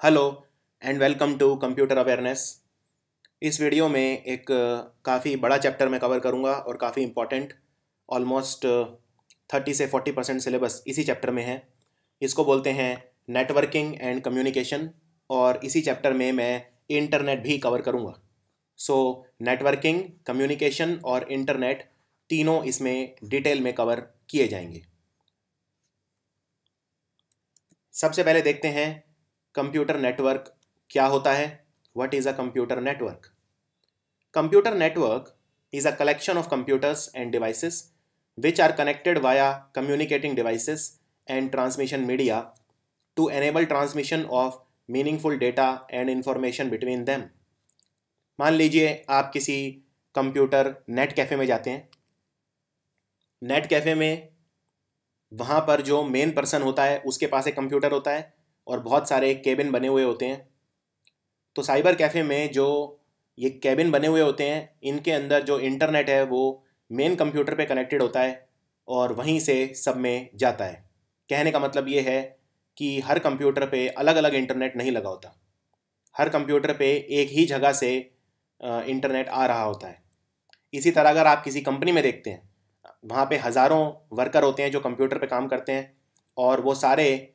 Hello and welcome to computer awareness. इस video में एक काफ़ी बड़ा चैप्टर मैं कवर करूंगा और काफ़ी इम्पॉर्टेंट, ऑलमोस्ट 30 से 40% सिलेबस इसी चैप्टर में है। इसको बोलते हैं नेटवर्किंग एंड कम्युनिकेशन, और इसी चैप्टर में मैं इंटरनेट भी कवर करूंगा। सो नेटवर्किंग, कम्युनिकेशन और इंटरनेट तीनों इसमें डिटेल में कवर किए जाएंगे। सबसे पहले देखते हैं कंप्यूटर नेटवर्क क्या होता है। What is a computer network? Computer network is a collection of computers and devices which are connected via communicating devices and transmission media to enable transmission of meaningful data and information between them। मान लीजिए आप किसी computer net cafe में जाते हैं। Net cafe में वहाँ पर जो मेन पर्सन होता है उसके पास एक कंप्यूटर होता है और बहुत सारे केबिन बने हुए होते हैं। तो साइबर कैफ़े में जो ये केबिन बने हुए होते हैं, इनके अंदर जो इंटरनेट है वो मेन कंप्यूटर पे कनेक्टेड होता है और वहीं से सब में जाता है। कहने का मतलब ये है कि हर कंप्यूटर पे अलग अलग इंटरनेट नहीं लगा होता। हर कंप्यूटर पे एक ही जगह से इंटरनेट आ रहा होता है। इसी तरह अगर आप किसी कंपनी में देखते हैं, वहाँ पे हज़ारों वर्कर होते हैं जो कंप्यूटर पे काम करते हैं और वो सारे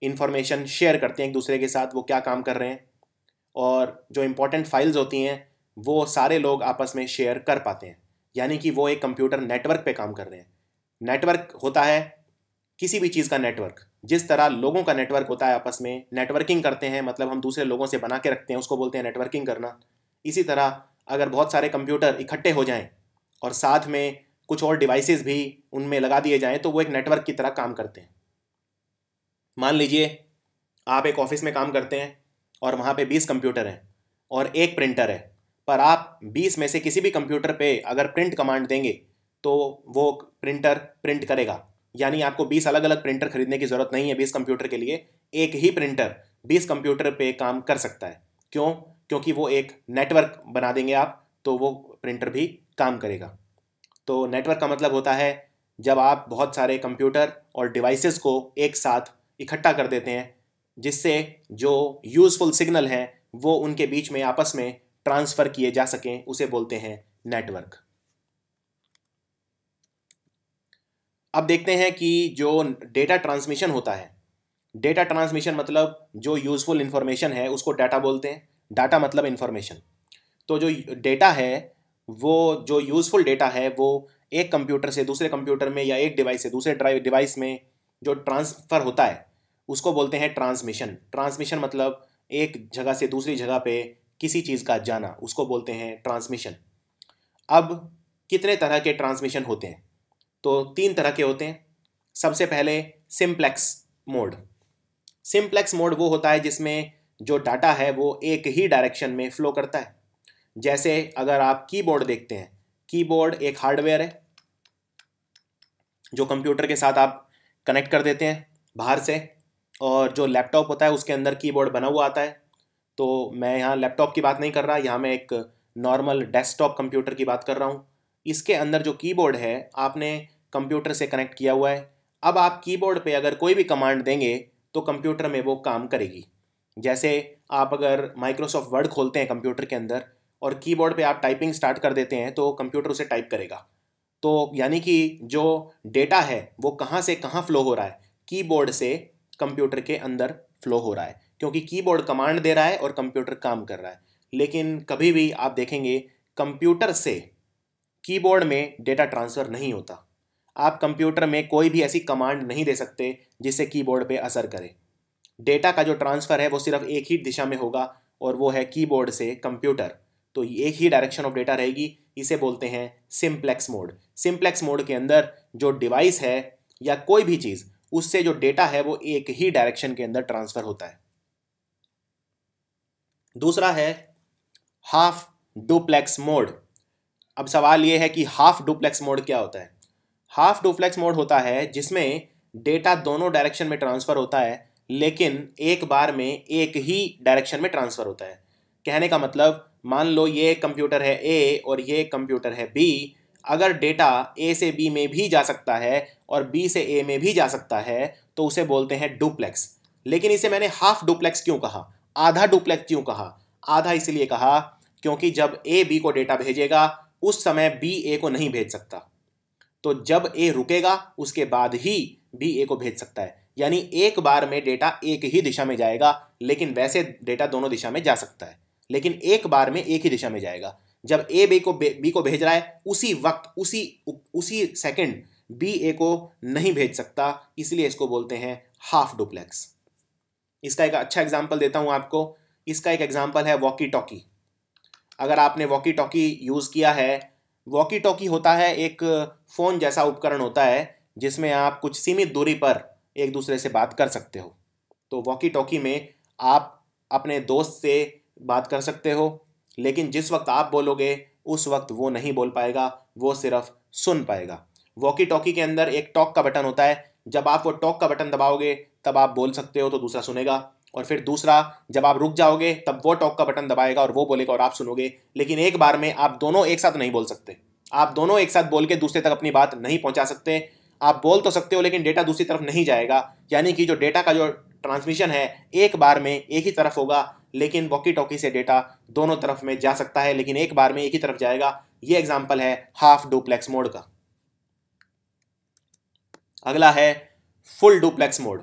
इंफॉर्मेशन शेयर करते हैं एक दूसरे के साथ, वो क्या काम कर रहे हैं, और जो इम्पोर्टेंट फाइल्स होती हैं वो सारे लोग आपस में शेयर कर पाते हैं। यानी कि वो एक कंप्यूटर नेटवर्क पे काम कर रहे हैं। नेटवर्क होता है किसी भी चीज़ का नेटवर्क। जिस तरह लोगों का नेटवर्क होता है, आपस में नेटवर्किंग करते हैं, मतलब हम दूसरे लोगों से बना के रखते हैं, उसको बोलते हैं नेटवर्किंग करना। इसी तरह अगर बहुत सारे कंप्यूटर इकट्ठे हो जाएं और साथ में कुछ और डिवाइसेस भी उनमें लगा दिए जाएं तो वो एक नेटवर्क की तरह काम करते हैं। मान लीजिए आप एक ऑफिस में काम करते हैं और वहाँ पे 20 कंप्यूटर हैं और एक प्रिंटर है, पर आप 20 में से किसी भी कंप्यूटर पे अगर प्रिंट कमांड देंगे तो वो प्रिंटर प्रिंट करेगा। यानी आपको 20 अलग अलग प्रिंटर खरीदने की ज़रूरत नहीं है। 20 कंप्यूटर के लिए एक ही प्रिंटर 20 कंप्यूटर पे काम कर सकता है। क्यों? क्योंकि वो एक नेटवर्क बना देंगे आप, तो वो प्रिंटर भी काम करेगा। तो नेटवर्क का मतलब होता है जब आप बहुत सारे कंप्यूटर और डिवाइसेस को एक साथ इकट्ठा कर देते हैं, जिससे जो यूज़फुल सिग्नल हैं वो उनके बीच में आपस में ट्रांसफ़र किए जा सकें, उसे बोलते हैं नेटवर्क। अब देखते हैं कि जो डेटा ट्रांसमिशन होता है, डेटा ट्रांसमिशन मतलब जो यूज़फुल इंफॉर्मेशन है उसको डाटा बोलते हैं। डाटा मतलब इंफॉर्मेशन। तो जो डेटा है, वो जो यूज़फुल डेटा है वो एक कंप्यूटर से दूसरे कंप्यूटर में या एक डिवाइस से दूसरे डिवाइस में जो ट्रांसफ़र होता है उसको बोलते हैं ट्रांसमिशन। ट्रांसमिशन मतलब एक जगह से दूसरी जगह पे किसी चीज़ का जाना, उसको बोलते हैं ट्रांसमिशन। अब कितने तरह के ट्रांसमिशन होते हैं? तो 3 तरह के होते हैं। सबसे पहले सिंप्लेक्स मोड। सिंप्लेक्स मोड वो होता है जिसमें जो डाटा है वो एक ही डायरेक्शन में फ़्लो करता है। जैसे अगर आप कीबोर्ड देखते हैं, कीबोर्ड एक हार्डवेयर है जो कंप्यूटर के साथ आप कनेक्ट कर देते हैं बाहर से, और जो लैपटॉप होता है उसके अंदर कीबोर्ड बना हुआ आता है। तो मैं यहाँ लैपटॉप की बात नहीं कर रहा, यहाँ मैं एक नॉर्मल डेस्कटॉप कंप्यूटर की बात कर रहा हूँ। इसके अंदर जो कीबोर्ड है आपने कंप्यूटर से कनेक्ट किया हुआ है। अब आप कीबोर्ड पे अगर कोई भी कमांड देंगे तो कंप्यूटर में वो काम करेगी। जैसे आप अगर माइक्रोसॉफ्ट वर्ड खोलते हैं कंप्यूटर के अंदर और कीबोर्ड पे आप टाइपिंग स्टार्ट कर देते हैं तो कंप्यूटर उसे टाइप करेगा। तो यानी कि जो डेटा है वो कहाँ से कहाँ फ़्लो हो रहा है? कीबोर्ड से कंप्यूटर के अंदर फ़्लो हो रहा है, क्योंकि कीबोर्ड कमांड दे रहा है और कंप्यूटर काम कर रहा है। लेकिन कभी भी आप देखेंगे कंप्यूटर से कीबोर्ड में डेटा ट्रांसफ़र नहीं होता। आप कंप्यूटर में कोई भी ऐसी कमांड नहीं दे सकते जिससे कीबोर्ड पे असर करे। डेटा का जो ट्रांसफ़र है वो सिर्फ एक ही दिशा में होगा और वो है कीबोर्ड से कंप्यूटर। तो एक ही डायरेक्शन ऑफ डेटा रहेगी। इसे बोलते हैं सिंप्लेक्स मोड। सिंप्लेक्स मोड के अंदर जो डिवाइस है या कोई भी चीज़, उससे जो डेटा है वो एक ही डायरेक्शन के अंदर ट्रांसफ़र होता है। दूसरा है हाफ डुप्लेक्स मोड। अब सवाल ये है कि हाफ डुप्लेक्स मोड क्या होता है? हाफ डुप्लेक्स मोड होता है जिसमें डेटा दोनों डायरेक्शन में ट्रांसफ़र होता है, लेकिन एक बार में एक ही डायरेक्शन में ट्रांसफ़र होता है। कहने का मतलब, मान लो ये कंप्यूटर है ए और ये कंप्यूटर है बी। अगर डेटा ए से बी में भी जा सकता है और बी से ए में भी जा सकता है तो उसे बोलते हैं डुप्लेक्स। लेकिन इसे मैंने हाफ डुप्लेक्स क्यों कहा? आधा डुप्लेक्स क्यों कहा? आधा इसलिए कहा क्योंकि जब ए बी को डेटा भेजेगा उस समय बी ए को नहीं भेज सकता, तो जब ए रुकेगा उसके बाद ही बी ए को भेज सकता है। यानी एक बार में डेटा एक ही दिशा में जाएगा, लेकिन वैसे डेटा दोनों दिशा में जा सकता है, लेकिन एक बार में एक ही दिशा में जाएगा। जब ए बी को भेज रहा है उसी वक्त उसी सेकंड बी ए को नहीं भेज सकता, इसलिए इसको बोलते हैं हाफ डुप्लेक्स। इसका एक अच्छा एग्जांपल देता हूं आपको। इसका एक एग्जांपल है वॉकी टॉकी। अगर आपने वॉकी टॉकी यूज़ किया है, वॉकी टॉकी होता है एक फ़ोन जैसा उपकरण होता है जिसमें आप कुछ सीमित दूरी पर एक दूसरे से बात कर सकते हो। तो वॉकी टॉकी में आप अपने दोस्त से बात कर सकते हो, लेकिन जिस वक्त आप बोलोगे उस वक्त वो नहीं बोल पाएगा, वो सिर्फ सुन पाएगा। वॉकी टॉकी के अंदर एक टॉक का बटन होता है, जब आप वो टॉक का बटन दबाओगे तब आप बोल सकते हो तो दूसरा सुनेगा, और फिर दूसरा जब आप रुक जाओगे तब वो टॉक का बटन दबाएगा और वो बोलेगा और आप सुनोगे। लेकिन एक बार में आप दोनों एक साथ नहीं बोल सकते। आप दोनों एक साथ बोल के दूसरे तक अपनी बात नहीं पहुंचा सकते। आप बोल तो सकते हो लेकिन डेटा दूसरी तरफ नहीं जाएगा। यानी कि जो डेटा का जो ट्रांसमिशन है एक बार में एक ही तरफ होगा, लेकिन वॉकी टॉकी से डेटा दोनों तरफ में जा सकता है, लेकिन एक बार में एक ही तरफ जाएगा। ये एग्जाम्पल है हाफ डुप्लेक्स मोड का। अगला है full duplex mode.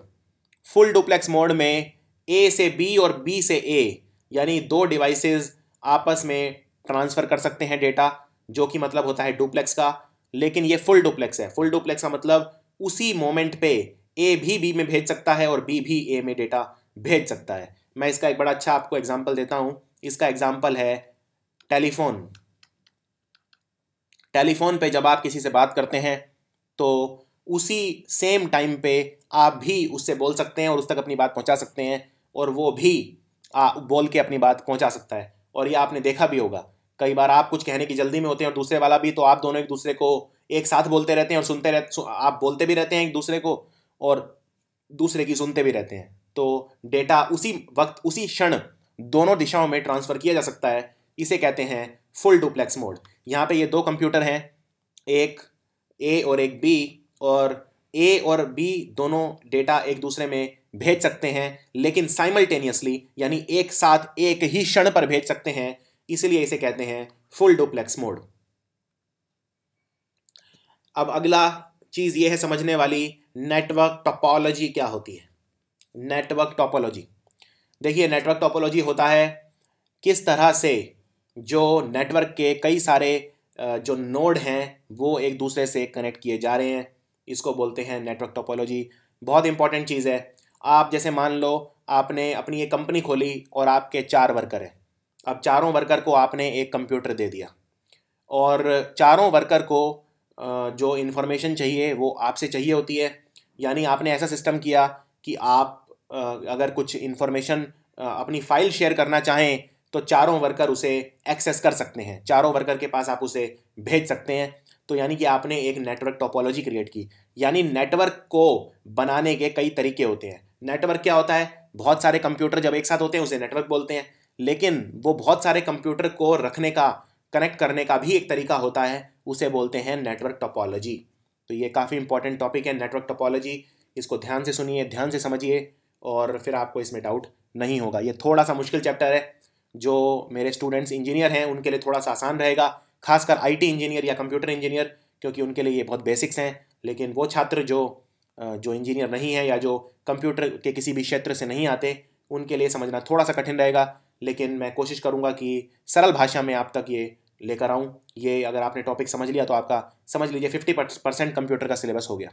Full duplex mode में ए से बी और बी से ए, यानी दो डिवाइसेस आपस में ट्रांसफ़र कर सकते हैं डेटा, जो कि मतलब होता है डुप्लेक्स का। लेकिन ये फुल डुप्लेक्स है। फुल डुप्लेक्स का मतलब उसी मोमेंट पे ए भी बी में भेज सकता है और बी भी ए में डेटा भेज सकता है। मैं इसका एक बड़ा अच्छा आपको एग्जांपल देता हूँ। इसका एग्जांपल है टेलीफोन। टेलीफोन पे जब आप किसी से बात करते हैं तो उसी सेम टाइम पे आप भी उससे बोल सकते हैं और उस तक अपनी बात पहुंचा सकते हैं, और वो भी बोल के अपनी बात पहुंचा सकता है। और ये आपने देखा भी होगा, कई बार आप कुछ कहने की जल्दी में होते हैं और दूसरे वाला भी, तो आप दोनों एक दूसरे को एक साथ बोलते रहते हैं और सुनते रहते, आप बोलते भी रहते हैं एक दूसरे को और दूसरे की सुनते भी रहते हैं। तो डेटा उसी वक्त उसी क्षण दोनों दिशाओं में ट्रांसफ़र किया जा सकता है। इसे कहते हैं फुल डुप्लेक्स मोड। यहाँ पे ये दो कंप्यूटर हैं, एक ए और एक बी, और ए और बी दोनों डेटा एक दूसरे में भेज सकते हैं, लेकिन साइमल्टेनियसली, यानी एक साथ एक ही क्षण पर भेज सकते हैं। इसलिए इसे कहते हैं फुल डुप्लेक्स मोड। अब अगला चीज़ ये है समझने वाली, नेटवर्क टोपोलॉजी क्या होती है। नेटवर्क टोपोलॉजी, देखिए नेटवर्क टोपोलॉजी होता है किस तरह से जो नेटवर्क के कई सारे जो नोड हैं वो एक दूसरे से कनेक्ट किए जा रहे हैं, इसको बोलते हैं नेटवर्क टोपोलॉजी। बहुत इंपॉर्टेंट चीज़ है। आप जैसे मान लो आपने अपनी एक कंपनी खोली और आपके 4 वर्कर हैं। अब चारों वर्कर को आपने एक कंप्यूटर दे दिया और चारों वर्कर को जो इन्फॉर्मेशन चाहिए वो आपसे चाहिए होती है। यानी आपने ऐसा सिस्टम किया कि आप अगर कुछ इन्फॉर्मेशन अपनी फाइल शेयर करना चाहें तो चारों वर्कर उसे एक्सेस कर सकते हैं, चारों वर्कर के पास आप उसे भेज सकते हैं। तो यानी कि आपने एक नेटवर्क टोपोलॉजी क्रिएट की। यानी नेटवर्क को बनाने के कई तरीके होते हैं। नेटवर्क क्या होता है? बहुत सारे कंप्यूटर जब एक साथ होते हैं उसे नेटवर्क बोलते हैं, लेकिन वो बहुत सारे कंप्यूटर को रखने का, कनेक्ट करने का भी एक तरीका होता है, उसे बोलते हैं नेटवर्क टोपोलॉजी। तो ये काफ़ी इंपॉर्टेंट टॉपिक है नेटवर्क टोपोलॉजी। इसको ध्यान से सुनिए, ध्यान से समझिए, और फिर आपको इसमें डाउट नहीं होगा। ये थोड़ा सा मुश्किल चैप्टर है, जो मेरे स्टूडेंट्स इंजीनियर हैं उनके लिए थोड़ा सा आसान रहेगा, खासकर आईटी इंजीनियर या कंप्यूटर इंजीनियर, क्योंकि उनके लिए ये बहुत बेसिक्स हैं। लेकिन वो छात्र जो इंजीनियर नहीं है या जो कंप्यूटर के किसी भी क्षेत्र से नहीं आते, उनके लिए समझना थोड़ा सा कठिन रहेगा। लेकिन मैं कोशिश करूँगा कि सरल भाषा में आप तक ये लेकर आऊँ। ये अगर आपने टॉपिक समझ लिया तो आपका समझ लीजिए 50% कंप्यूटर का सिलेबस हो गया।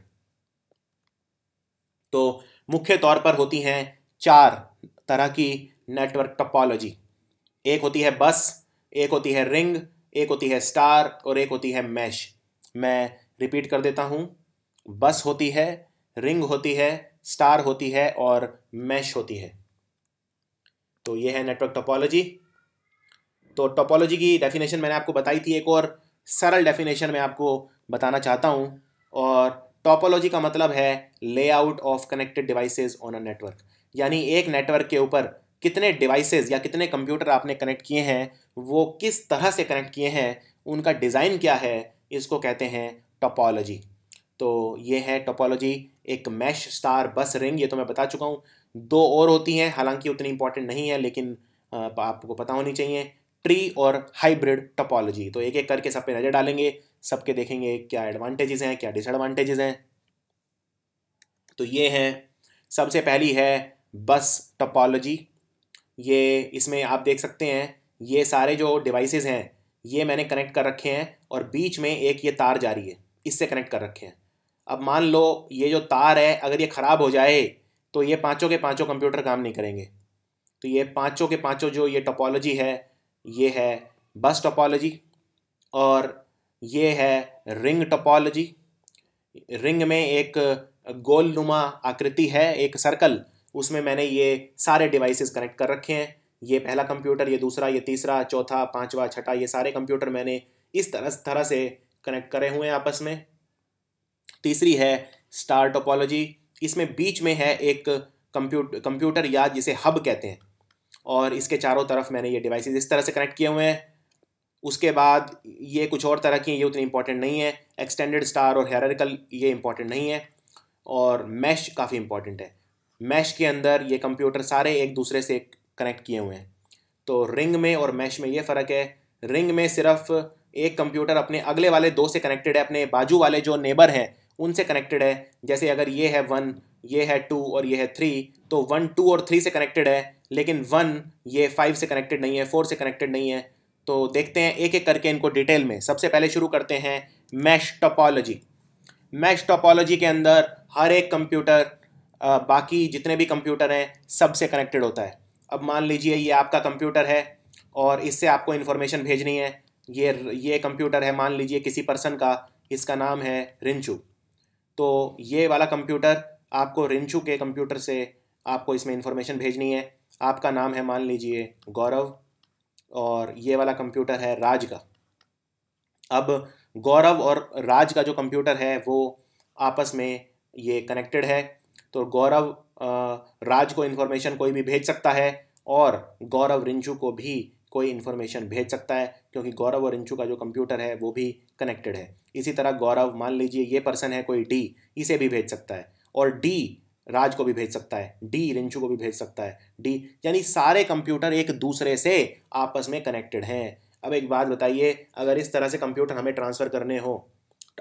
तो मुख्य तौर पर होती हैं 4 तरह की नेटवर्क टोपोलॉजी। एक होती है बस, एक होती है रिंग, एक होती है स्टार और एक होती है मैश। मैं रिपीट कर देता हूँ, बस होती है, रिंग होती है, स्टार होती है और मैश होती है। तो ये है नेटवर्क टोपोलॉजी। तो टोपोलॉजी की डेफिनेशन मैंने आपको बताई थी, एक और सरल डेफिनेशन मैं आपको बताना चाहता हूँ। और टोपोलॉजी का मतलब है layout of connected devices on a network. यानी एक नेटवर्क के ऊपर कितने डिवाइसेस या कितने कंप्यूटर आपने कनेक्ट किए हैं, वो किस तरह से कनेक्ट किए हैं, उनका डिज़ाइन क्या है, इसको कहते हैं टोपोलॉजी। तो ये है टोपोलॉजी। एक मैश, स्टार, बस, रिंग, ये तो मैं बता चुका हूँ। दो और होती हैं, हालांकि उतनी इंपॉर्टेंट नहीं है, लेकिन आपको पता होनी चाहिए, ट्री और हाइब्रिड टोपोलॉजी। तो एक एक करके सब पे नज़र डालेंगे, सबके देखेंगे क्या एडवांटेजेस हैं, क्या डिसएडवांटेजेस हैं। तो ये हैं, सबसे पहली है बस टोपोलॉजी। ये इसमें आप देख सकते हैं, ये सारे जो डिवाइसेस हैं ये मैंने कनेक्ट कर रखे हैं और बीच में एक ये तार जा रही है, इससे कनेक्ट कर रखे हैं। अब मान लो ये जो तार है अगर ये ख़राब हो जाए तो ये पांचों के पांचों कंप्यूटर काम नहीं करेंगे। तो ये पांचों के पांचों जो ये टोपोलॉजी है, ये है बस टोपोलॉजी। और ये है रिंग टोपोलॉजी। रिंग में एक गोल नुमा आकृति है, एक सर्कल, उसमें मैंने ये सारे डिवाइसेस कनेक्ट कर रखे हैं। ये पहला कंप्यूटर, ये दूसरा, ये तीसरा, चौथा, पांचवा, छठा, ये सारे कंप्यूटर मैंने इस तरह से कनेक्ट करे हुए हैं आपस में। तीसरी है स्टार टोपोलॉजी। इसमें बीच में है एक कंप्यूटर या जिसे हब कहते हैं, और इसके चारों तरफ मैंने ये डिवाइसेस इस तरह से कनेक्ट किए हुए हैं। उसके बाद ये कुछ और तरह की, ये उतनी इंपॉर्टेंट नहीं है। एक्सटेंडेड स्टार और हायरार्किकल ये इंपॉर्टेंट नहीं है। और मैश काफ़ी इंपॉर्टेंट है। मैश के अंदर ये कंप्यूटर सारे एक दूसरे से कनेक्ट किए हुए हैं। तो रिंग में और मैश में ये फ़र्क है। रिंग में सिर्फ एक कंप्यूटर अपने अगले वाले दो से कनेक्टेड है, अपने बाजू वाले जो नेबर हैं उनसे कनेक्टेड है। जैसे अगर ये है 1, ये है 2 और ये है 3, तो 1, 2 और 3 से कनेक्टेड है, लेकिन 1 ये 5 से कनेक्टेड नहीं है, 4 से कनेक्टेड नहीं है। तो देखते हैं एक एक करके इनको डिटेल में। सबसे पहले शुरू करते हैं मैश टोपोलॉजी। मैश टोपोलॉजी के अंदर हर एक कंप्यूटर बाकी जितने भी कंप्यूटर हैं सबसे कनेक्टेड होता है। अब मान लीजिए ये आपका कंप्यूटर है और इससे आपको इन्फॉर्मेशन भेजनी है। ये कंप्यूटर है मान लीजिए किसी पर्सन का, इसका नाम है रिंचू। तो ये वाला कंप्यूटर आपको रिंचू के कंप्यूटर से आपको इसमें इन्फॉर्मेशन भेजनी है। आपका नाम है मान लीजिए गौरव और ये वाला कंप्यूटर है राज का। अब गौरव और राज का जो कंप्यूटर है वो आपस में ये कनेक्टेड है। तो गौरव राज को इन्फॉर्मेशन कोई भी भेज सकता है और गौरव रिंचू को भी कोई इन्फॉर्मेशन भेज सकता है, क्योंकि गौरव और रिंचू का जो कंप्यूटर है वो भी कनेक्टेड है। इसी तरह गौरव मान लीजिए ये पर्सन है कोई डी, इसे भी भेज सकता है, और डी राज को भी भेज सकता है, डी रिंचू को भी भेज सकता है, डी, यानी सारे कंप्यूटर एक दूसरे से आपस में कनेक्टेड हैं। अब एक बात बताइए, अगर इस तरह से कंप्यूटर हमें ट्रांसफ़र करने हो,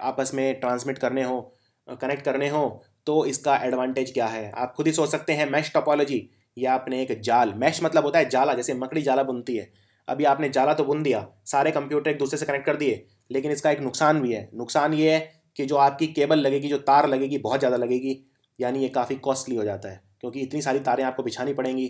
आपस में ट्रांसमिट करने हो, कनेक्ट करने हो, तो इसका एडवांटेज क्या है आप खुद ही सोच सकते हैं। मैश टोपोलॉजी, या आपने एक जाल, मैश मतलब होता है जाला, जैसे मकड़ी जाला बुनती है। अभी आपने जाला तो बुन दिया, सारे कंप्यूटर एक दूसरे से कनेक्ट कर दिए, लेकिन इसका एक नुकसान भी है। नुकसान ये है कि जो आपकी केबल लगेगी, जो तार लगेगी, बहुत ज़्यादा लगेगी, यानी ये काफ़ी कॉस्टली हो जाता है, क्योंकि इतनी सारी तारें आपको बिछानी पड़ेंगी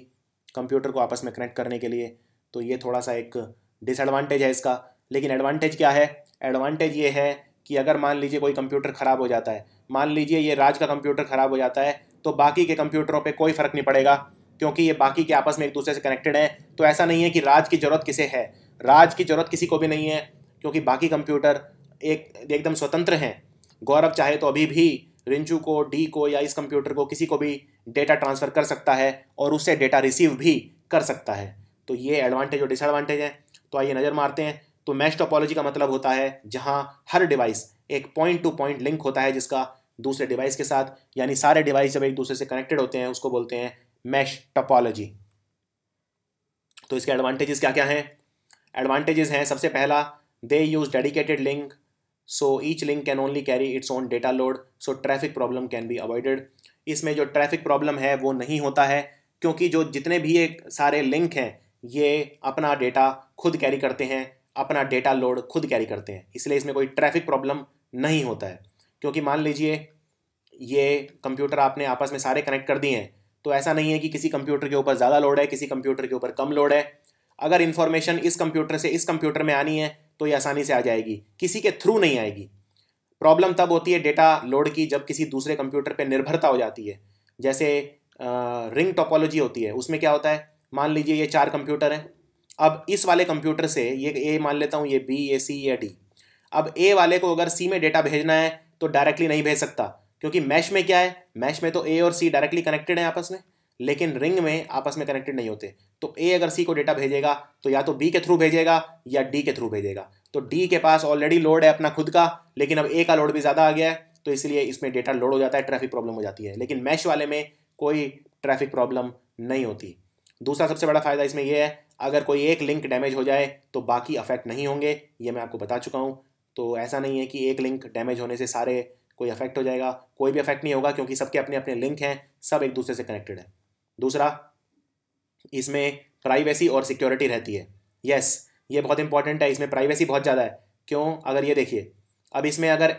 कंप्यूटर को आपस में कनेक्ट करने के लिए। तो ये थोड़ा सा एक डिसएडवांटेज है इसका। लेकिन एडवांटेज क्या है? एडवांटेज ये है कि अगर मान लीजिए कोई कंप्यूटर ख़राब हो जाता है, मान लीजिए ये राज का कंप्यूटर ख़राब हो जाता है, तो बाकी के कंप्यूटरों पे कोई फ़र्क नहीं पड़ेगा, क्योंकि ये बाकी के आपस में एक दूसरे से कनेक्टेड है। तो ऐसा नहीं है कि राज की ज़रूरत किसे है, राज की ज़रूरत किसी को भी नहीं है, क्योंकि बाकी कंप्यूटर एकदम स्वतंत्र हैं। गौरव चाहे तो अभी भी रिंचू को, डी को या इस कंप्यूटर को, किसी को भी डेटा ट्रांसफ़र कर सकता है और उससे डेटा रिसीव भी कर सकता है। तो ये एडवांटेज और डिसएडवांटेज है। तो आइए नज़र मारते हैं। तो मैश टोपोलॉजी का मतलब होता है जहां हर डिवाइस एक पॉइंट टू पॉइंट लिंक होता है जिसका दूसरे डिवाइस के साथ, यानी सारे डिवाइस जब एक दूसरे से कनेक्टेड होते हैं उसको बोलते हैं मैश टोपोलॉजी। तो इसके एडवांटेजेस क्या क्या हैं? एडवांटेजेस हैं, सबसे पहला, they use dedicated link, so each link can only carry its own data load, so traffic problem can be avoided. इसमें जो ट्रैफिक प्रॉब्लम है वो नहीं होता है, क्योंकि जो जितने भी एक सारे लिंक हैं ये अपना डेटा खुद कैरी करते हैं, अपना डेटा लोड खुद कैरी करते हैं, इसलिए इसमें कोई ट्रैफिक प्रॉब्लम नहीं होता है। क्योंकि मान लीजिए ये कंप्यूटर आपने आपस में सारे कनेक्ट कर दिए हैं, तो ऐसा नहीं है कि किसी कंप्यूटर के ऊपर ज़्यादा लोड है, किसी कंप्यूटर के ऊपर कम लोड है। अगर इन्फॉर्मेशन इस कंप्यूटर से इस कंप्यूटर में आनी है तो ये आसानी से आ जाएगी, किसी के थ्रू नहीं आएगी। प्रॉब्लम तब होती है डेटा लोड की जब किसी दूसरे कंप्यूटर पे निर्भरता हो जाती है। जैसे रिंग टोपोलॉजी होती है, उसमें क्या होता है, मान लीजिए ये 4 कंप्यूटर हैं। अब इस वाले कंप्यूटर से, ये ए मान लेता हूँ, ये बी, ये सी, ये डी। अब ए वाले को अगर सी में डेटा भेजना है तो डायरेक्टली नहीं भेज सकता, क्योंकि मैश में क्या है, मैश में तो ए और सी डायरेक्टली कनेक्टेड हैं आपस में, लेकिन रिंग में आपस में कनेक्टेड नहीं होते। तो ए अगर सी को डेटा भेजेगा तो या तो बी के थ्रू भेजेगा या डी के थ्रू भेजेगा। तो डी के पास ऑलरेडी लोड है अपना खुद का, लेकिन अब ए का लोड भी ज़्यादा आ गया है, तो इसलिए इसमें डेटा लोड हो जाता है, ट्रैफिक प्रॉब्लम हो जाती है। लेकिन मैश वाले में कोई ट्रैफिक प्रॉब्लम नहीं होती। दूसरा सबसे बड़ा फ़ायदा इसमें यह है, अगर कोई एक लिंक डैमेज हो जाए तो बाकी अफेक्ट नहीं होंगे, ये मैं आपको बता चुका हूँ। तो ऐसा नहीं है कि एक लिंक डैमेज होने से सारे कोई अफेक्ट हो जाएगा, कोई भी अफेक्ट नहीं होगा, क्योंकि सबके अपने अपने लिंक हैं, सब एक दूसरे से कनेक्टेड है। दूसरा, इसमें प्राइवेसी और सिक्योरिटी रहती है। यस, ये बहुत इंपॉर्टेंट है, इसमें प्राइवेसी बहुत ज़्यादा है। क्यों? अगर ये देखिए, अब इसमें अगर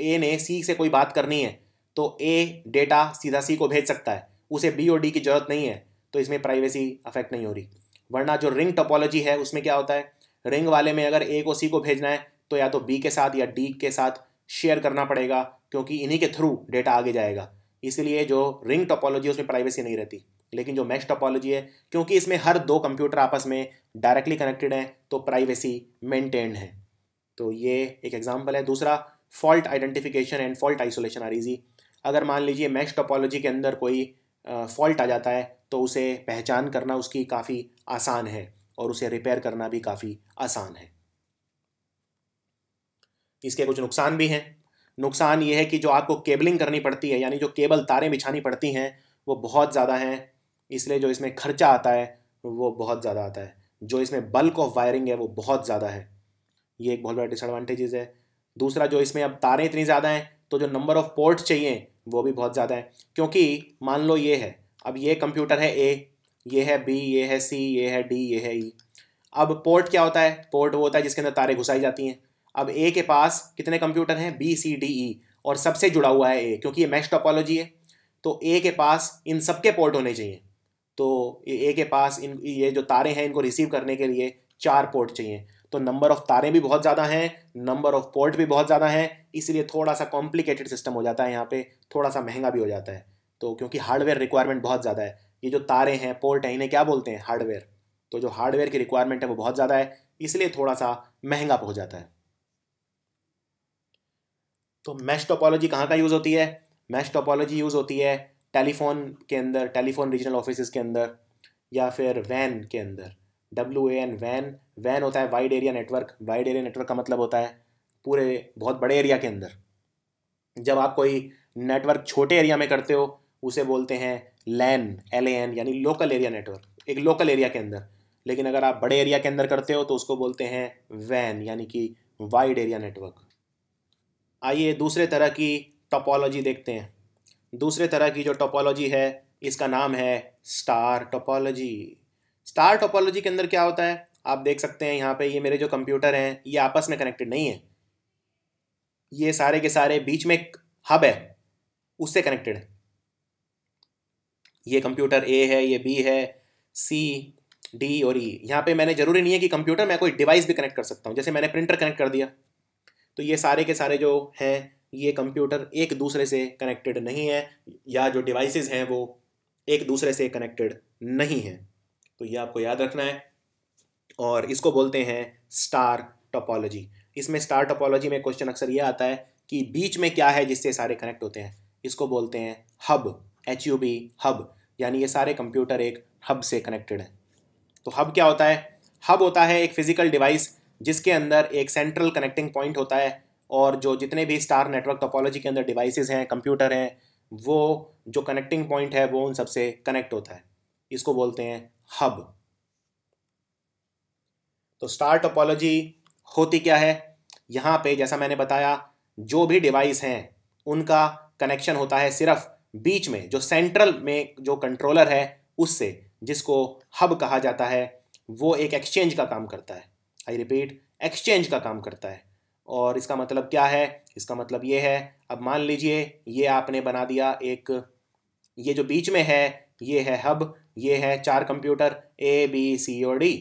ए ने सी से कोई बात करनी है तो ए डेटा सीधा सी को भेज सकता है, उसे बी और डी की जरूरत नहीं है, तो इसमें प्राइवेसी अफेक्ट नहीं हो रही। वरना जो रिंग टोपोलॉजी है उसमें क्या होता है, रिंग वाले में अगर ए को सी को भेजना है तो या तो बी के साथ या डी के साथ शेयर करना पड़ेगा, क्योंकि इन्हीं के थ्रू डेटा आगे जाएगा। इसलिए जो रिंग टोपोलॉजी है उसमें प्राइवेसी नहीं रहती। लेकिन जो मैश टोपोलॉजी है, क्योंकि इसमें हर दो कंप्यूटर आपस में डायरेक्टली कनेक्टेड हैं, तो प्राइवेसी मेंटेन्ड है। तो ये एक एग्जांपल है। दूसरा, fault identification and fault isolation are easy. अगर मान लीजिए मैश टोपोलॉजी के अंदर कोई फॉल्ट आ जाता है तो उसे पहचान करना उसकी काफ़ी आसान है और उसे रिपेयर करना भी काफ़ी आसान है। इसके कुछ नुकसान भी हैं। नुकसान ये है कि जो आपको केबलिंग करनी पड़ती है, यानी जो केबल तारें बिछानी पड़ती हैं, वो बहुत ज़्यादा हैं, इसलिए जो इसमें खर्चा आता है वो बहुत ज़्यादा आता है। जो इसमें बल्क ऑफ वायरिंग है वो बहुत ज़्यादा है, ये एक बहुत बड़ा डिसएडवांटेजेस है। दूसरा, जो इसमें अब तारें इतनी ज़्यादा हैं तो जो नंबर ऑफ़ पोर्ट चाहिए वो भी बहुत ज़्यादा है। क्योंकि मान लो ये है, अब ये कंप्यूटर है ए, ये है बी, ये है सी, ये है डी, ये है ई। अब पोर्ट क्या होता है? पोर्ट वो होता है जिसके अंदर तारें घुसाई जाती हैं। अब ए के पास कितने कंप्यूटर हैं? बी, सी, डी, ई, और सबसे जुड़ा हुआ है ए, क्योंकि ये मैश टोपोलॉजी है। तो ए के पास इन सबके पोर्ट होने चाहिए। तो ए के पास ये जो तारें हैं इनको रिसीव करने के लिए 4 पोर्ट चाहिए। तो नंबर ऑफ़ तारें भी बहुत ज़्यादा हैं, नंबर ऑफ़ पोर्ट भी बहुत ज़्यादा हैं, इसलिए थोड़ा सा कॉम्प्लिकेटेड सिस्टम हो जाता है यहाँ पे, थोड़ा सा महंगा भी हो जाता है। तो क्योंकि हार्डवेयर रिक्वायरमेंट बहुत ज़्यादा है, ये जो तारें हैं, पोर्ट हैं, इन्हें क्या बोलते हैं? हार्डवेयर। तो जो हार्डवेयर की रिक्वायरमेंट है वो बहुत ज़्यादा है, इसलिए थोड़ा सा महंगा हो जाता है। तो मैश टोपोलॉजी कहाँ का यूज़ होती है? मैश टोपोलॉजी यूज़ होती है टेलीफोन के अंदर, टेलीफोन रीजनल ऑफिस के अंदर, या फिर वैन के अंदर। WAN, van. वैन होता है wide area network. Wide area network का मतलब होता है पूरे बहुत बड़े एरिया के अंदर। जब आप कोई नेटवर्क छोटे एरिया में करते हो उसे बोलते हैं LAN, LAN, यानी लोकल एरिया नेटवर्क, एक लोकल एरिया के अंदर। लेकिन अगर आप बड़े एरिया के अंदर करते हो तो उसको बोलते हैं वैन, यानी कि वाइड एरिया नेटवर्क। आइए दूसरे तरह की टोपोलॉजी देखते हैं। दूसरे तरह की जो टोपोलॉजी है इसका नाम है स्टार टोपोलॉजी। स्टार टोपोलॉजी के अंदर क्या होता है, आप देख सकते हैं यहाँ पे, ये मेरे जो कंप्यूटर हैं ये आपस में कनेक्टेड नहीं है, ये सारे के सारे बीच में एक हब है उससे कनेक्टेड है। ये कंप्यूटर ए है, ये बी है, सी, डी और ई। यहाँ पे मैंने ज़रूरी नहीं है कि कंप्यूटर, मैं कोई डिवाइस भी कनेक्ट कर सकता हूँ, जैसे मैंने प्रिंटर कनेक्ट कर दिया। तो ये सारे के सारे जो हैं ये कंप्यूटर एक दूसरे से कनेक्टेड नहीं है, या जो डिवाइसेस हैं वो एक दूसरे से कनेक्टेड नहीं हैं। तो ये आपको याद रखना है, और इसको बोलते हैं स्टार टोपोलॉजी। इसमें स्टार टोपोलॉजी में क्वेश्चन अक्सर ये आता है कि बीच में क्या है जिससे सारे कनेक्ट होते हैं। इसको बोलते हैं हब, HUB, हब, यानी ये सारे कंप्यूटर एक हब से कनेक्टेड हैं। तो हब क्या होता है? हब होता है एक फिजिकल डिवाइस जिसके अंदर एक सेंट्रल कनेक्टिंग पॉइंट होता है, और जो जितने भी स्टार नेटवर्क टोपोलॉजी के अंदर डिवाइसेस हैं, कंप्यूटर हैं, वो जो कनेक्टिंग पॉइंट है वो उन सबसे कनेक्ट होता है। इसको बोलते हैं हब। तो स्टार टोपोलॉजी होती क्या है? यहाँ पे जैसा मैंने बताया, जो भी डिवाइस हैं उनका कनेक्शन होता है सिर्फ बीच में, जो सेंट्रल में जो कंट्रोलर है उससे, जिसको हब कहा जाता है। वो एक एक्सचेंज का काम करता है। आई रिपीट, एक्सचेंज का काम करता है। और इसका मतलब क्या है? इसका मतलब ये है, अब मान लीजिए ये आपने बना दिया एक, ये जो बीच में है ये है हब, ये है 4 कंप्यूटर A, B, C और D।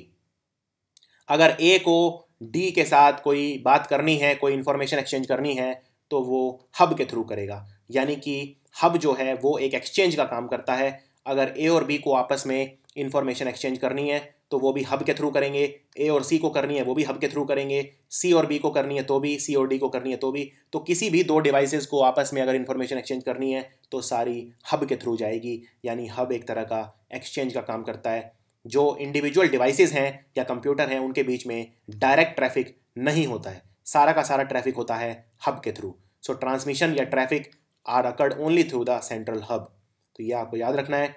अगर ए को डी के साथ कोई बात करनी है, कोई इंफॉर्मेशन एक्सचेंज करनी है, तो वो हब के थ्रू करेगा। यानी कि हब जो है वो एक एक्सचेंज का काम करता है। अगर ए और बी को आपस में इंफॉर्मेशन एक्सचेंज करनी है तो वो भी हब के थ्रू करेंगे, ए और सी को करनी है वो भी हब के थ्रू करेंगे, सी और बी को करनी है तो भी, सी और डी को करनी है तो भी। तो किसी भी दो डिवाइसेस को आपस में अगर इंफॉर्मेशन एक्सचेंज करनी है तो सारी हब के थ्रू जाएगी। यानी हब एक तरह का एक्सचेंज का काम करता है। जो इंडिविजुअल डिवाइसेस हैं या कंप्यूटर हैं उनके बीच में डायरेक्ट ट्रैफिक नहीं होता है, सारा का सारा ट्रैफिक होता है हब के थ्रू। सो ट्रांसमिशन या traffic are occurred only through the central hub. तो ये आपको याद रखना है।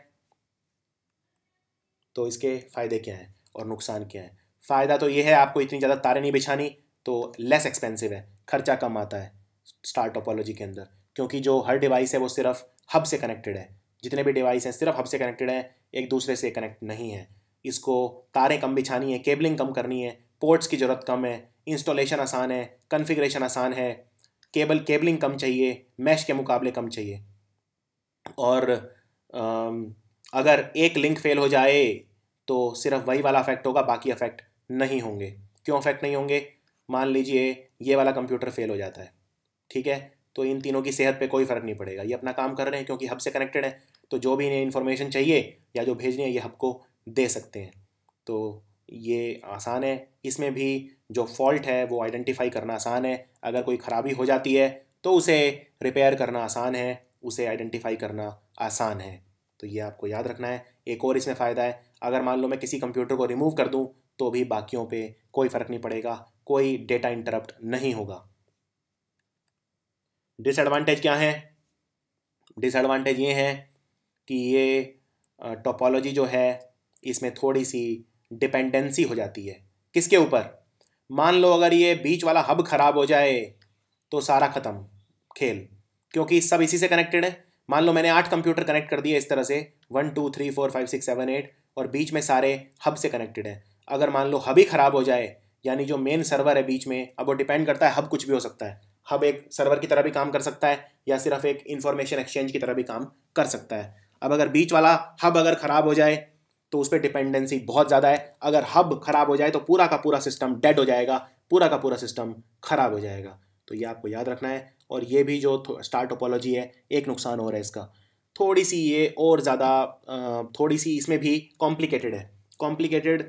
तो इसके फ़ायदे क्या हैं और नुकसान क्या है? फ़ायदा तो ये है, आपको इतनी ज़्यादा तारें नहीं बिछानी, तो लेस एक्सपेंसिव है, खर्चा कम आता है स्टार टोपोलॉजी के अंदर, क्योंकि जो हर डिवाइस है वो सिर्फ हब से कनेक्टेड है। जितने भी डिवाइस हैं सिर्फ हब से कनेक्टेड हैं, एक दूसरे से कनेक्ट नहीं है। इसको तारें कम बिछानी है, केबलिंग कम करनी है, पोर्ट्स की ज़रूरत कम है, इंस्टॉलेशन आसान है, कन्फिग्रेशन आसान है, केबलिंग कम चाहिए, मैश के मुकाबले कम चाहिए। और अगर एक लिंक फेल हो जाए तो सिर्फ वही वाला अफेक्ट होगा, बाकी अफेक्ट नहीं होंगे। क्यों अफेक्ट नहीं होंगे? मान लीजिए ये वाला कंप्यूटर फेल हो जाता है, ठीक है, तो इन तीनों की सेहत पे कोई फ़र्क नहीं पड़ेगा, ये अपना काम कर रहे हैं क्योंकि हब से कनेक्टेड है, तो जो भी इन्हें इन्फॉर्मेशन चाहिए या जो भेजनी है ये हब को दे सकते हैं। तो ये आसान है। इसमें भी जो फॉल्ट है वो आइडेंटिफाई करना आसान है। अगर कोई ख़राबी हो जाती है तो उसे रिपेयर करना आसान है, उसे आइडेंटिफाई करना आसान है। तो ये आपको याद रखना है। एक और इसमें फ़ायदा है, अगर मान लो मैं किसी कंप्यूटर को रिमूव कर दूं तो भी बाकियों पे कोई फ़र्क नहीं पड़ेगा, कोई डेटा इंटरप्ट नहीं होगा। डिसएडवांटेज क्या है? डिसएडवांटेज ये है कि ये टोपोलॉजी जो है इसमें थोड़ी सी डिपेंडेंसी हो जाती है। किसके ऊपर? मान लो अगर ये बीच वाला हब ख़राब हो जाए तो सारा ख़त्म खेल, क्योंकि सब इसी से कनेक्टेड है। मान लो मैंने 8 कंप्यूटर कनेक्ट कर दिए इस तरह से, 1 2 3 4 5 6 7 8, और बीच में सारे हब से कनेक्टेड हैं। अगर मान लो हब ही ख़राब हो जाए, यानी जो मेन सर्वर है बीच में, अब वो डिपेंड करता है, हब कुछ भी हो सकता है। हब एक सर्वर की तरह भी काम कर सकता है या सिर्फ एक इंफॉर्मेशन एक्सचेंज की तरह भी काम कर सकता है। अब अगर बीच वाला हब अगर ख़राब हो जाए तो उस पर डिपेंडेंसी बहुत ज़्यादा है। अगर हब ख़राब हो जाए तो पूरा का पूरा सिस्टम डेड हो जाएगा, पूरा का पूरा सिस्टम ख़राब हो जाएगा। तो ये आपको याद रखना है। और ये भी जो स्टार टोपोलॉजी है, एक नुकसान हो रहा है इसका, थोड़ी सी ये और ज़्यादा थोड़ी सी इसमें भी कॉम्प्लिकेटेड है। कॉम्प्लिकेटेड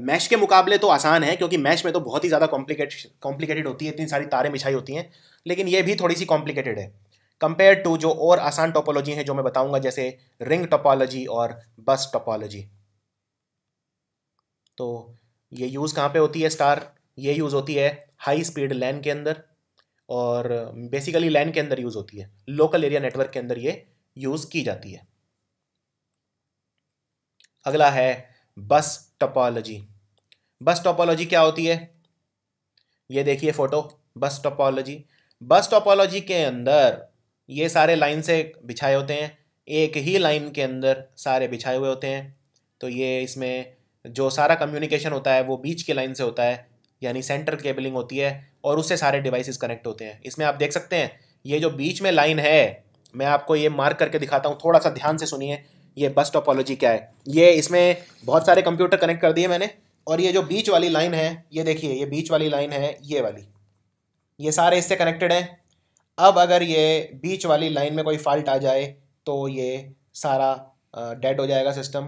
मैश के मुकाबले तो आसान है, क्योंकि मैश में तो बहुत ही ज़्यादा कॉम्प्लिकेटेड होती है, इतनी सारी तारें बिछाई होती हैं, लेकिन ये भी थोड़ी सी कॉम्प्लिकेटेड है कंपेयर टू जो और आसान टोपोलॉजी हैं जो मैं बताऊंगा, जैसे रिंग टोपोलॉजी और बस टोपोलॉजी। तो ये यूज़ कहाँ पे होती है स्टार? ये यूज़ होती है हाई स्पीड लैन के अंदर, और बेसिकली लैन के अंदर यूज़ होती है, लोकल एरिया नेटवर्क के अंदर ये यूज़ की जाती है। अगला है बस टोपोलॉजी। बस टोपोलॉजी क्या होती है? ये देखिए फोटो, बस टोपोलॉजी। बस टोपोलॉजी के अंदर ये सारे लाइन से बिछाए होते हैं, एक ही लाइन के अंदर सारे बिछाए हुए होते हैं। तो ये इसमें जो सारा कम्युनिकेशन होता है वो बीच के लाइन से होता है, यानी सेंट्रल केबलिंग होती है, और उससे सारे डिवाइसेस कनेक्ट होते हैं। इसमें आप देख सकते हैं ये जो बीच में लाइन है, मैं आपको ये मार्क करके दिखाता हूँ, थोड़ा सा ध्यान से सुनिए। ये बस टोपोलॉजी क्या है? ये इसमें बहुत सारे कंप्यूटर कनेक्ट कर दिए मैंने, और ये जो बीच वाली लाइन है, ये देखिए, ये बीच वाली लाइन है, ये वाली, ये सारे इससे कनेक्टेड हैं। अब अगर ये बीच वाली लाइन में कोई फॉल्ट आ जाए तो ये सारा डेड हो जाएगा सिस्टम।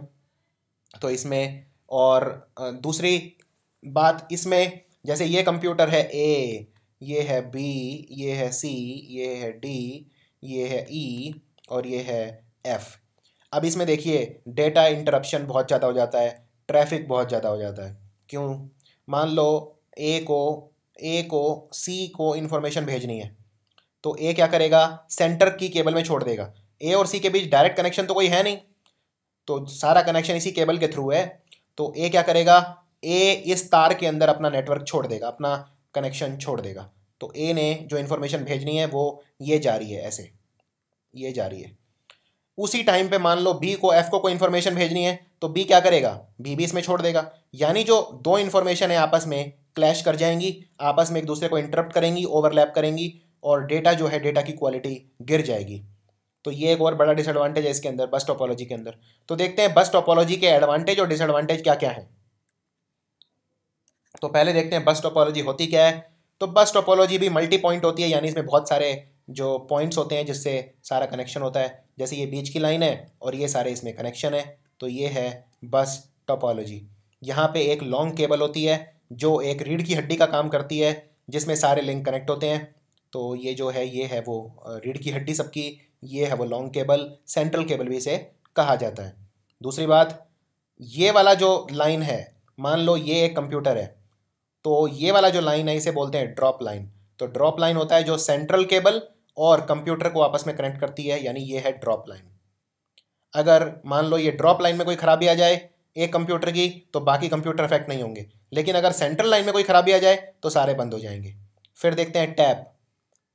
तो इसमें और दूसरी बात इसमें, जैसे ये कंप्यूटर है ए, ये है बी, ये है सी, ये है डी, ये है ई, और ये है एफ। अब इसमें देखिए डेटा इंटरप्शन बहुत ज़्यादा हो जाता है, ट्रैफिक बहुत ज़्यादा हो जाता है। क्यों? मान लो ए को सी को इन्फॉर्मेशन भेजनी है, तो ए क्या करेगा? सेंटर की केबल में छोड़ देगा। ए और सी के बीच डायरेक्ट कनेक्शन तो कोई है नहीं, तो सारा कनेक्शन इसी केबल के थ्रू है। तो ए क्या करेगा? ए इस तार के अंदर अपना नेटवर्क छोड़ देगा, अपना कनेक्शन छोड़ देगा। तो ए ने जो इन्फॉर्मेशन भेजनी है वो ये जा रही है, ऐसे ये जा रही है। उसी टाइम पे मान लो बी को, एफ को कोई इन्फॉर्मेशन भेजनी है, तो बी क्या करेगा? बी भी इसमें छोड़ देगा। यानी जो दो इन्फॉर्मेशन है आपस में क्लैश कर जाएंगी, आपस में एक दूसरे को इंटरप्ट करेंगी, ओवरलैप करेंगी, और डेटा जो है, डेटा की क्वालिटी गिर जाएगी। तो ये एक और बड़ा डिसएडवांटेज है इसके अंदर, बस टोपोलॉजी के अंदर। तो देखते हैं बस टोपोलॉजी के एडवांटेज और डिसएडवांटेज क्या क्या है। तो पहले देखते हैं बस टोपोलॉजी होती क्या है। तो बस टोपोलॉजी भी मल्टी पॉइंट होती है, यानी इसमें बहुत सारे जो पॉइंट्स होते हैं जिससे सारा कनेक्शन होता है। जैसे ये बीच की लाइन है और ये सारे इसमें कनेक्शन है, तो ये है बस टोपोलॉजी। यहाँ पे एक लॉन्ग केबल होती है जो एक रीढ़ की हड्डी का काम करती है, जिसमें सारे लिंक कनेक्ट होते हैं। तो ये जो है, ये है वो रीढ़ की हड्डी सबकी, ये है वो लॉन्ग केबल, सेंट्रल केबल भी इसे कहा जाता है। दूसरी बात, ये वाला जो लाइन है, मान लो ये एक कंप्यूटर है, तो ये वाला जो लाइन है इसे बोलते हैं ड्रॉप लाइन। तो ड्रॉप लाइन होता है जो सेंट्रल केबल और कंप्यूटर को आपस में कनेक्ट करती है, यानी ये है ड्रॉप लाइन। अगर मान लो ये ड्रॉप लाइन में कोई खराबी आ जाए एक कंप्यूटर की तो बाकी कंप्यूटर अफेक्ट नहीं होंगे, लेकिन अगर सेंट्रल लाइन में कोई खराबी आ जाए तो सारे बंद हो जाएंगे। फिर देखते हैं टैप।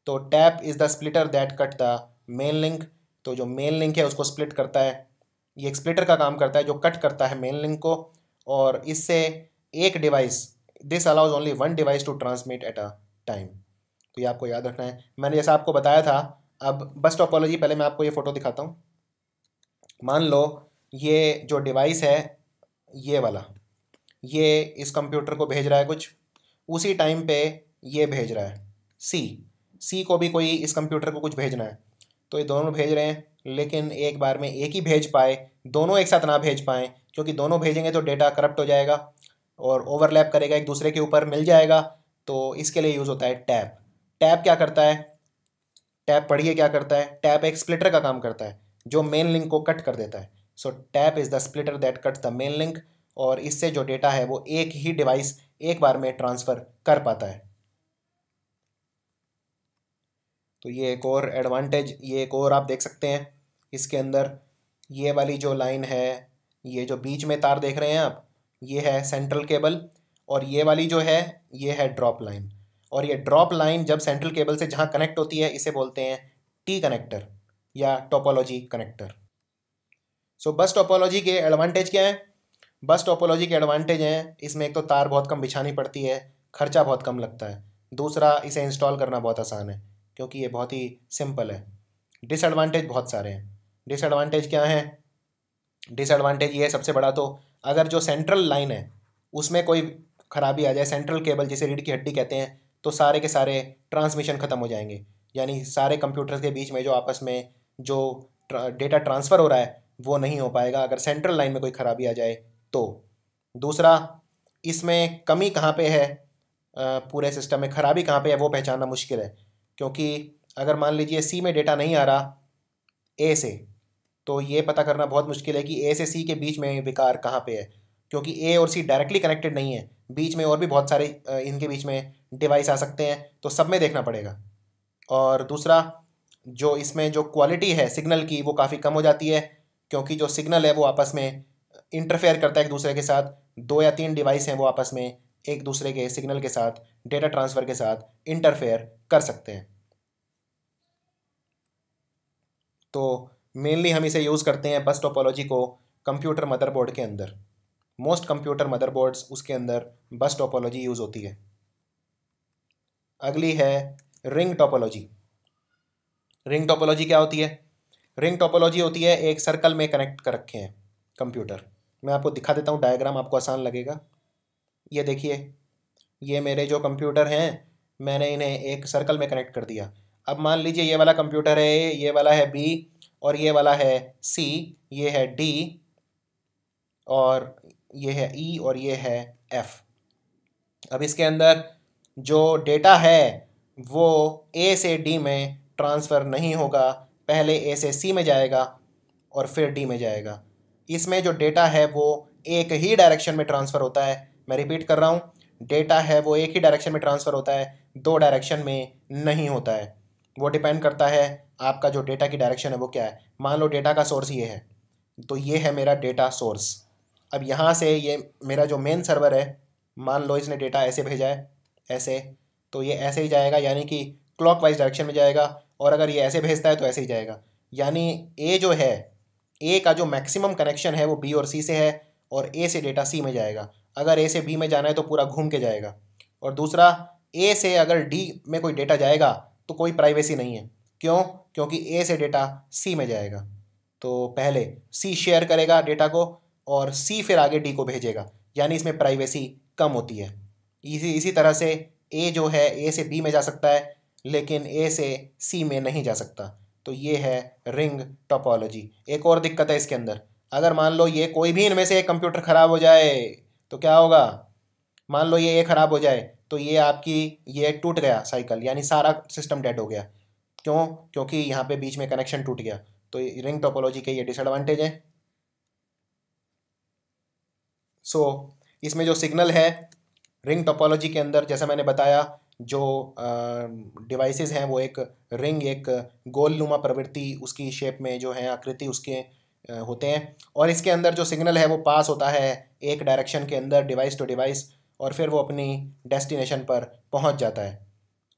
तो tap is the splitter that cut the main link. तो जो मेन लिंक है उसको स्प्लिट करता है, ये एक स्प्लिटर का काम करता है जो कट करता है मेन लिंक को, और इससे एक device, this allows only one device to transmit at a time. तो ये आपको याद रखना है। मैंने जैसा आपको बताया था, अब बस टोपोलॉजी, पहले मैं आपको ये फ़ोटो दिखाता हूँ। मान लो ये जो डिवाइस है ये वाला, ये इस कंप्यूटर को भेज रहा है कुछ, उसी टाइम पे ये भेज रहा है सी, सी को भी कोई इस कंप्यूटर को कुछ भेजना है। तो ये दोनों भेज रहे हैं, लेकिन एक बार में एक ही भेज पाए, दोनों एक साथ ना भेज पाएँ, क्योंकि दोनों भेजेंगे तो डेटा करप्ट हो जाएगा और ओवरलैप करेगा, एक दूसरे के ऊपर मिल जाएगा। तो इसके लिए यूज़ होता है टैप। टैप क्या करता है, टैप पढ़िए क्या करता है, टैप एक स्प्लिटर का काम करता है जो मेन लिंक को कट कर देता है। So tap is the splitter that cuts the main link, और इससे जो डेटा है वो एक ही डिवाइस एक बार में ट्रांसफ़र कर पाता है। तो ये एक और एडवांटेज, ये एक और आप देख सकते हैं इसके अंदर। ये वाली जो लाइन है, ये जो बीच में तार देख रहे हैं आप, ये है सेंट्रल केबल, और ये वाली जो है ये है ड्रॉप लाइन। और ये ड्रॉप लाइन जब सेंट्रल केबल से जहाँ कनेक्ट होती है इसे बोलते हैं टी कनेक्टर या टोपोलॉजी कनेक्टर। सो बस टोपोलॉजी के एडवांटेज क्या है? बस टोपोलॉजी के एडवांटेज हैं, इसमें एक तो तार बहुत कम बिछानी पड़ती है, खर्चा बहुत कम लगता है। दूसरा, इसे इंस्टॉल करना बहुत आसान है क्योंकि ये बहुत ही सिंपल है। डिसएडवांटेज बहुत सारे हैं। डिसएडवांटेज क्या है? डिसएडवांटेज ये है सबसे बड़ा, तो अगर जो सेंट्रल लाइन है उसमें कोई ख़राबी आ जाए, सेंट्रल केबल जिसे रीढ़ की हड्डी कहते हैं, तो सारे के सारे ट्रांसमिशन ख़त्म हो जाएंगे। यानी सारे कंप्यूटर्स के बीच में जो आपस में जो डेटा ट्रांसफ़र हो रहा है वो नहीं हो पाएगा अगर सेंट्रल लाइन में कोई ख़राबी आ जाए तो। दूसरा, इसमें कमी कहाँ पे है, पूरे सिस्टम में ख़राबी कहाँ पे है वो पहचानना मुश्किल है, क्योंकि अगर मान लीजिए सी में डेटा नहीं आ रहा ए से, तो ये पता करना बहुत मुश्किल है कि ए से सी के बीच में विकार कहाँ पे है, क्योंकि ए और सी डायरेक्टली कनेक्टेड नहीं है, बीच में और भी बहुत सारे इनके बीच में डिवाइस आ सकते हैं, तो सब में देखना पड़ेगा। और दूसरा, जो इसमें जो क्वालिटी है सिग्नल की वो काफ़ी कम हो जाती है, क्योंकि जो सिग्नल है वो आपस में इंटरफेयर करता है एक दूसरे के साथ। 2 या 3 डिवाइस हैं वो आपस में एक दूसरे के सिग्नल के साथ, डेटा ट्रांसफ़र के साथ इंटरफेयर कर सकते हैं। तो मेनली हम इसे यूज़ करते हैं बस टोपोलॉजी को कंप्यूटर मदरबोर्ड के अंदर। मोस्ट कंप्यूटर मदरबोर्ड्स उसके अंदर बस टोपोलॉजी यूज़ होती है। अगली है रिंग टोपोलॉजी। रिंग टोपोलॉजी क्या होती है? रिंग टोपोलॉजी होती है एक सर्कल में कनेक्ट कर रखे हैं कंप्यूटर। मैं आपको दिखा देता हूँ डायग्राम, आपको आसान लगेगा। ये देखिए, ये मेरे जो कंप्यूटर हैं मैंने इन्हें एक सर्कल में कनेक्ट कर दिया। अब मान लीजिए ये वाला कंप्यूटर है ए, ये वाला है बी, और ये वाला है सी, ये है डी, और ये है ई, और ये है एफ। अब इसके अंदर जो डेटा है वो ए से डी में ट्रांसफ़र नहीं होगा, पहले ए से सी में जाएगा और फिर डी में जाएगा। इसमें जो डेटा है वो एक ही डायरेक्शन में ट्रांसफ़र होता है। मैं रिपीट कर रहा हूँ, डेटा है वो एक ही डायरेक्शन में ट्रांसफ़र होता है, 2 डायरेक्शन में नहीं होता है। वो डिपेंड करता है आपका जो डेटा की डायरेक्शन है वो क्या है। मान लो डेटा का सोर्स ये है, तो ये है मेरा डेटा सोर्स। अब यहाँ से ये मेरा जो मेन सर्वर है, मान लो इसने डेटा ऐसे भेजा है, ऐसे, तो ये ऐसे ही जाएगा, यानी कि क्लॉकवाइज डायरेक्शन में जाएगा। और अगर ये ऐसे भेजता है तो ऐसे ही जाएगा। यानी ए जो है, ए का जो मैक्सिमम कनेक्शन है वो बी और सी से है, और ए से डेटा सी में जाएगा। अगर ए से बी में जाना है तो पूरा घूम के जाएगा। और दूसरा, ए से अगर डी में कोई डेटा जाएगा तो कोई प्राइवेसी नहीं है। क्यों? क्योंकि ए से डेटा सी में जाएगा, तो पहले सी शेयर करेगा डेटा को और सी फिर आगे डी को भेजेगा, यानी इसमें प्राइवेसी कम होती है। इसी इसी तरह से ए जो है ए से बी में जा सकता है, लेकिन ए से सी में नहीं जा सकता। तो ये है रिंग टोपोलॉजी। एक और दिक्कत है इसके अंदर, अगर मान लो ये कोई भी इनमें से एक कंप्यूटर ख़राब हो जाए तो क्या होगा? मान लो ये ख़राब हो जाए तो ये आपकी, ये टूट गया साइकिल, यानी सारा सिस्टम डेड हो गया। क्यों? क्योंकि यहाँ पे बीच में कनेक्शन टूट गया। तो रिंग टोपोलॉजी के ये डिसएडवांटेज है। सो इसमें जो सिग्नल है रिंग टोपोलॉजी के अंदर, जैसा मैंने बताया, जो डिवाइसेस हैं वो एक रिंग, एक गोल नुमा प्रवृत्ति उसकी शेप में जो है, आकृति उसके होते हैं, और इसके अंदर जो सिग्नल है वो पास होता है एक डायरेक्शन के अंदर डिवाइस टू डिवाइस, और फिर वो अपनी डेस्टिनेशन पर पहुंच जाता है।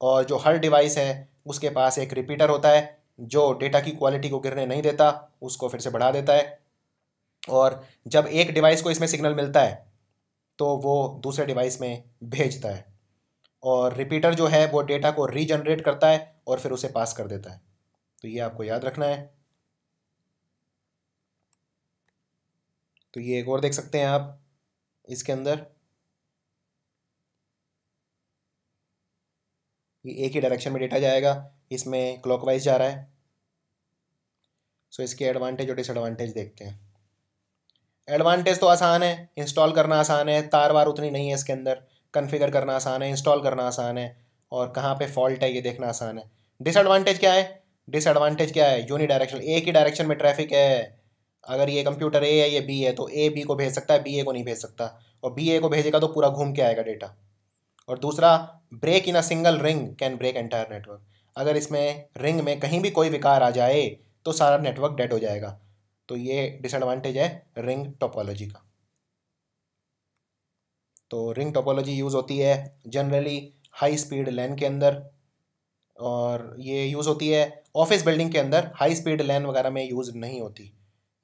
और जो हर डिवाइस है उसके पास एक रिपीटर होता है जो डेटा की क्वालिटी को गिरने नहीं देता, उसको फिर से बढ़ा देता है। और जब एक डिवाइस को इसमें सिग्नल मिलता है तो वो दूसरे डिवाइस में भेजता है, और रिपीटर जो है वो डेटा को रीजनरेट करता है और फिर उसे पास कर देता है। तो ये आपको याद रखना है। तो ये एक और देख सकते हैं आप इसके अंदर, ये एक ही डायरेक्शन में डेटा जाएगा, इसमें क्लॉकवाइज जा रहा है। सो इसके एडवांटेज और डिसएडवांटेज देखते हैं। एडवांटेज तो आसान है, इंस्टॉल करना आसान है, तार वार उतनी नहीं है इसके अंदर, कॉन्फ़िगर करना आसान है, इंस्टॉल करना आसान है, और कहाँ पे फॉल्ट है ये देखना आसान है। डिसएडवांटेज क्या है? डिसएडवांटेज क्या है? यूनी डायरेक्शनल, एक ही डायरेक्शन में ट्रैफिक है। अगर ये कंप्यूटर ए है, ये बी है, तो ए बी को भेज सकता है, बी ए को नहीं भेज सकता, और बी ए को भेजेगा तो पूरा घूम के आएगा डेटा। और दूसरा, break in a single ring can break entire network. अगर इसमें रिंग में कहीं भी कोई विकार आ जाए तो सारा नेटवर्क डेड हो जाएगा। तो ये डिसएडवांटेज है रिंग टोपोलॉजी का। तो रिंग टोपोलॉजी यूज़ होती है जनरली हाई स्पीड लैन के अंदर, और ये यूज़ होती है ऑफिस बिल्डिंग के अंदर। हाई स्पीड लैन वगैरह में यूज़ नहीं होती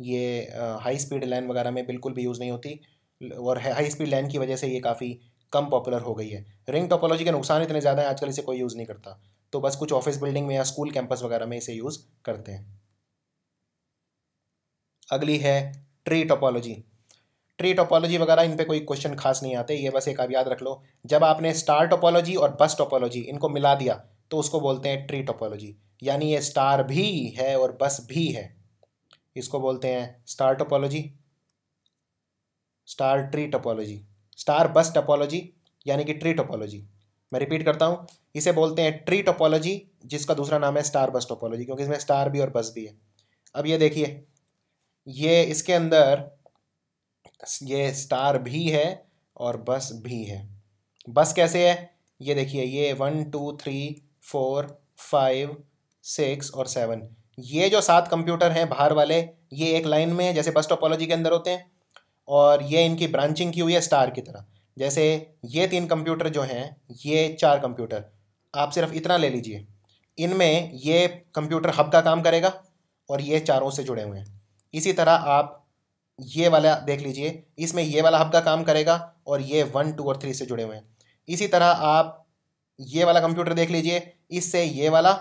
ये, हाई स्पीड लैन वगैरह में बिल्कुल भी यूज़ नहीं होती, और हाई स्पीड लैन की वजह से ये काफ़ी कम पॉपुलर हो गई है। रिंग टोपोलॉजी के नुकसान इतने ज़्यादा हैं, आजकल इसे कोई यूज़ नहीं करता, तो बस कुछ ऑफिस बिल्डिंग में या स्कूल कैंपस वगैरह में इसे यूज़ करते हैं। अगली है ट्री टोपोलॉजी। ट्री टोपोलॉजी वगैरह इन पे कोई क्वेश्चन खास नहीं आते, ये बस एक आप याद रख लो, जब आपने स्टार टोपोलॉजी और बस टोपोलॉजी इनको मिला दिया तो उसको बोलते हैं ट्री टोपोलॉजी। यानी ये स्टार भी है और बस भी है, इसको बोलते हैं star topology, star tree topology, star बस टोपोलॉजी, यानी कि ट्री टोपोलॉजी। मैं रिपीट करता हूँ, इसे बोलते हैं ट्री टोपोलॉजी, जिसका दूसरा नाम है स्टार बस टोपोलॉजी, क्योंकि इसमें स्टार भी और बस भी है। अब ये देखिए, ये इसके अंदर ये स्टार भी है और बस भी है। बस कैसे है? ये देखिए, ये 1 2 3 4 5 6 और 7, ये जो 7 कंप्यूटर हैं बाहर वाले, ये एक लाइन में है जैसे बस टोपोलॉजी के अंदर होते हैं, और ये इनकी ब्रांचिंग की हुई है स्टार की तरह। जैसे ये 3 कंप्यूटर जो हैं, ये 4 कंप्यूटर, आप सिर्फ इतना ले लीजिए, इनमें ये कंप्यूटर हब का काम करेगा और ये चारों से जुड़े हुए हैं। इसी तरह आप ये वाला देख लीजिए, इसमें ये वाला हब का काम करेगा और ये 1 2 और 3 से जुड़े हुए हैं। इसी तरह आप ये वाला कंप्यूटर देख लीजिए, इससे ये वाला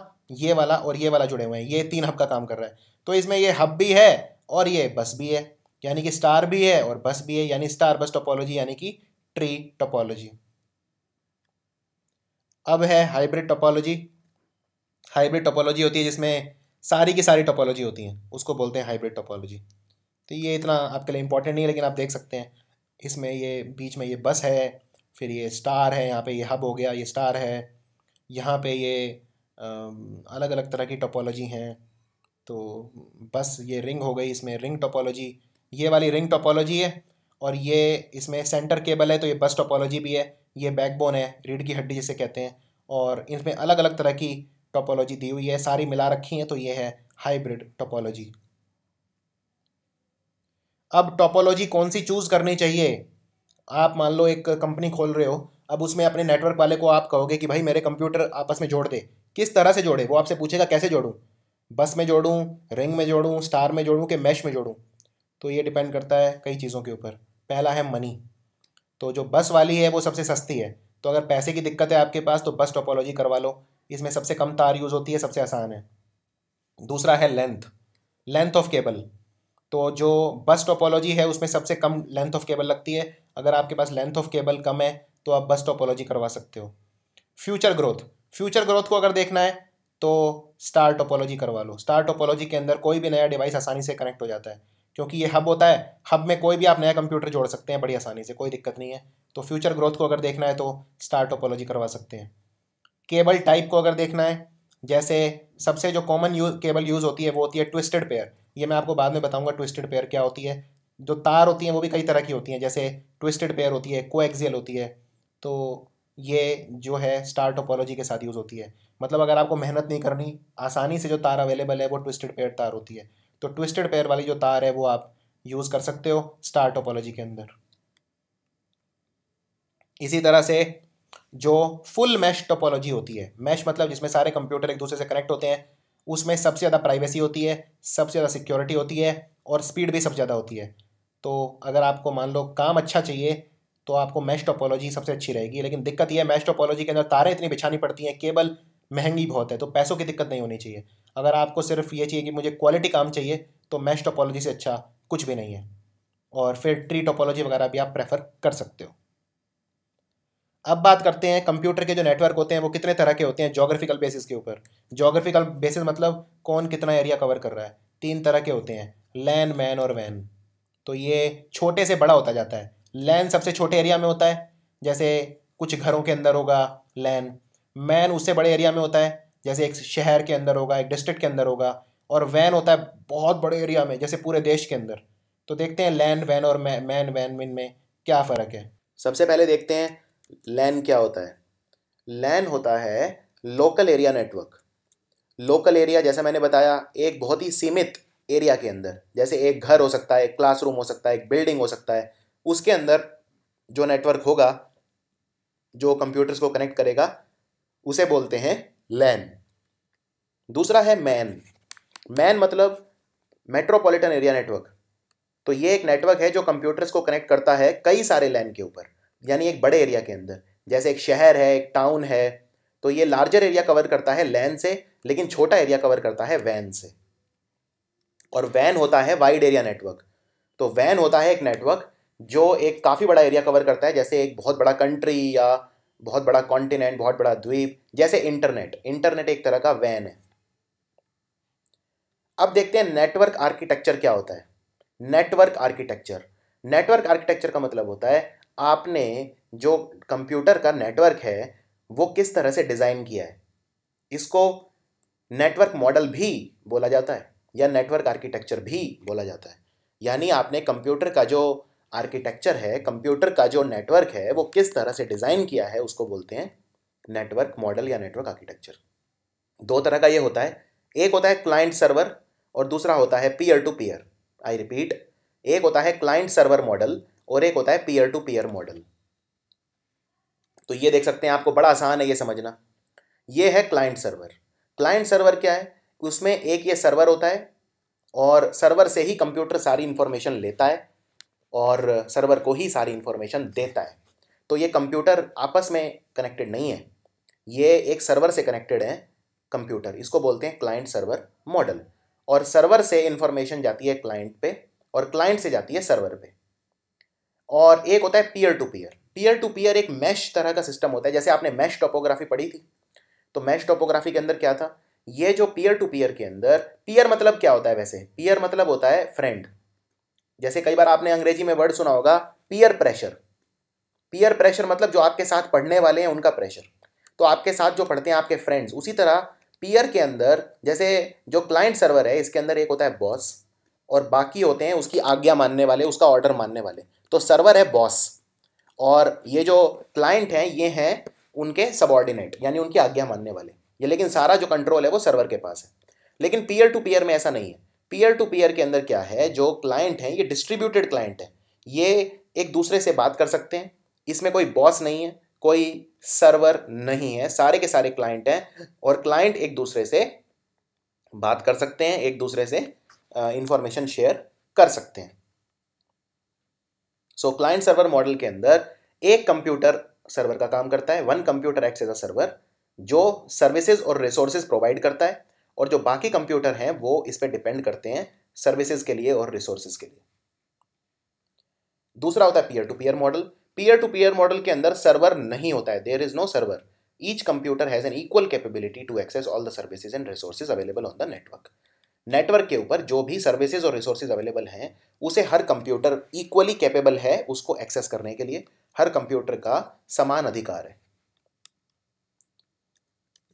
और ये वाला जुड़े हुए हैं, ये 3 हब का काम कर रहा है। तो इसमें ये हब भी है और ये बस भी है, यानी कि स्टार भी है और बस भी है, यानी स्टार बस टोपोलॉजी, यानी कि ट्री टोपोलॉजी। अब है हाइब्रिड टोपोलॉजी। हाइब्रिड टोपोलॉजी होती है जिसमें सारी की सारी टोपोलॉजी होती हैं, उसको बोलते हैं हाइब्रिड टोपोलॉजी। तो ये इतना आपके लिए इंपॉर्टेंट नहीं है, लेकिन आप देख सकते हैं इसमें ये बीच में ये बस है, फिर ये स्टार है, यहाँ पे ये हब हो गया, ये स्टार है, यहाँ पे ये अलग अलग तरह की टोपोलॉजी हैं। तो बस ये रिंग हो गई, इसमें रिंग टोपोलॉजी, ये वाली रिंग टोपोलॉजी है, और ये इसमें सेंटर केबल है तो ये बस टोपोलॉजी भी है, ये बैकबोन है, रीढ़ की हड्डी जिसे कहते हैं, और इसमें अलग अलग तरह की टोपोलॉजी दी हुई है, सारी मिला रखी हैं, तो ये है हाइब्रिड टोपोलॉजी। अब टोपोलॉजी कौन सी चूज़ करनी चाहिए? आप मान लो एक कंपनी खोल रहे हो, अब उसमें अपने नेटवर्क वाले को आप कहोगे कि भाई मेरे कंप्यूटर आपस में जोड़ दे। किस तरह से जोड़े? वो आपसे पूछेगा कैसे जोड़ूं, बस में जोड़ूं, रिंग में जोड़ूं, स्टार में जोड़ूं कि मैश में जोड़ूं। तो ये डिपेंड करता है कई चीज़ों के ऊपर। पहला है मनी, तो जो बस वाली है वो सबसे सस्ती है, तो अगर पैसे की दिक्कत है आपके पास तो बस टोपोलॉजी करवा लो, इसमें सबसे कम तार यूज़ होती है, सबसे आसान है। दूसरा है लेंथ, लेंथ ऑफ केबल। तो जो बस टोपोलॉजी है उसमें सबसे कम लेंथ ऑफ केबल लगती है, अगर आपके पास लेंथ ऑफ केबल कम है तो आप बस टोपोलॉजी करवा सकते हो। फ्यूचर ग्रोथ, फ्यूचर ग्रोथ को अगर देखना है तो स्टार टोपोलॉजी करवा लो। स्टार टोपोलॉजी के अंदर कोई भी नया डिवाइस आसानी से कनेक्ट हो जाता है, क्योंकि ये हब होता है, हब में कोई भी आप नया कंप्यूटर जोड़ सकते हैं बड़ी आसानी से, कोई दिक्कत नहीं है। तो फ्यूचर ग्रोथ को अगर देखना है तो स्टार टोपोलॉजी करवा सकते हैं। केबल टाइप को अगर देखना है, जैसे सबसे जो कॉमन केबल यूज़ होती है वो होती है ट्विस्टेड पेयर। ये मैं आपको बाद में बताऊंगा ट्विस्टेड पेयर क्या होती है। जो तार होती हैं वो भी कई तरह की होती हैं, जैसे ट्विस्टेड पेयर होती है, कोएक्सियल होती है। तो ये जो है स्टार टोपोलॉजी के साथ यूज़ होती है। मतलब अगर आपको मेहनत नहीं करनी, आसानी से जो तार अवेलेबल है वो ट्विस्टेड पेयर तार होती है। तो ट्विस्टेड पेयर वाली जो तार है वो आप यूज़ कर सकते हो स्टार टोपोलॉजी के अंदर। इसी तरह से जो फुल मैश टोपोलॉजी होती है, मैश मतलब जिसमें सारे कंप्यूटर एक दूसरे से कनेक्ट होते हैं, उसमें सबसे ज़्यादा प्राइवेसी होती है, सबसे ज़्यादा सिक्योरिटी होती है और स्पीड भी सबसे ज़्यादा होती है। तो अगर आपको मान लो काम अच्छा चाहिए तो आपको मैश टोपोलॉजी सबसे अच्छी रहेगी। लेकिन दिक्कत यह है मैश टोपोलॉजी के अंदर तारें इतनी बिछानी पड़ती हैं, केबल महंगी बहुत है, तो पैसों की दिक्कत नहीं होनी चाहिए। अगर आपको सिर्फ ये चाहिए कि मुझे क्वालिटी काम चाहिए तो मैश टोपोलॉजी से अच्छा कुछ भी नहीं है। और फिर ट्री टोपोलॉजी वगैरह भी आप प्रेफर कर सकते हो। अब बात करते हैं कंप्यूटर के जो नेटवर्क होते हैं वो कितने तरह के होते हैं जोग्राफिकल बेसिस के ऊपर। जोग्राफिकल बेसिस मतलब कौन कितना एरिया कवर कर रहा है। 3 तरह के होते हैं, लैन, मैन और वैन। तो ये छोटे से बड़ा होता जाता है। लैन सबसे छोटे एरिया में होता है, जैसे कुछ घरों के अंदर होगा लैन। मैन उससे बड़े एरिया में होता है, जैसे एक शहर के अंदर होगा, एक डिस्ट्रिक्ट के अंदर होगा। और वैन होता है बहुत बड़े एरिया में, जैसे पूरे देश के अंदर। तो देखते हैं लैन, वैन और मैन वैन में क्या फ़र्क है। सबसे पहले देखते हैं लैन क्या होता है। लैन होता है local area network. Local area जैसा मैंने बताया एक बहुत ही सीमित एरिया के अंदर, जैसे एक घर हो सकता है, एक क्लासरूम हो सकता है, एक बिल्डिंग हो सकता है, उसके अंदर जो नेटवर्क होगा जो कंप्यूटर्स को कनेक्ट करेगा उसे बोलते हैं लैन। दूसरा है मैन। मैन मतलब मेट्रोपॉलिटन एरिया नेटवर्क। तो ये एक नेटवर्क है जो कंप्यूटर्स को कनेक्ट करता है कई सारे लैन के ऊपर, यानी एक बड़े एरिया के अंदर। जैसे एक शहर है, एक टाउन है, तो ये लार्जर एरिया कवर करता है लैन से, लेकिन छोटा एरिया कवर करता है वैन से। और वैन होता है वाइड एरिया नेटवर्क। तो वैन होता है एक नेटवर्क जो एक काफ़ी बड़ा एरिया कवर करता है, जैसे एक बहुत बड़ा कंट्री या बहुत बड़ा कॉन्टिनेंट, बहुत बड़ा द्वीप। जैसे इंटरनेट, इंटरनेट एक तरह का वैन है। अब देखते हैं नेटवर्क आर्किटेक्चर क्या होता है। नेटवर्क आर्किटेक्चर, नेटवर्क आर्किटेक्चर का मतलब होता है आपने जो कंप्यूटर का नेटवर्क है वो किस तरह से डिज़ाइन किया है। इसको नेटवर्क मॉडल भी बोला जाता है या नेटवर्क आर्किटेक्चर भी बोला जाता है। यानी आपने कंप्यूटर का जो आर्किटेक्चर है, कंप्यूटर का जो नेटवर्क है वो किस तरह से डिज़ाइन किया है, उसको बोलते हैं नेटवर्क मॉडल या नेटवर्क आर्किटेक्चर। 2 तरह का ये होता है, एक होता है क्लाइंट सर्वर और दूसरा होता है peer to peer. I repeat, एक होता है क्लाइंट सर्वर मॉडल और एक होता है पीयर टू पीयर मॉडल। तो ये देख सकते हैं, आपको बड़ा आसान है ये समझना। ये है क्लाइंट सर्वर। क्लाइंट सर्वर क्या है, उसमें एक ये सर्वर होता है और सर्वर से ही कंप्यूटर सारी इंफॉर्मेशन लेता है और सर्वर को ही सारी इंफॉर्मेशन देता है। तो ये कंप्यूटर आपस में कनेक्टेड नहीं है, ये एक सर्वर से कनेक्टेड है कंप्यूटर। इसको बोलते हैं क्लाइंट सर्वर मॉडल। और सर्वर से इंफॉर्मेशन जाती है क्लाइंट पे और क्लाइंट से जाती है सर्वर पे। और एक होता है peer to peer. Peer to peer एक मैश तरह का सिस्टम होता है। जैसे आपने मैश टोपोग्राफी पढ़ी थी, तो मैश टोपोग्राफी के अंदर क्या था, ये जो पीयर टू पीयर के अंदर, पीयर मतलब क्या होता है वैसे, पीयर मतलब होता है फ्रेंड। जैसे कई बार आपने अंग्रेजी में वर्ड सुना होगा पीयर प्रेशर। पीयर प्रेशर मतलब जो आपके साथ पढ़ने वाले हैं उनका प्रेशर, तो आपके साथ जो पढ़ते हैं आपके फ्रेंड्स। उसी तरह पीयर के अंदर, जैसे जो क्लाइंट सर्वर है इसके अंदर एक होता है बॉस और बाकी होते हैं उसकी आज्ञा मानने वाले, उसका ऑर्डर मानने वाले। तो सर्वर है बॉस और ये जो क्लाइंट हैं ये हैं उनके सबऑर्डिनेट, यानी उनकी आज्ञा मानने वाले ये। लेकिन सारा जो कंट्रोल है वो सर्वर के पास है। लेकिन पीयर टू पीयर में ऐसा नहीं है। पीयर टू पीयर के अंदर क्या है, जो क्लाइंट हैं ये डिस्ट्रीब्यूटेड क्लाइंट है, ये एक दूसरे से बात कर सकते हैं। इसमें कोई बॉस नहीं है, कोई सर्वर नहीं है, सारे के सारे क्लाइंट हैं और क्लाइंट एक दूसरे से बात कर सकते हैं, एक दूसरे से इंफॉर्मेशन शेयर कर सकते हैं। सो क्लाइंट सर्वर मॉडल के अंदर एक कंप्यूटर सर्वर का काम करता है, one computer acts as a server, जो सर्विसेज और रिसोर्सेज प्रोवाइड करता है और जो बाकी कंप्यूटर हैं वो इस पर डिपेंड करते हैं सर्विसेज के लिए और रिसोर्सेज के लिए। दूसरा होता है peer to peer model. Peer to peer model के अंदर सर्वर नहीं होता है, there is no server. Each computer has an equal capability to access all the services and resources available on the network. Network के ऊपर जो भी services और रिसोर्सेज अवेलेबल हैं उसे हर कंप्यूटर इक्वली कैपेबल है उसको एक्सेस करने के लिए। हर कंप्यूटर का समान अधिकार है।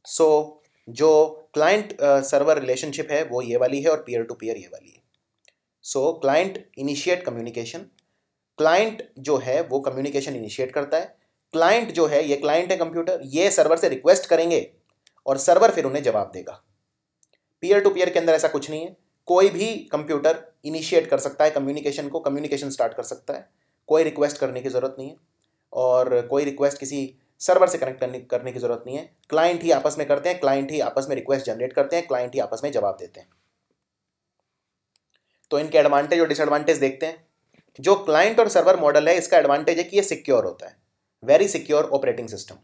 सो जो क्लाइंट सर्वर रिलेशनशिप है वो ये वाली है और पीयर टू पीयर ये वाली है। सो क्लाइंट इनिशिएट कम्युनिकेशन, क्लाइंट जो है वो कम्युनिकेशन इनिशिएट करता है। क्लाइंट जो है, ये क्लाइंट है कंप्यूटर, ये सर्वर से रिक्वेस्ट करेंगे और सर्वर फिर उन्हें जवाब देगा। पीयर टू पीयर के अंदर ऐसा कुछ नहीं है, कोई भी कंप्यूटर इनिशिएट कर सकता है कम्युनिकेशन को, कम्युनिकेशन स्टार्ट कर सकता है, कोई रिक्वेस्ट करने की ज़रूरत नहीं है, और कोई रिक्वेस्ट किसी सर्वर से कनेक्ट करने की ज़रूरत नहीं है। क्लाइंट ही आपस में करते हैं, क्लाइंट ही आपस में रिक्वेस्ट जनरेट करते हैं, क्लाइंट ही आपस में जवाब देते हैं। तो इनके एडवांटेज और डिसएडवांटेज देखते हैं। जो क्लाइंट और सर्वर मॉडल है, इसका एडवांटेज है कि ये सिक्योर होता है, वेरी सिक्योर ऑपरेटिंग सिस्टम,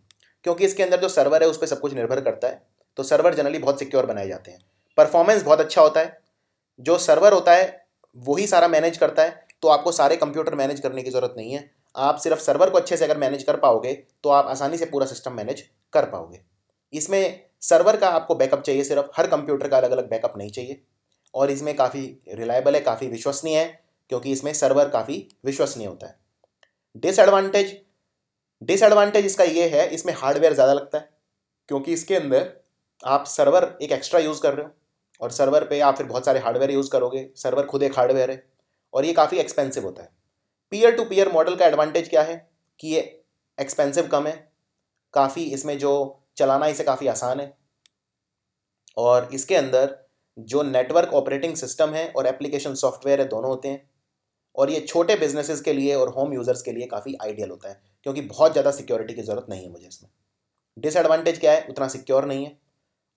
क्योंकि इसके अंदर जो सर्वर है उस पर सब कुछ निर्भर करता है, तो सर्वर जनरली बहुत सिक्योर बनाए जाते हैं। परफॉर्मेंस बहुत अच्छा होता है, जो सर्वर होता है वही सारा मैनेज करता है, तो आपको सारे कंप्यूटर मैनेज करने की ज़रूरत नहीं है। आप सिर्फ सर्वर को अच्छे से अगर मैनेज कर पाओगे तो आप आसानी से पूरा सिस्टम मैनेज कर पाओगे। इसमें सर्वर का आपको बैकअप चाहिए, सिर्फ हर कंप्यूटर का अलग अलग बैकअप नहीं चाहिए, और इसमें काफ़ी रिलायबल है, काफ़ी विश्वसनीय है, क्योंकि इसमें सर्वर काफ़ी विश्वसनीय होता है। डिसएडवांटेज डिसएडवांटेज इसका ये है, इसमें हार्डवेयर ज़्यादा लगता है, क्योंकि इसके अंदर आप सर्वर एक एक्स्ट्रा यूज़ कर रहे हो, और सर्वर पे आप फिर बहुत सारे हार्डवेयर यूज़ करोगे, सर्वर खुद एक हार्डवेयर है, और ये काफ़ी एक्सपेंसिव होता है। पीयर टू पीयर मॉडल का एडवांटेज क्या है कि ये एक्सपेंसिव कम है, काफ़ी इसमें जो चलाना इसे काफ़ी आसान है, और इसके अंदर जो नेटवर्क ऑपरेटिंग सिस्टम है और एप्लीकेशन सॉफ्टवेयर है दोनों होते हैं, और ये छोटे बिजनेसेस के लिए और होम यूज़र्स के लिए काफ़ी आइडियल होता है, क्योंकि बहुत ज़्यादा सिक्योरिटी की ज़रूरत नहीं है मुझे इसमें। डिसएडवांटेज क्या है, उतना सिक्योर नहीं है,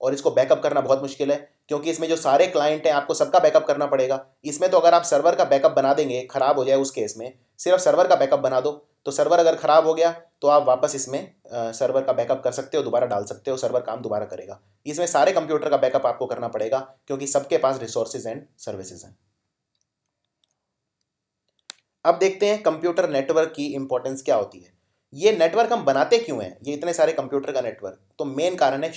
और इसको बैकअप करना बहुत मुश्किल है, क्योंकि इसमें जो सारे क्लाइंट हैं आपको सबका बैकअप करना पड़ेगा। इसमें तो अगर आप सर्वर का बैकअप बना देंगे, ख़राब हो जाए उस केस में सिर्फ सर्वर का बैकअप बना दो, तो सर्वर अगर ख़राब हो गया तो आप वापस इसमें सर्वर का बैकअप कर सकते हो, दोबारा डाल सकते हो, सर्वर काम दोबारा करेगा। इसमें सारे कंप्यूटर का बैकअप आपको करना पड़ेगा, क्योंकि सबके पास रिसोर्सेज एंड सर्विसेज हैं। अब देखते हैं कंप्यूटर नेटवर्क की इंपॉर्टेंस क्या होती है। ये नेटवर्क हम बनाते क्यों हैं, ये इतने सारे कंप्यूटर का नेटवर्क, तो मेन कारण है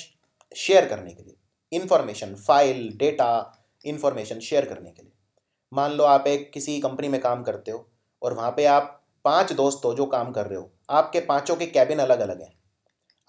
शेयर करने के लिए, information, file, data, information share करने के लिए। मान लो आप एक किसी कंपनी में काम करते हो, और वहाँ पे आप 5 दोस्त हो जो काम कर रहे हो, आपके पांचों के कैबिन अलग अलग हैं।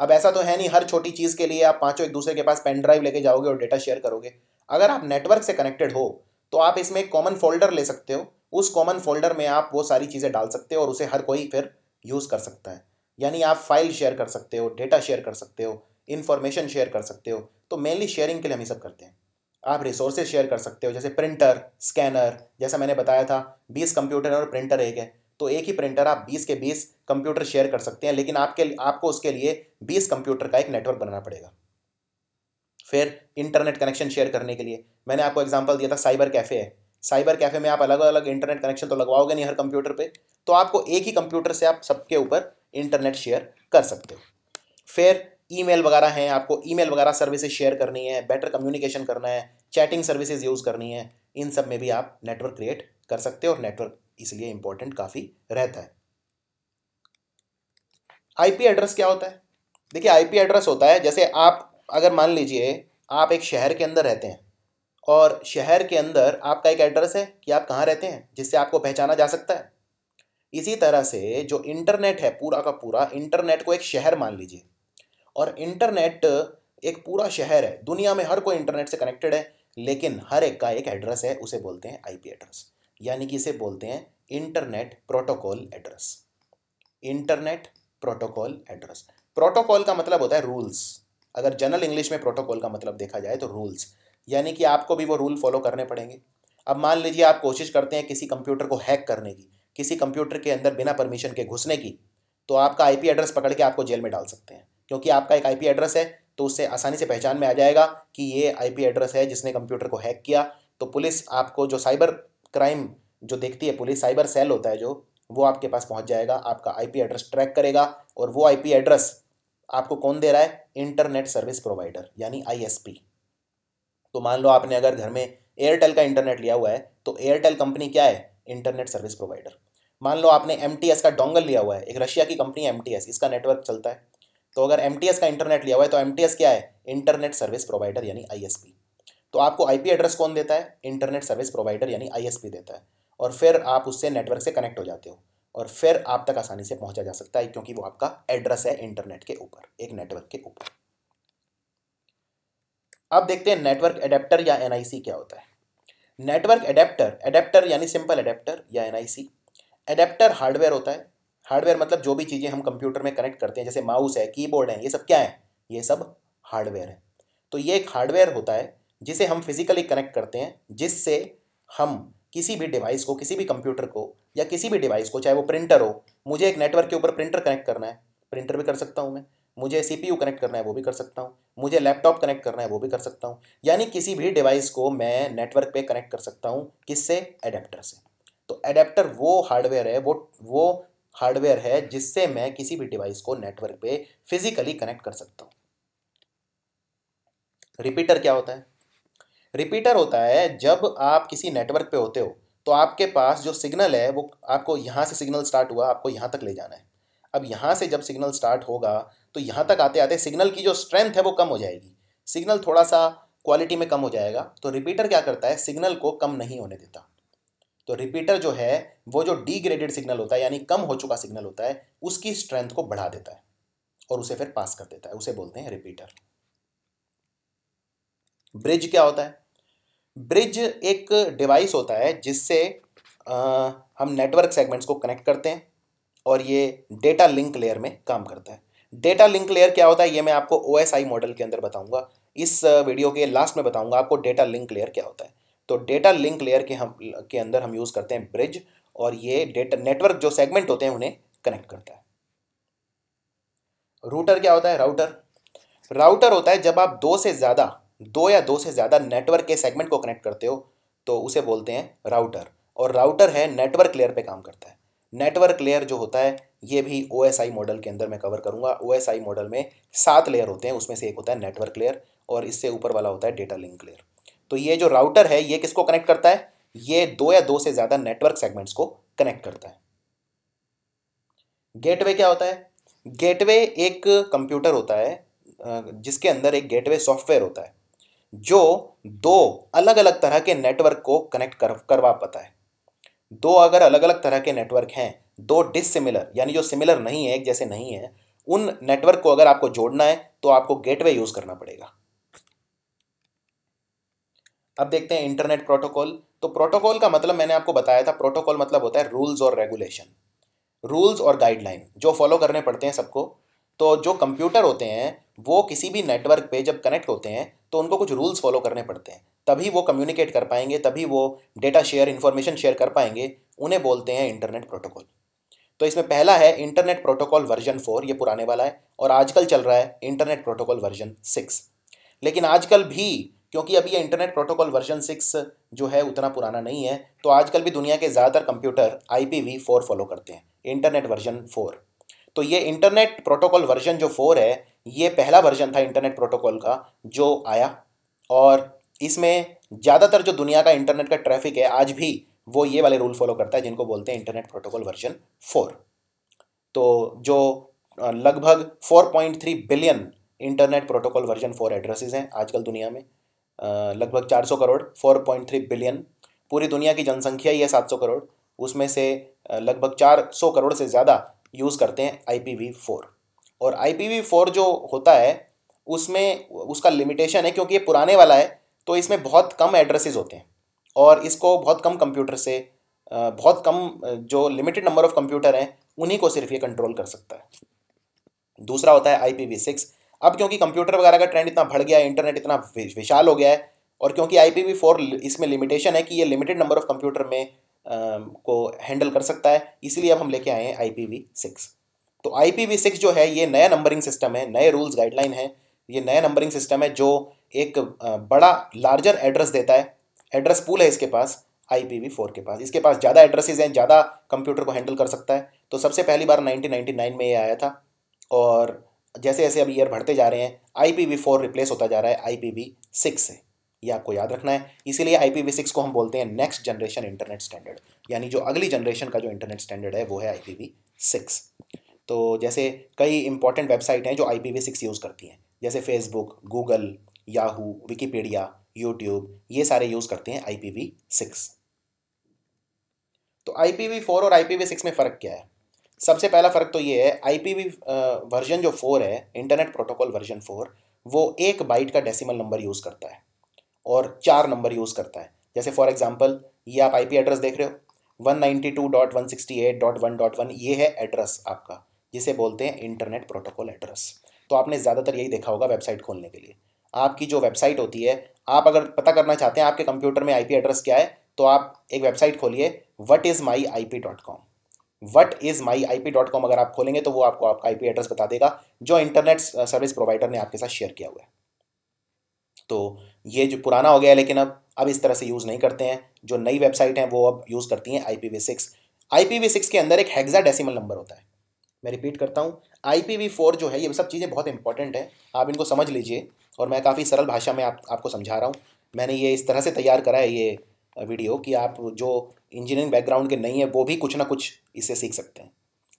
अब ऐसा तो है नहीं हर छोटी चीज़ के लिए आप पांचों एक दूसरे के पास पेन ड्राइव लेके जाओगे और डेटा शेयर करोगे। अगर आप नेटवर्क से कनेक्टेड हो तो आप इसमें एक कॉमन फोल्डर ले सकते हो, उस कॉमन फोल्डर में आप वो सारी चीज़ें डाल सकते हो, और उसे हर कोई फिर यूज़ कर सकता है। यानी आप फाइल शेयर कर सकते हो, डेटा शेयर कर सकते हो, इन्फॉर्मेशन शेयर कर सकते हो। तो मेनली शेयरिंग के लिए हम ये सब करते हैं। आप रिसोर्सेज शेयर कर सकते हो, जैसे प्रिंटर, स्कैनर, जैसा मैंने बताया था 20 कंप्यूटर और प्रिंटर एक है, तो एक ही प्रिंटर आप 20 के 20 कंप्यूटर शेयर कर सकते हैं, लेकिन आपको उसके लिए 20 कंप्यूटर का एक नेटवर्क बनाना पड़ेगा। फिर इंटरनेट कनेक्शन शेयर करने के लिए मैंने आपको एग्जांपल दिया था, साइबर कैफ़े है। साइबर कैफ़े में आप अलग अलग इंटरनेट कनेक्शन तो लगवाओगे नहीं हर कंप्यूटर पे, तो आपको एक ही कंप्यूटर से आप सबके ऊपर इंटरनेट शेयर कर सकते हो। फिर ईमेल वगैरह हैं, आपको ईमेल वगैरह सर्विसेज शेयर करनी है, बेटर कम्युनिकेशन करना है, चैटिंग सर्विसेज यूज़ करनी है, इन सब में भी आप नेटवर्क क्रिएट कर सकते हो, और नेटवर्क इसलिए इंपॉर्टेंट काफ़ी रहता है। आईपी एड्रेस क्या होता है? देखिए, आईपी एड्रेस होता है, जैसे आप अगर मान लीजिए आप एक शहर के अंदर रहते हैं, और शहर के अंदर आपका एक एड्रेस है कि आप कहाँ रहते हैं, जिससे आपको पहचाना जा सकता है। इसी तरह से जो इंटरनेट है, पूरा का पूरा इंटरनेट को एक शहर मान लीजिए, और इंटरनेट एक पूरा शहर है, दुनिया में हर कोई इंटरनेट से कनेक्टेड है, लेकिन हर एक का एक एड्रेस है, उसे बोलते हैं आईपी एड्रेस, यानी कि इसे बोलते हैं internet protocol address. Internet protocol address, protocol का मतलब होता है रूल्स। अगर जनरल इंग्लिश में प्रोटोकॉल का मतलब देखा जाए तो रूल्स, यानी कि आपको भी वो रूल फॉलो करने पड़ेंगे। अब मान लीजिए आप कोशिश करते हैं किसी कंप्यूटर को हैक करने की, किसी कंप्यूटर के अंदर बिना परमिशन के घुसने की, तो आपका आईपी एड्रेस पकड़ के आपको जेल में डाल सकते हैं, क्योंकि आपका एक आईपी एड्रेस है, तो उससे आसानी से पहचान में आ जाएगा कि ये आईपी एड्रेस है जिसने कंप्यूटर को हैक किया। तो पुलिस आपको, जो साइबर क्राइम जो देखती है पुलिस, साइबर सेल होता है जो, वो आपके पास पहुंच जाएगा, आपका आईपी एड्रेस ट्रैक करेगा, और वो आईपी एड्रेस आपको कौन दे रहा है? इंटरनेट सर्विस प्रोवाइडर, यानी आईएसपी। तो मान लो आपने अगर घर में एयरटेल का इंटरनेट लिया हुआ है, तो एयरटेल कंपनी क्या है? Internet service provider. मान लो आपने एमटीएस का डोंगल लिया हुआ है, एक रशिया की कंपनी है एमटीएस, इसका नेटवर्क चलता है, तो अगर एमटीएस का इंटरनेट लिया हुआ है तो एमटीएस क्या है? इंटरनेट सर्विस प्रोवाइडर, यानी आईएसपी। तो आपको आईपी एड्रेस कौन देता है? इंटरनेट सर्विस प्रोवाइडर यानी आईएसपी देता है, और फिर आप उससे नेटवर्क से कनेक्ट हो जाते हो, और फिर आप तक आसानी से पहुंचा जा सकता है, क्योंकि वो आपका एड्रेस है इंटरनेट के ऊपर, एक नेटवर्क के ऊपर। अब देखते हैं नेटवर्क एडेप्टर या एनआईसी क्या होता है। नेटवर्क एडेप्टर, एडेप्टर यानी सिंपल एडेप्टर या एनआईसी। एडेप्टर हार्डवेयर होता है, हार्डवेयर मतलब जो भी चीज़ें हम कंप्यूटर में कनेक्ट करते हैं, जैसे माउस है, कीबोर्ड है, ये सब क्या है? ये सब हार्डवेयर है। तो ये एक हार्डवेयर होता है जिसे हम फिजिकली कनेक्ट करते हैं, जिससे हम किसी भी डिवाइस को, किसी भी कंप्यूटर को या किसी भी डिवाइस को, चाहे वो प्रिंटर हो, मुझे एक नेटवर्क के ऊपर प्रिंटर कनेक्ट करना है, प्रिंटर भी कर सकता हूँ मैं, मुझे सीपीयू कनेक्ट करना है वो भी कर सकता हूँ, मुझे लैपटॉप कनेक्ट करना है वो भी कर सकता हूँ। यानी किसी भी डिवाइस को मैं नेटवर्क पे कनेक्ट कर सकता हूँ, किससे? एडेप्टर से। तो एडेप्टर वो हार्डवेयर है, वो हार्डवेयर है जिससे मैं किसी भी डिवाइस को नेटवर्क पे फिजिकली कनेक्ट कर सकता हूँ। रिपीटर क्या होता है? रिपीटर होता है जब आप किसी नेटवर्क पे होते हो तो आपके पास जो सिग्नल है वो आपको यहाँ से सिग्नल स्टार्ट हुआ, आपको यहाँ तक ले जाना है। अब यहाँ से जब सिग्नल स्टार्ट होगा तो यहाँ तक आते आते सिग्नल की जो स्ट्रेंथ है वो कम हो जाएगी, सिग्नल थोड़ा सा क्वालिटी में कम हो जाएगा। तो रिपीटर क्या करता है? सिग्नल को कम नहीं होने देता। तो रिपीटर जो है वो जो डिग्रेडेड सिग्नल होता है, यानी कम हो चुका सिग्नल होता है, उसकी स्ट्रेंथ को बढ़ा देता है और उसे फिर पास कर देता है, उसे बोलते हैं रिपीटर। ब्रिज क्या होता है? ब्रिज एक डिवाइस होता है जिससे हम नेटवर्क सेगमेंट्स को कनेक्ट करते हैं और ये डेटा लिंक लेयर में काम करता है। डेटा लिंक लेयर क्या होता है ये मैं आपको OSI मॉडल के अंदर बताऊंगा, इस वीडियो के लास्ट में बताऊंगा आपको डेटा लिंक लेयर क्या होता है। तो डेटा लिंक लेयर के अंदर हम यूज़ करते हैं ब्रिज, और ये डेटा नेटवर्क जो सेगमेंट होते हैं उन्हें कनेक्ट करता है। रूटर क्या होता है? राउटर होता है जब आप दो या दो से ज़्यादा नेटवर्क के सेगमेंट को कनेक्ट करते हो तो उसे बोलते हैं राउटर। और राउटर है नेटवर्क लेयर पे काम करता है। नेटवर्क लेयर जो होता है ये भी OSI मॉडल के अंदर मैं कवर करूंगा। OSI मॉडल में 7 लेयर होते हैं, उसमें से एक होता है नेटवर्क लेयर और इससे ऊपर वाला होता है डेटा लिंक लेयर। तो ये जो राउटर है ये किसको कनेक्ट करता है? ये दो या दो से ज़्यादा नेटवर्क सेगमेंट्स को कनेक्ट करता है। गेटवे क्या होता है? गेटवे एक कंप्यूटर होता है जिसके अंदर एक गेटवे सॉफ्टवेयर होता है जो दो अलग अलग तरह के नेटवर्क को कनेक्ट करवा पाता है। दो अगर अलग अलग तरह के नेटवर्क हैं, दो डिससिमिलर यानी जो सिमिलर नहीं है, एक जैसे नहीं है, उन नेटवर्क को अगर आपको जोड़ना है तो आपको गेटवे यूज करना पड़ेगा। अब देखते हैं इंटरनेट प्रोटोकॉल। तो प्रोटोकॉल का मतलब मैंने आपको बताया था, प्रोटोकॉल मतलब होता है रूल्स और रेगुलेशन, रूल्स और गाइडलाइन जो फॉलो करने पड़ते हैं सबको। तो जो कंप्यूटर होते हैं वो किसी भी नेटवर्क पे जब कनेक्ट होते हैं तो उनको कुछ रूल्स फॉलो करने पड़ते हैं, तभी वो कम्युनिकेट कर पाएंगे, तभी वो डेटा शेयर, इन्फॉर्मेशन शेयर कर पाएंगे। उन्हें बोलते हैं इंटरनेट प्रोटोकॉल। तो इसमें पहला है इंटरनेट प्रोटोकॉल वर्जन 4, ये पुराने वाला है, और आजकल चल रहा है इंटरनेट प्रोटोकॉल वर्जन 6। लेकिन आजकल भी, क्योंकि अभी ये इंटरनेट प्रोटोकॉल वर्जन 6 जो है उतना पुराना नहीं है, तो आजकल भी दुनिया के ज़्यादातर कंप्यूटर IPv4 फॉलो करते हैं, इंटरनेट वर्जन 4। तो ये इंटरनेट प्रोटोकॉल वर्जन जो 4 है ये पहला वर्जन था इंटरनेट प्रोटोकॉल का जो आया, और इसमें ज़्यादातर जो दुनिया का इंटरनेट का ट्रैफिक है आज भी वो ये वाले रूल फॉलो करता है जिनको बोलते हैं इंटरनेट प्रोटोकॉल वर्जन 4। तो जो लगभग 4.3 billion internet protocol version 4 addresses हैं आजकल दुनिया में, लगभग 400 करोड़, 4.3 बिलियन। पूरी दुनिया की जनसंख्या ही है 700 करोड़, उसमें से लगभग 400 करोड़ से ज़्यादा यूज़ करते हैं IPv4। और IPv4 जो होता है उसमें उसका लिमिटेशन है, क्योंकि ये पुराने वाला है तो इसमें बहुत कम एड्रेसेस होते हैं और इसको बहुत कम कंप्यूटर से, बहुत कम जो लिमिटेड नंबर ऑफ कंप्यूटर हैं उन्हीं को सिर्फ ये कंट्रोल कर सकता है। दूसरा होता है IPv6। अब क्योंकि कंप्यूटर वगैरह का ट्रेंड इतना बढ़ गया है, इंटरनेट इतना विशाल हो गया है, और क्योंकि IPv4 इसमें लिमिटेशन है कि ये लिमिटेड नंबर ऑफ कंप्यूटर में को हैंडल कर सकता है, इसलिए अब हम लेके आए हैं IPv6। तो IPv6 जो है ये नया नंबरिंग सिस्टम है, नए रूल्स गाइडलाइन है, ये नया नंबरिंग सिस्टम है जो एक बड़ा लार्जर एड्रेस देता है, एड्रेस पूल है इसके पास IPv4 के पास। इसके पास ज़्यादा एड्रेसेस हैं, ज़्यादा कंप्यूटर को हैंडल कर सकता है। तो सबसे पहली बार 1999 में ये आया था, और जैसे जैसे अब ईयर बढ़ते जा रहे हैं IPv4 रिप्लेस होता जा रहा है IPv6 से, ये आपको याद रखना है। इसीलिए IPv6 को हम बोलते हैं नेक्स्ट जनरेशन इंटरनेट स्टैंडर्ड, यानी जो अगली जनरेशन का जो इंटरनेट स्टैंडर्ड है वो है IPv6। तो जैसे कई इंपॉर्टेंट वेबसाइट हैं जो IPv6 यूज़ करती हैं, जैसे Facebook, Google, Yahoo, Wikipedia, YouTube, ये सारे यूज़ करते हैं IPv6। तो IPv4 और IPv6 में फ़र्क क्या है? सबसे पहला फ़र्क तो ये है, IPv वर्जन जो 4 है, इंटरनेट प्रोटोकॉल वर्जन 4, वो 1 बाइट का डेसिमल नंबर यूज़ करता है और 4 नंबर यूज़ करता है। जैसे फॉर एग्जांपल ये आप IP एड्रेस देख रहे हो 192.168.1.1, ये है एड्रेस आपका, जिसे बोलते हैं इंटरनेट प्रोटोकॉल एड्रेस। तो आपने ज़्यादातर यही देखा होगा वेबसाइट खोलने के लिए। आपकी जो वेबसाइट होती है, आप अगर पता करना चाहते हैं आपके कंप्यूटर में आईपी एड्रेस क्या है, तो आप एक वेबसाइट खोलिए whatismyip.com। whatismyip.com अगर आप खोलेंगे तो वो आपको आपका आईपी एड्रेस बता देगा जो इंटरनेट सर्विस प्रोवाइडर ने आपके साथ शेयर किया हुआ है। तो ये जो पुराना हो गया है, लेकिन अब इस तरह से यूज़ नहीं करते हैं। जो नई वेबसाइट हैं वो अब यूज़ करती हैं IPv6। IPv6 के अंदर एक हेक्साडेसिमल नंबर होता है। मैं रिपीट करता हूँ, IPv4 जो है, ये सब चीज़ें बहुत इंपॉर्टेंट हैं, आप इनको समझ लीजिए। और मैं काफ़ी सरल भाषा में आपको समझा रहा हूँ। मैंने ये इस तरह से तैयार करा है ये वीडियो कि आप जो इंजीनियरिंग बैकग्राउंड के नहीं है वो भी कुछ ना कुछ इससे सीख सकते हैं।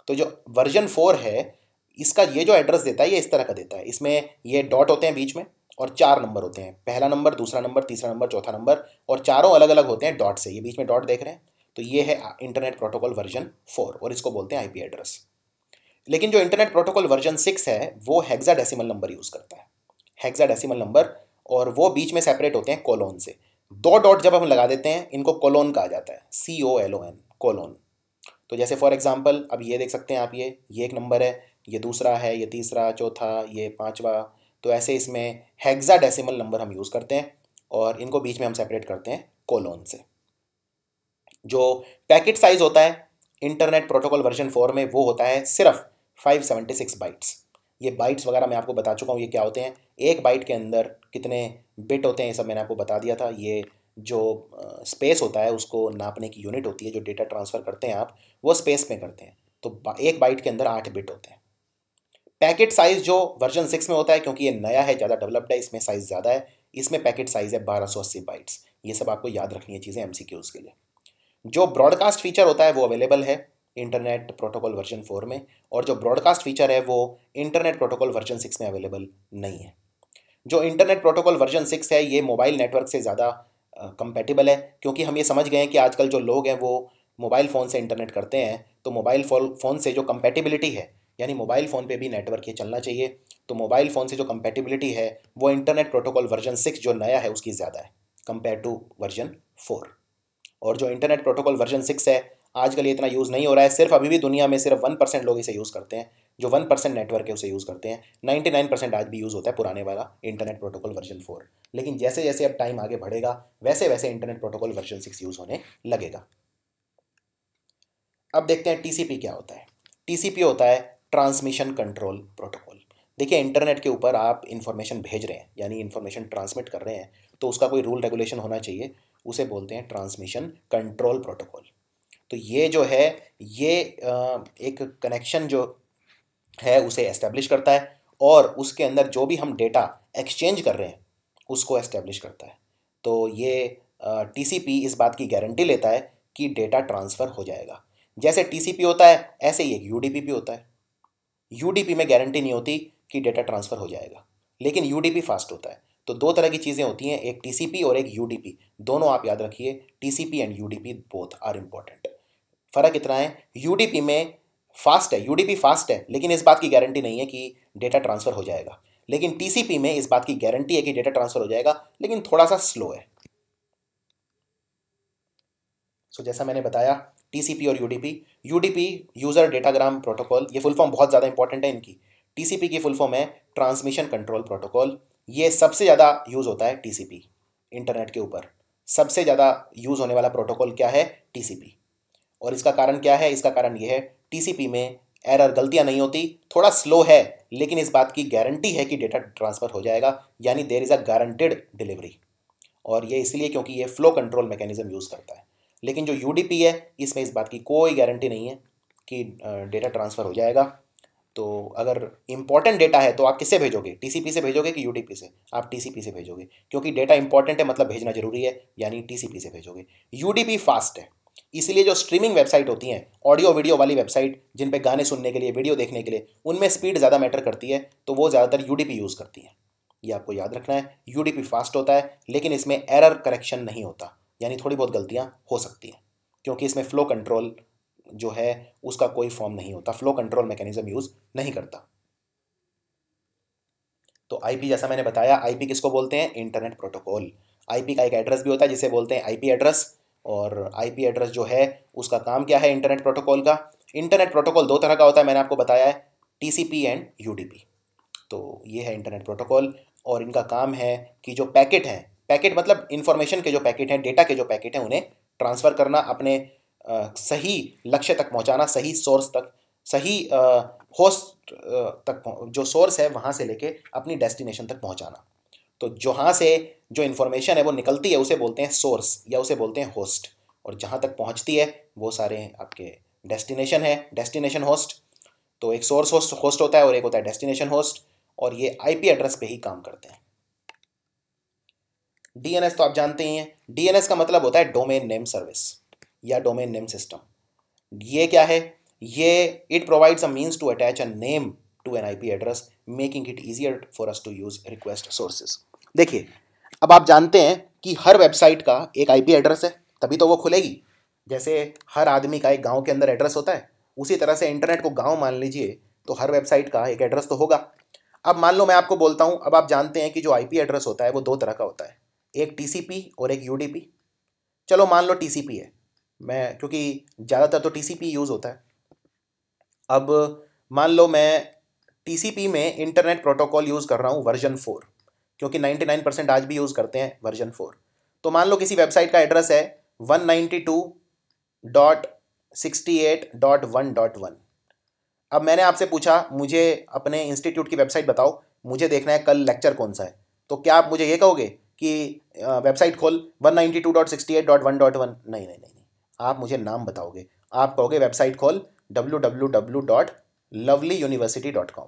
तो जो वर्जन 4 है, इसका ये जो एड्रेस देता है ये इस तरह का देता है। इसमें ये डॉट होते हैं बीच में और 4 नंबर होते हैं, पहला नंबर, दूसरा नंबर, तीसरा नंबर, चौथा नंबर, और चारों अलग अलग होते हैं डॉट से। ये बीच में डॉट देख रहे हैं, तो ये है इंटरनेट प्रोटोकॉल वर्जन 4 और इसको बोलते हैं आईपी एड्रेस। लेकिन जो इंटरनेट प्रोटोकॉल वर्जन 6 है वो हेक्साडेसिमल नंबर यूज़ करता है, हेक्साडेसिमल नंबर, और वो बीच में सेपरेट होते हैं कोलोन से। 2 डॉट जब हम लगा देते हैं इनको कोलोन कहा जाता है, COLON, कोलोन। तो जैसे फॉर एग्जांपल अब ये देख सकते हैं आप, ये एक नंबर है, ये दूसरा है, ये तीसरा, चौथा, ये पांचवा। तो ऐसे इसमें हेक्साडेसिमल नंबर हम यूज़ करते हैं और इनको बीच में हम सेपरेट करते हैं कोलोन से। जो पैकेट साइज होता है इंटरनेट प्रोटोकॉल वर्जन 4 में वो होता है सिर्फ 576 बाइट्स। ये बाइट्स वगैरह मैं आपको बता चुका हूँ ये क्या होते हैं। एक बाइट के अंदर कितने बिट होते हैं ये सब मैंने आपको बता दिया था। ये जो स्पेस होता है उसको नापने की यूनिट होती है, जो डेटा ट्रांसफ़र करते हैं आप वो स्पेस में करते हैं। तो एक बाइट के अंदर 8 बिट होते हैं। पैकेट साइज जो वर्जन 6 में होता है, क्योंकि ये नया है, ज़्यादा डेवलप्ड है, इसमें साइज़ ज़्यादा है, इसमें पैकेट साइज़ है 1280 बाइट्स। ये सब आपको याद रखनी है चीज़ें MCQs के लिए। जो ब्रॉडकास्ट फीचर होता है वो अवेलेबल है इंटरनेट प्रोटोकॉल वर्जन 4 में, और जो ब्रॉडकास्ट फीचर है वो इंटरनेट प्रोटोकॉल वर्जन 6 में अवेलेबल नहीं है। जो इंटरनेट प्रोटोकॉल वर्जन 6 है ये मोबाइल नेटवर्क से ज़्यादा कंपेटिबल है, क्योंकि हम ये समझ गए हैं कि आजकल जो लोग हैं वो मोबाइल फ़ोन से इंटरनेट करते हैं। तो मोबाइल फ़ोन से जो कंपेटिबिलिटी है, यानी मोबाइल फ़ोन पे भी नेटवर्क ये चलना चाहिए, तो मोबाइल फ़ोन से जो कंपेटिबिलिटी है वो इंटरनेट प्रोटोकॉल वर्जन 6 जो नया है उसकी ज़्यादा है कंपेयर टू वर्जन 4। और जो इंटरनेट प्रोटोकॉल वर्जन 6 है आजकल ये इतना यूज़ नहीं हो रहा है, सिर्फ अभी भी दुनिया में सिर्फ 1% लोग इसे यूज़ करते हैं। जो 1% नेटवर्क है उसे यूज़ करते हैं, 99% आज भी यूज़ होता है पुराने वाला इंटरनेट प्रोटोकॉल वर्जन 4। लेकिन जैसे जैसे अब टाइम आगे बढ़ेगा वैसे वैसे इंटरनेट प्रोटोकॉल वर्जन 6 यूज़ होने लगेगा। अब देखते हैं TCP क्या होता है। TCP होता है ट्रांसमिशन कंट्रोल प्रोटोकॉल। देखिए, इंटरनेट के ऊपर आप इंफॉर्मेशन भेज रहे हैं यानी इंफॉर्मेशन ट्रांसमिट कर रहे हैं, तो उसका कोई रूल रेगुलेशन होना चाहिए, उसे बोलते हैं ट्रांसमिशन कंट्रोल प्रोटोकॉल। तो ये जो है ये एक कनेक्शन जो है उसे एस्टेब्लिश करता है और उसके अंदर जो भी हम डेटा एक्सचेंज कर रहे हैं उसको एस्टेब्लिश करता है। तो ये TCP इस बात की गारंटी लेता है कि डेटा ट्रांसफ़र हो जाएगा। जैसे TCP होता है ऐसे ही एक UDP भी होता है। UDP में गारंटी नहीं होती कि डेटा ट्रांसफ़र हो जाएगा, लेकिन UDP फास्ट होता है। तो 2 तरह की चीज़ें होती हैं, एक TCP और एक UDP। दोनों आप याद रखिए, TCP and UDP both are important. फ़र्क इतना है, UDP में फास्ट है, UDP फास्ट है, लेकिन इस बात की गारंटी नहीं है कि डेटा ट्रांसफ़र हो जाएगा। लेकिन TCP में इस बात की गारंटी है कि डेटा ट्रांसफ़र हो जाएगा, लेकिन थोड़ा सा स्लो है। सो जैसा मैंने बताया, TCP और UDP यूज़र डेटाग्राम प्रोटोकॉल, ये फुल फॉर्म बहुत ज़्यादा इंपॉर्टेंट है इनकी। TCP की फुल फॉर्म है ट्रांसमिशन कंट्रोल प्रोटोकॉल। ये सबसे ज़्यादा यूज़ होता है TCP इंटरनेट के ऊपर। सबसे ज़्यादा यूज़ होने वाला प्रोटोकॉल क्या है? TCP। और इसका कारण क्या है? इसका कारण ये है, TCP में एरर, गलतियां नहीं होती, थोड़ा स्लो है, लेकिन इस बात की गारंटी है कि डेटा ट्रांसफ़र हो जाएगा, यानी there is a guaranteed delivery. और ये इसलिए क्योंकि ये फ्लो कंट्रोल मैकेनिज्म यूज़ करता है। लेकिन जो UDP है इसमें इस बात की कोई गारंटी नहीं है कि डेटा ट्रांसफ़र हो जाएगा। तो अगर इंपॉर्टेंट डेटा है तो आप किससे भेजोगे? TCP से भेजोगे कि UDP से? आप TCP से भेजोगे, क्योंकि डेटा इंपॉर्टेंट है मतलब भेजना जरूरी है, यानी TCP से भेजोगे। UDP फास्ट है, इसलिए जो स्ट्रीमिंग वेबसाइट होती हैं, ऑडियो वीडियो वाली वेबसाइट, जिन पे गाने सुनने के लिए, वीडियो देखने के लिए, उनमें स्पीड ज़्यादा मैटर करती है, तो वो ज़्यादातर UDP यूज़ करती हैं। ये आपको याद रखना है। UDP फास्ट होता है, लेकिन इसमें एरर करेक्शन नहीं होता, यानी थोड़ी बहुत गलतियाँ हो सकती हैं, क्योंकि इसमें फ्लो कंट्रोल जो है उसका कोई फॉर्म नहीं होता, फ्लो कंट्रोल मैकेनिज्म यूज़ नहीं करता। तो IP, जैसा मैंने बताया, IP किसको बोलते हैं? Internet protocol. IP का एक एड्रेस भी होता है जिसे बोलते हैं IP एड्रेस, और IP एड्रेस जो है उसका काम क्या है इंटरनेट प्रोटोकॉल का? इंटरनेट प्रोटोकॉल 2 तरह का होता है, मैंने आपको बताया है, TCP एंड UDP। तो ये है इंटरनेट प्रोटोकॉल। और इनका काम है कि जो पैकेट हैं, पैकेट मतलब इंफॉर्मेशन के जो पैकेट हैं, डेटा के जो पैकेट हैं, उन्हें ट्रांसफ़र करना, अपने सही लक्ष्य तक पहुंचाना, सही सोर्स तक, सही होस्ट तक, जो सोर्स है वहाँ से लेके अपनी डेस्टिनेशन तक पहुंचाना। तो जहाँ से जो इन्फॉर्मेशन है वो निकलती है उसे बोलते हैं सोर्स या उसे बोलते हैं होस्ट, और जहाँ तक पहुँचती है वो सारे आपके डेस्टिनेशन है, डेस्टिनेशन होस्ट। तो एक सोर्स होस्ट होस्ट होता है और एक होता है डेस्टिनेशन होस्ट, और ये आईपी एड्रेस पे ही काम करते हैं। डीएनएस तो आप जानते ही हैं। डीएनएस का मतलब होता है डोमेन नेम सर्विस या डोमेन नेम सिस्टम। ये क्या है? ये it provides a means to attach a name to an IP address, making it easier for us to use request sources. देखिए, अब आप जानते हैं कि हर वेबसाइट का एक आईपी एड्रेस है, तभी तो वो खुलेगी। जैसे हर आदमी का एक गांव के अंदर एड्रेस होता है, उसी तरह से इंटरनेट को गांव मान लीजिए, तो हर वेबसाइट का एक एड्रेस तो होगा। अब मान लो मैं आपको बोलता हूं, अब आप जानते हैं कि जो आईपी एड्रेस होता है वो दो तरह का होता है, एक टीसीपी और एक यूडीपी। चलो मान लो टीसीपी है, मैं क्योंकि ज़्यादातर तो टीसीपी यूज़ होता है। अब मान लो मैं टीसीपी में इंटरनेट प्रोटोकॉल यूज़ कर रहा हूँ वर्जन 4, क्योंकि 99% आज भी यूज़ करते हैं वर्जन 4। तो मान लो किसी वेबसाइट का एड्रेस है 192.68.1.1। अब मैंने आपसे पूछा मुझे अपने इंस्टीट्यूट की वेबसाइट बताओ, मुझे देखना है कल लेक्चर कौन सा है। तो क्या आप मुझे ये कहोगे कि वेबसाइट खोल 192.68.1.1? नहीं नहीं नहीं नहीं, आप मुझे नाम बताओगे। आप कहोगे वेबसाइट खोल www.lovelyuniversity.com।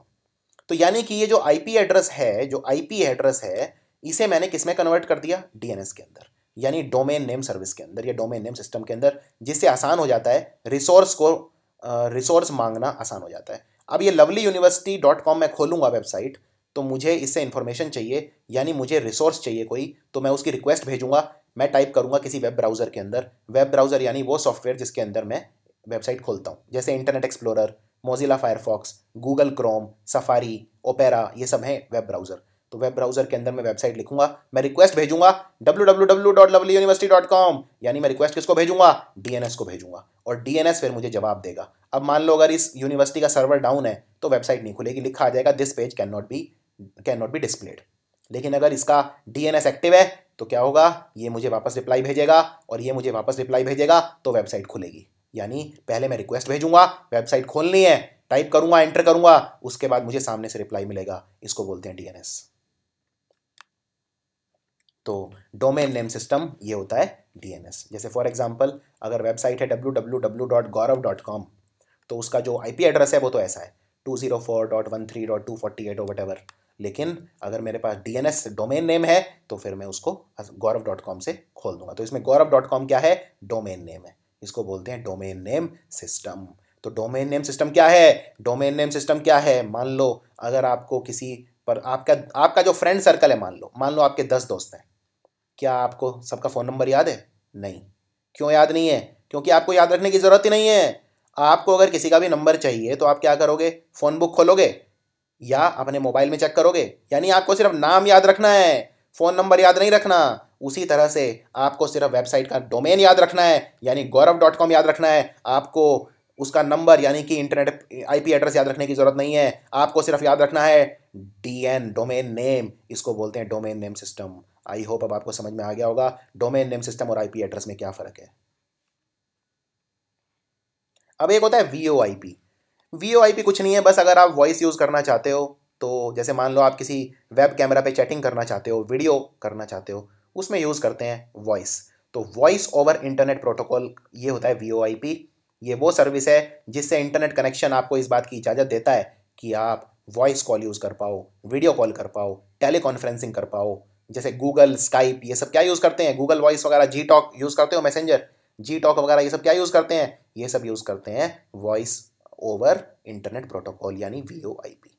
तो यानी कि ये जो आईपी एड्रेस है, जो आईपी एड्रेस है, इसे मैंने किस में कन्वर्ट कर दिया? डीएनएस के अंदर, यानी डोमेन नेम सर्विस के अंदर या डोमेन नेम सिस्टम के अंदर, जिससे आसान हो जाता है रिसोर्स मांगना आसान हो जाता है। अब ये lovelyuniversity.com मैं खोलूंगा वेबसाइट, तो मुझे इससे इन्फॉर्मेशन चाहिए, यानी मुझे रिसोर्स चाहिए कोई, तो मैं उसकी रिक्वेस्ट भेजूंगा। मैं टाइप करूंगा किसी वेब ब्राउज़र के अंदर, वेब ब्राउज़र यानी वो सॉफ्टवेयर जिसके अंदर मैं वेबसाइट खोलता हूँ, जैसे internet explorer, Mozilla Firefox, Google Chrome, safari, opera, ये सब हैं वेब ब्राउज़र। तो वेब ब्राउज़र के अंदर मैं वेबसाइट लिखूंगा, मैं रिक्वेस्ट भेजूंगा www.lovelyuniversity.com, यानी मैं रिक्वेस्ट किसको भेजूंगा? डीएनएस को भेजूंगा, और डीएनएस फिर मुझे जवाब देगा। अब मान लो अगर इस यूनिवर्सिटी का सर्वर डाउन है तो वेबसाइट नहीं खुलेगी, लिखा आ जाएगा this page can not be displayed. लेकिन अगर इसका डीएनएस एक्टिव है तो क्या होगा? ये मुझे वापस रिप्लाई भेजेगा, और ये मुझे वापस रिप्लाई भेजेगा, तो वेबसाइट खुलेगी। यानी पहले मैं रिक्वेस्ट भेजूंगा, वेबसाइट खोलनी है, टाइप करूंगा, एंटर करूंगा, उसके बाद मुझे सामने से रिप्लाई मिलेगा। इसको बोलते हैं डीएनएस। तो डोमेन नेम सिस्टम ये होता है डीएनएस। जैसे फॉर एग्जांपल अगर वेबसाइट है www.gaurav.com, तो उसका जो आईपी एड्रेस है वो तो ऐसा है 204.13.248 और वटेवर। लेकिन अगर मेरे पास डीएनएस डोमेन नेम है तो फिर मैं उसको gaurav.com से खोल दूंगा। तो इसमें gaurav.com क्या है? डोमेन नेम है, इसको बोलते हैं डोमेन नेम सिस्टम। तो डोमेन नेम सिस्टम क्या है? डोमेन नेम सिस्टम क्या है? मान लो अगर आपको किसी पर आपका आपका जो फ्रेंड सर्कल है, मान लो आपके 10 दोस्त हैं, क्या आपको सबका फ़ोन नंबर याद है? नहीं। क्यों याद नहीं है? क्योंकि आपको याद रखने की ज़रूरत ही नहीं है। आपको अगर किसी का भी नंबर चाहिए तो आप क्या करोगे? फ़ोन बुक खोलोगे या अपने मोबाइल में चेक करोगे। यानी आपको सिर्फ नाम याद रखना है, फ़ोन नंबर याद नहीं रखना। उसी तरह से आपको सिर्फ वेबसाइट का डोमेन याद रखना है, यानी gaurav.com याद रखना है। आपको उसका नंबर यानी कि इंटरनेट आईपी एड्रेस याद रखने की ज़रूरत नहीं है। आपको सिर्फ याद रखना है डीएन, डोमेन नेम। इसको बोलते हैं domain name system. I hope अब आपको समझ में आ गया होगा डोमेन नेम सिस्टम और आईपी एड्रेस में क्या फ़र्क है। अब एक होता है वीओआईपी। वीओआईपी कुछ नहीं है, बस अगर आप वॉइस यूज़ करना चाहते हो, तो जैसे मान लो आप किसी वेब कैमरा पे चैटिंग करना चाहते हो, वीडियो करना चाहते हो, उसमें यूज़ करते हैं वॉइस। तो वॉइस ओवर इंटरनेट प्रोटोकॉल ये होता है वीओआईपी। ये वो सर्विस है जिससे इंटरनेट कनेक्शन आपको इस बात की इजाज़त देता है कि आप वॉइस कॉल यूज़ कर पाओ, वीडियो कॉल कर पाओ, टेली कॉन्फ्रेंसिंग कर पाओ। जैसे गूगल, स्काइप, ये सब क्या यूज़ करते हैं? गूगल वॉइस वगैरह, जी टॉक यूज़ करते हो, मैसेंजर, जी टॉक वगैरह, ये सब क्या यूज़ करते हैं? ये सब यूज़ करते हैं वॉइस ओवर इंटरनेट प्रोटोकॉल यानी वीओआईपी।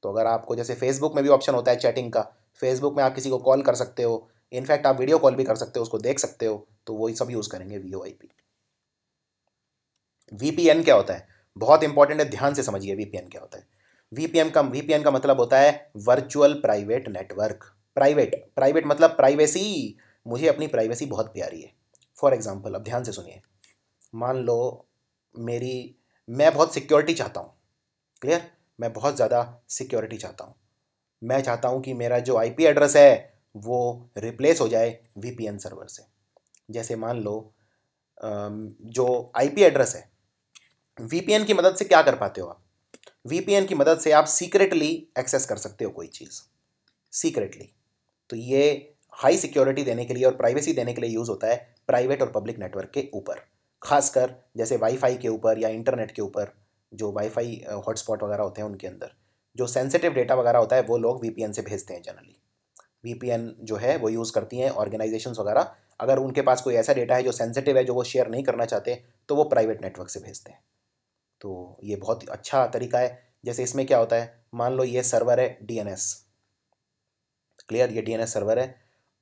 तो अगर आपको जैसे फेसबुक में भी ऑप्शन होता है चैटिंग का, फेसबुक में आप किसी को कॉल कर सकते हो, इनफैक्ट आप वीडियो कॉल भी कर सकते हो, उसको देख सकते हो, तो वही सब यूज़ करेंगे वीओआईपी। वीपीएन क्या होता है? बहुत इंपॉर्टेंट है, ध्यान से समझिए वीपीएन क्या होता है। वीपीएन का मतलब होता है virtual private network. Private private मतलब प्राइवेसी। मुझे अपनी प्राइवेसी बहुत प्यारी है। फॉर एग्जाम्पल, अब ध्यान से सुनिए, मान लो मैं बहुत सिक्योरिटी चाहता हूँ। क्लियर? मैं बहुत ज़्यादा सिक्योरिटी चाहता हूँ। मैं चाहता हूँ कि मेरा जो आईपी एड्रेस है वो रिप्लेस हो जाए वीपीएन सर्वर से। जैसे मान लो जो आईपी एड्रेस है, वीपीएन की मदद से क्या कर पाते हो आप? वीपीएन की मदद से आप सीक्रेटली एक्सेस कर सकते हो कोई चीज़, सीक्रेटली। तो ये हाई सिक्योरिटी देने के लिए और प्राइवेसी देने के लिए यूज़ होता है प्राइवेट और पब्लिक नेटवर्क के ऊपर, खासकर जैसे वाईफाई के ऊपर या इंटरनेट के ऊपर। जो वाईफाई हॉटस्पॉट वगैरह होते हैं उनके अंदर जो सेंसिटिव डेटा वगैरह होता है वो लोग वीपीएन से भेजते हैं जनरली। वीपीएन जो है वो यूज़ करती हैं ऑर्गेनाइजेशंस वगैरह। अगर उनके पास कोई ऐसा डेटा है जो सेंसिटिव है, जो वो शेयर नहीं करना चाहते, तो वो प्राइवेट नेटवर्क से भेजते हैं। तो ये बहुत ही अच्छा तरीका है। जैसे इसमें क्या होता है, मान लो ये सर्वर है डीएनएस, क्लियर, ये डीएनएस सर्वर है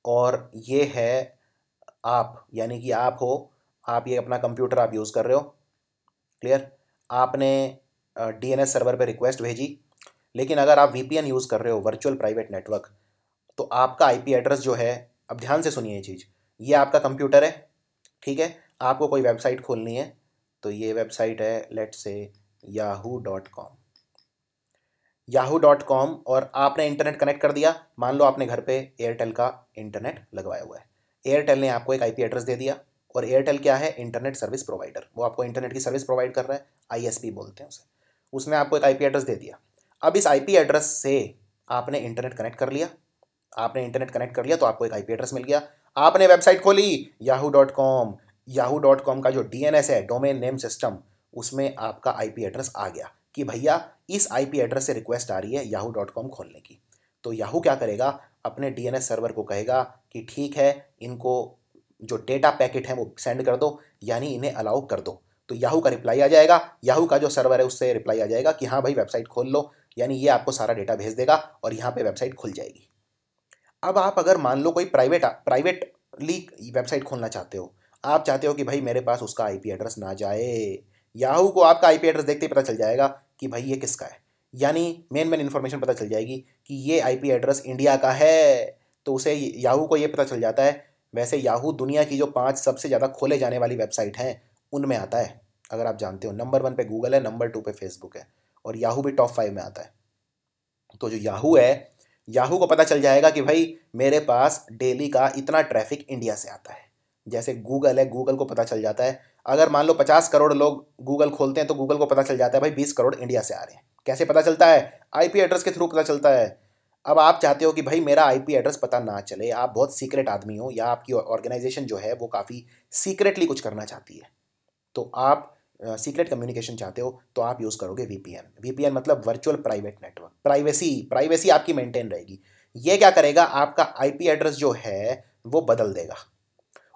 और ये है आप, यानी कि आप हो, आप ये अपना कंप्यूटर आप यूज़ कर रहे हो, क्लियर। आपने डीएनएस सर्वर पे रिक्वेस्ट भेजी, लेकिन अगर आप वीपीएन यूज़ कर रहे हो, वर्चुअल प्राइवेट नेटवर्क, तो आपका आईपी एड्रेस जो है, अब ध्यान से सुनिए ये चीज़, ये आपका कंप्यूटर है, ठीक है। आपको कोई वेबसाइट खोलनी है, तो ये वेबसाइट है लेट्स से yahoo.com, yahoo.com, और आपने इंटरनेट कनेक्ट कर दिया। मान लो आपने घर पे एयरटेल का इंटरनेट लगवाया हुआ है, एयरटेल ने आपको एक आईपी एड्रेस दे दिया, और एयरटेल क्या है, इंटरनेट सर्विस प्रोवाइडर, वो आपको इंटरनेट की सर्विस प्रोवाइड कर रहा है, आईएसपी बोलते हैं उसे। उसने आपको एक आईपी एड्रेस दे दिया। अब इस आईपी एड्रेस से आपने इंटरनेट कनेक्ट कर लिया, आपने इंटरनेट कनेक्ट कर लिया तो आपको एक आईपी एड्रेस मिल गया। आपने वेबसाइट खोली yahoo.com, yahoo.com का जो डीएनएस है, डोमेन नेम सिस्टम, उसमें आपका आईपी एड्रेस आ गया कि भैया इस आईपी एड्रेस से रिक्वेस्ट आ रही है yahoo.com खोलने की। तो याहू क्या करेगा, अपने डीएनएस सर्वर को कहेगा कि ठीक है, इनको जो डेटा पैकेट है वो सेंड कर दो, यानी इन्हें अलाउ कर दो। तो याहू का रिप्लाई आ जाएगा, याहू का जो सर्वर है उससे रिप्लाई आ जाएगा कि हाँ भाई वेबसाइट खोल लो, यानी ये आपको सारा डेटा भेज देगा और यहाँ पे वेबसाइट खुल जाएगी। अब आप अगर मान लो कोई प्राइवेटली वेबसाइट खोलना चाहते हो, आप चाहते हो कि भाई मेरे पास उसका आईपी एड्रेस ना जाए, याहू को आपका आईपी एड्रेस देखते ही पता चल जाएगा कि भाई ये किसका है, यानी मेन इन्फॉर्मेशन पता चल जाएगी कि ये आईपी एड्रेस इंडिया का है। तो उसे, याहू को ये पता चल जाता है। वैसे याहू दुनिया की जो 5 सबसे ज़्यादा खोले जाने वाली वेबसाइट हैं उनमें आता है, अगर आप जानते हो। नंबर 1 पे गूगल है, नंबर 2 पे फेसबुक है, और याहू भी टॉप 5 में आता है। तो जो याहू है, याहू को पता चल जाएगा कि भाई मेरे पास डेली का इतना ट्रैफिक इंडिया से आता है। जैसे गूगल है, गूगल को पता चल जाता है, अगर मान लो 50 करोड़ लोग गूगल खोलते हैं तो गूगल को पता चल जाता है भाई 20 करोड़ इंडिया से आ रहे हैं। कैसे पता चलता है? आईपी एड्रेस के थ्रू पता चलता है। अब आप चाहते हो कि भाई मेरा आईपी एड्रेस पता ना चले, आप बहुत सीक्रेट आदमी हो, या आपकी ऑर्गेनाइजेशन जो है वो काफ़ी सीक्रेटली कुछ करना चाहती है, तो आप सीक्रेट कम्युनिकेशन चाहते हो, तो आप यूज़ करोगे वीपीएन। वीपीएन मतलब वर्चुअल प्राइवेट नेटवर्क, प्राइवेसी आपकी मेंटेन रहेगी। ये क्या करेगा, आपका आईपी एड्रेस जो है वो बदल देगा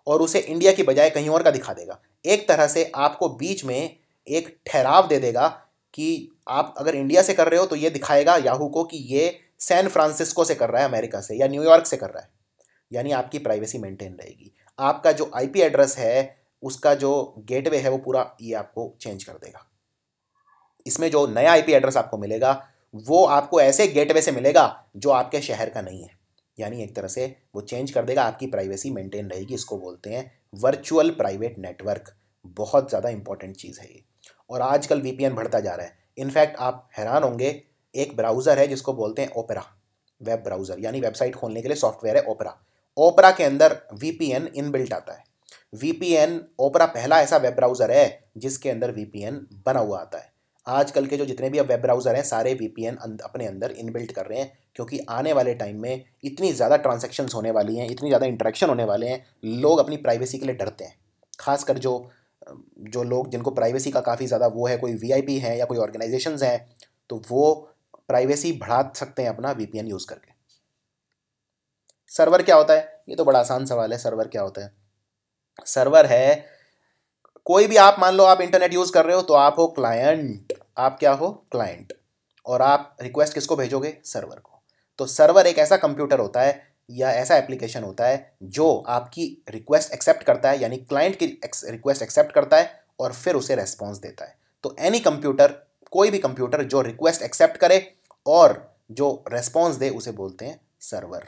और उसे इंडिया की बजाय कहीं और का दिखा देगा। एक तरह से आपको बीच में एक ठहराव दे देगा कि आप अगर इंडिया से कर रहे हो तो ये दिखाएगा याहू को कि ये सैन फ्रांसिस्को से कर रहा है, अमेरिका से, या न्यूयॉर्क से कर रहा है, यानी आपकी प्राइवेसी मेंटेन रहेगी। आपका जो आईपी एड्रेस है उसका जो गेटवे है वो पूरा ये आपको चेंज कर देगा। इसमें जो नया आईपी एड्रेस आपको मिलेगा वो आपको ऐसे गेटवे से मिलेगा जो आपके शहर का नहीं है, यानी एक तरह से वो चेंज कर देगा, आपकी प्राइवेसी मेंटेन रहेगी। इसको बोलते हैं वर्चुअल प्राइवेट नेटवर्क। बहुत ज़्यादा इंपॉर्टेंट चीज़ है ये, और आजकल वीपीएन बढ़ता जा रहा है। इनफैक्ट आप हैरान होंगे, एक ब्राउज़र है जिसको बोलते हैं ओपेरा, वेब ब्राउज़र, यानी वेबसाइट खोलने के लिए सॉफ्टवेयर है ओपेरा। ओपेरा के अंदर वीपीएन इनबिल्ट आता है। वीपीएन, ओपेरा पहला ऐसा वेब ब्राउज़र है जिसके अंदर वीपीएन बना हुआ आता है। आजकल के जो जितने भी अब वेब ब्राउज़र हैं सारे वीपीएन अपने अंदर इनबिल्ट कर रहे हैं, क्योंकि आने वाले टाइम में इतनी ज़्यादा ट्रांजैक्शंस होने वाली हैं, इतनी ज़्यादा इंटरेक्शन होने वाले हैं, लोग अपनी प्राइवेसी के लिए डरते हैं। खासकर जो जो लोग जिनको प्राइवेसी का काफ़ी ज़्यादा वो है, कोई वीआईपी हैं या कोई ऑर्गेनाइजेशंस हैं, तो वो प्राइवेसी बढ़ा सकते हैं अपना वीपीएन यूज़ करके। सर्वर क्या होता है? ये तो बड़ा आसान सवाल है। सर्वर क्या होता है? सर्वर है कोई भी, आप मान लो आप इंटरनेट यूज़ कर रहे हो तो आप हो क्लाइंट, आप क्या हो? क्लाइंट, और आप रिक्वेस्ट किसको भेजोगे? सर्वर को। तो सर्वर एक ऐसा कंप्यूटर होता है या ऐसा एप्लीकेशन होता है जो आपकी रिक्वेस्ट एक्सेप्ट करता है, यानी क्लाइंट की रिक्वेस्ट एक्सेप्ट करता है और फिर उसे रेस्पॉन्स देता है। तो एनी कंप्यूटर, कोई भी कंप्यूटर जो रिक्वेस्ट एक्सेप्ट करे और जो रेस्पॉन्स दे उसे बोलते हैं सर्वर।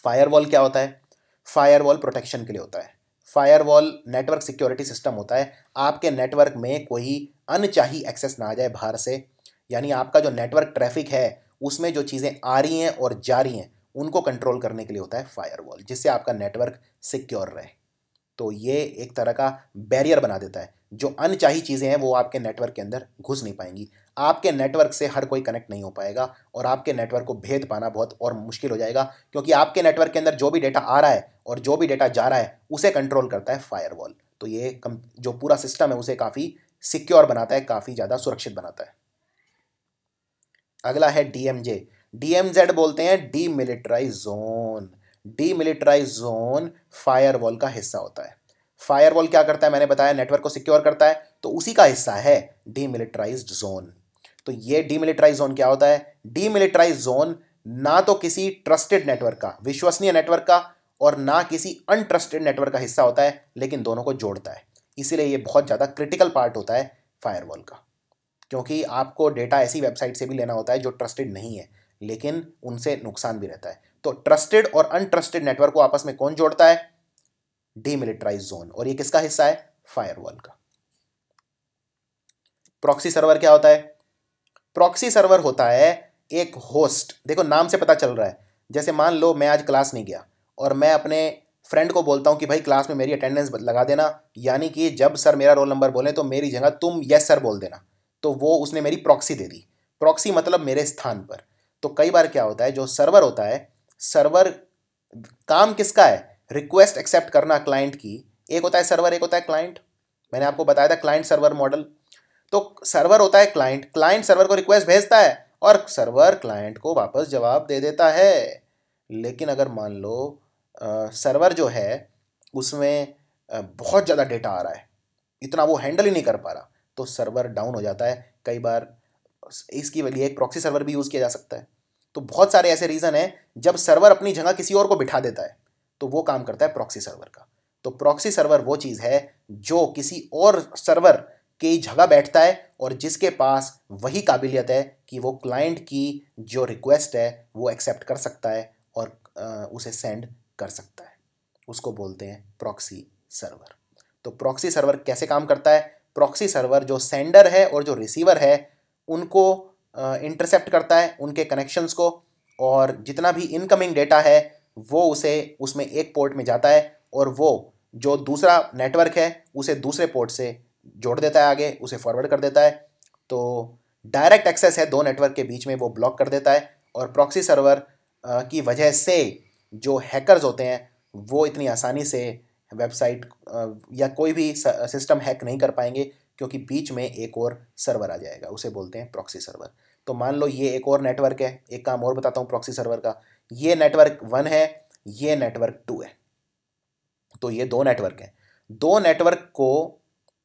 फायरवॉल क्या होता है? फायरवॉल प्रोटेक्शन के लिए होता है। फायरवॉल नेटवर्क सिक्योरिटी सिस्टम होता है, आपके नेटवर्क में कोई अनचाही एक्सेस ना आ जाए बाहर से, यानी आपका जो नेटवर्क ट्रैफिक है उसमें जो चीज़ें आ रही हैं और जा रही हैं उनको कंट्रोल करने के लिए होता है फायरवॉल, जिससे आपका नेटवर्क सिक्योर रहे। तो ये एक तरह का बैरियर बना देता है, जो अनचाही चीज़ें हैं वो आपके नेटवर्क के अंदर घुस नहीं पाएंगी। आपके नेटवर्क से हर कोई कनेक्ट नहीं हो पाएगा और आपके नेटवर्क को भेद पाना बहुत और मुश्किल हो जाएगा, क्योंकि आपके नेटवर्क के अंदर जो भी डेटा आ रहा है और जो भी डेटा जा रहा है उसे कंट्रोल करता है फायरवॉल। तो ये जो पूरा सिस्टम है उसे काफ़ी सिक्योर बनाता है, काफ़ी ज़्यादा सुरक्षित बनाता है। अगला है डीएमजे। डीएमजेड बोलते हैं demilitarise zone. Demilitarise zone firewall का हिस्सा होता है। फायरवॉल क्या करता है, मैंने बताया नेटवर्क को सिक्योर करता है, तो उसी का हिस्सा है डीमिलिटराइज्ड जोन। तो ये डीमिलिटराइज जोन क्या होता है? डीमिलिटराइज जोन ना तो किसी ट्रस्टेड नेटवर्क का, विश्वसनीय नेटवर्क का, और ना किसी अनट्रस्टेड नेटवर्क का हिस्सा होता है, लेकिन दोनों को जोड़ता है। इसीलिए ये बहुत ज़्यादा क्रिटिकल पार्ट होता है फायरवॉल का, क्योंकि आपको डेटा ऐसी वेबसाइट से भी लेना होता है जो ट्रस्टेड नहीं है, लेकिन उनसे नुकसान भी रहता है। तो ट्रस्टेड और अनट्रस्टेड नेटवर्क को आपस में कौन जोड़ता है? Demilitarise zone. और ये किसका हिस्सा है? फायरवॉल का। प्रॉक्सी सर्वर क्या होता है? प्रॉक्सी सर्वर होता है एक होस्ट। देखो नाम से पता चल रहा है, जैसे मान लो मैं आज क्लास नहीं गया और मैं अपने फ्रेंड को बोलता हूं कि भाई क्लास में मेरी अटेंडेंस लगा देना, यानी कि जब सर मेरा रोल नंबर बोले तो मेरी जगह तुम यस सर बोल देना। तो वो उसने मेरी प्रॉक्सी दे दी। प्रॉक्सी मतलब मेरे स्थान पर। तो कई बार क्या होता है, जो सर्वर होता है, सर्वर काम किसका है? रिक्वेस्ट एक्सेप्ट करना क्लाइंट की। एक होता है सर्वर, एक होता है क्लाइंट। मैंने आपको बताया था क्लाइंट सर्वर मॉडल। तो सर्वर होता है क्लाइंट, क्लाइंट सर्वर को रिक्वेस्ट भेजता है और सर्वर क्लाइंट को वापस जवाब दे देता है। लेकिन अगर मान लो सर्वर जो है उसमें बहुत ज़्यादा डेटा आ रहा है, इतना वो हैंडल ही नहीं कर पा रहा, तो सर्वर डाउन हो जाता है। कई बार इसकी लिए एक प्रॉक्सी सर्वर भी यूज़ किया जा सकता है। तो बहुत सारे ऐसे रीज़न हैं जब सर्वर अपनी जगह किसी और को बिठा देता है, तो वो काम करता है प्रॉक्सी सर्वर का। तो प्रॉक्सी सर्वर वो चीज़ है जो किसी और सर्वर की जगह बैठता है और जिसके पास वही काबिलियत है कि वो क्लाइंट की जो रिक्वेस्ट है वो एक्सेप्ट कर सकता है और उसे सेंड कर सकता है। उसको बोलते हैं प्रॉक्सी सर्वर। तो प्रॉक्सी सर्वर कैसे काम करता है? प्रॉक्सी सर्वर जो सेंडर है और जो रिसीवर है उनको इंटरसेप्ट करता है, उनके कनेक्शंस को, और जितना भी इनकमिंग डेटा है वो उसे उसमें एक पोर्ट में जाता है और वो जो दूसरा नेटवर्क है उसे दूसरे पोर्ट से जोड़ देता है, आगे उसे फॉरवर्ड कर देता है। तो डायरेक्ट एक्सेस है दो नेटवर्क के बीच में, वो ब्लॉक कर देता है। और प्रॉक्सी सर्वर की वजह से जो हैकर्स होते हैं वो इतनी आसानी से वेबसाइट या कोई भी सिस्टम हैक नहीं कर पाएंगे, क्योंकि बीच में एक और सर्वर आ जाएगा, उसे बोलते हैं प्रॉक्सी सर्वर। तो मान लो ये एक और नेटवर्क है, एक काम और बताता हूँ प्रॉक्सी सर्वर का। ये नेटवर्क 1 है, ये नेटवर्क 2 है। तो ये दो नेटवर्क हैं। दो नेटवर्क को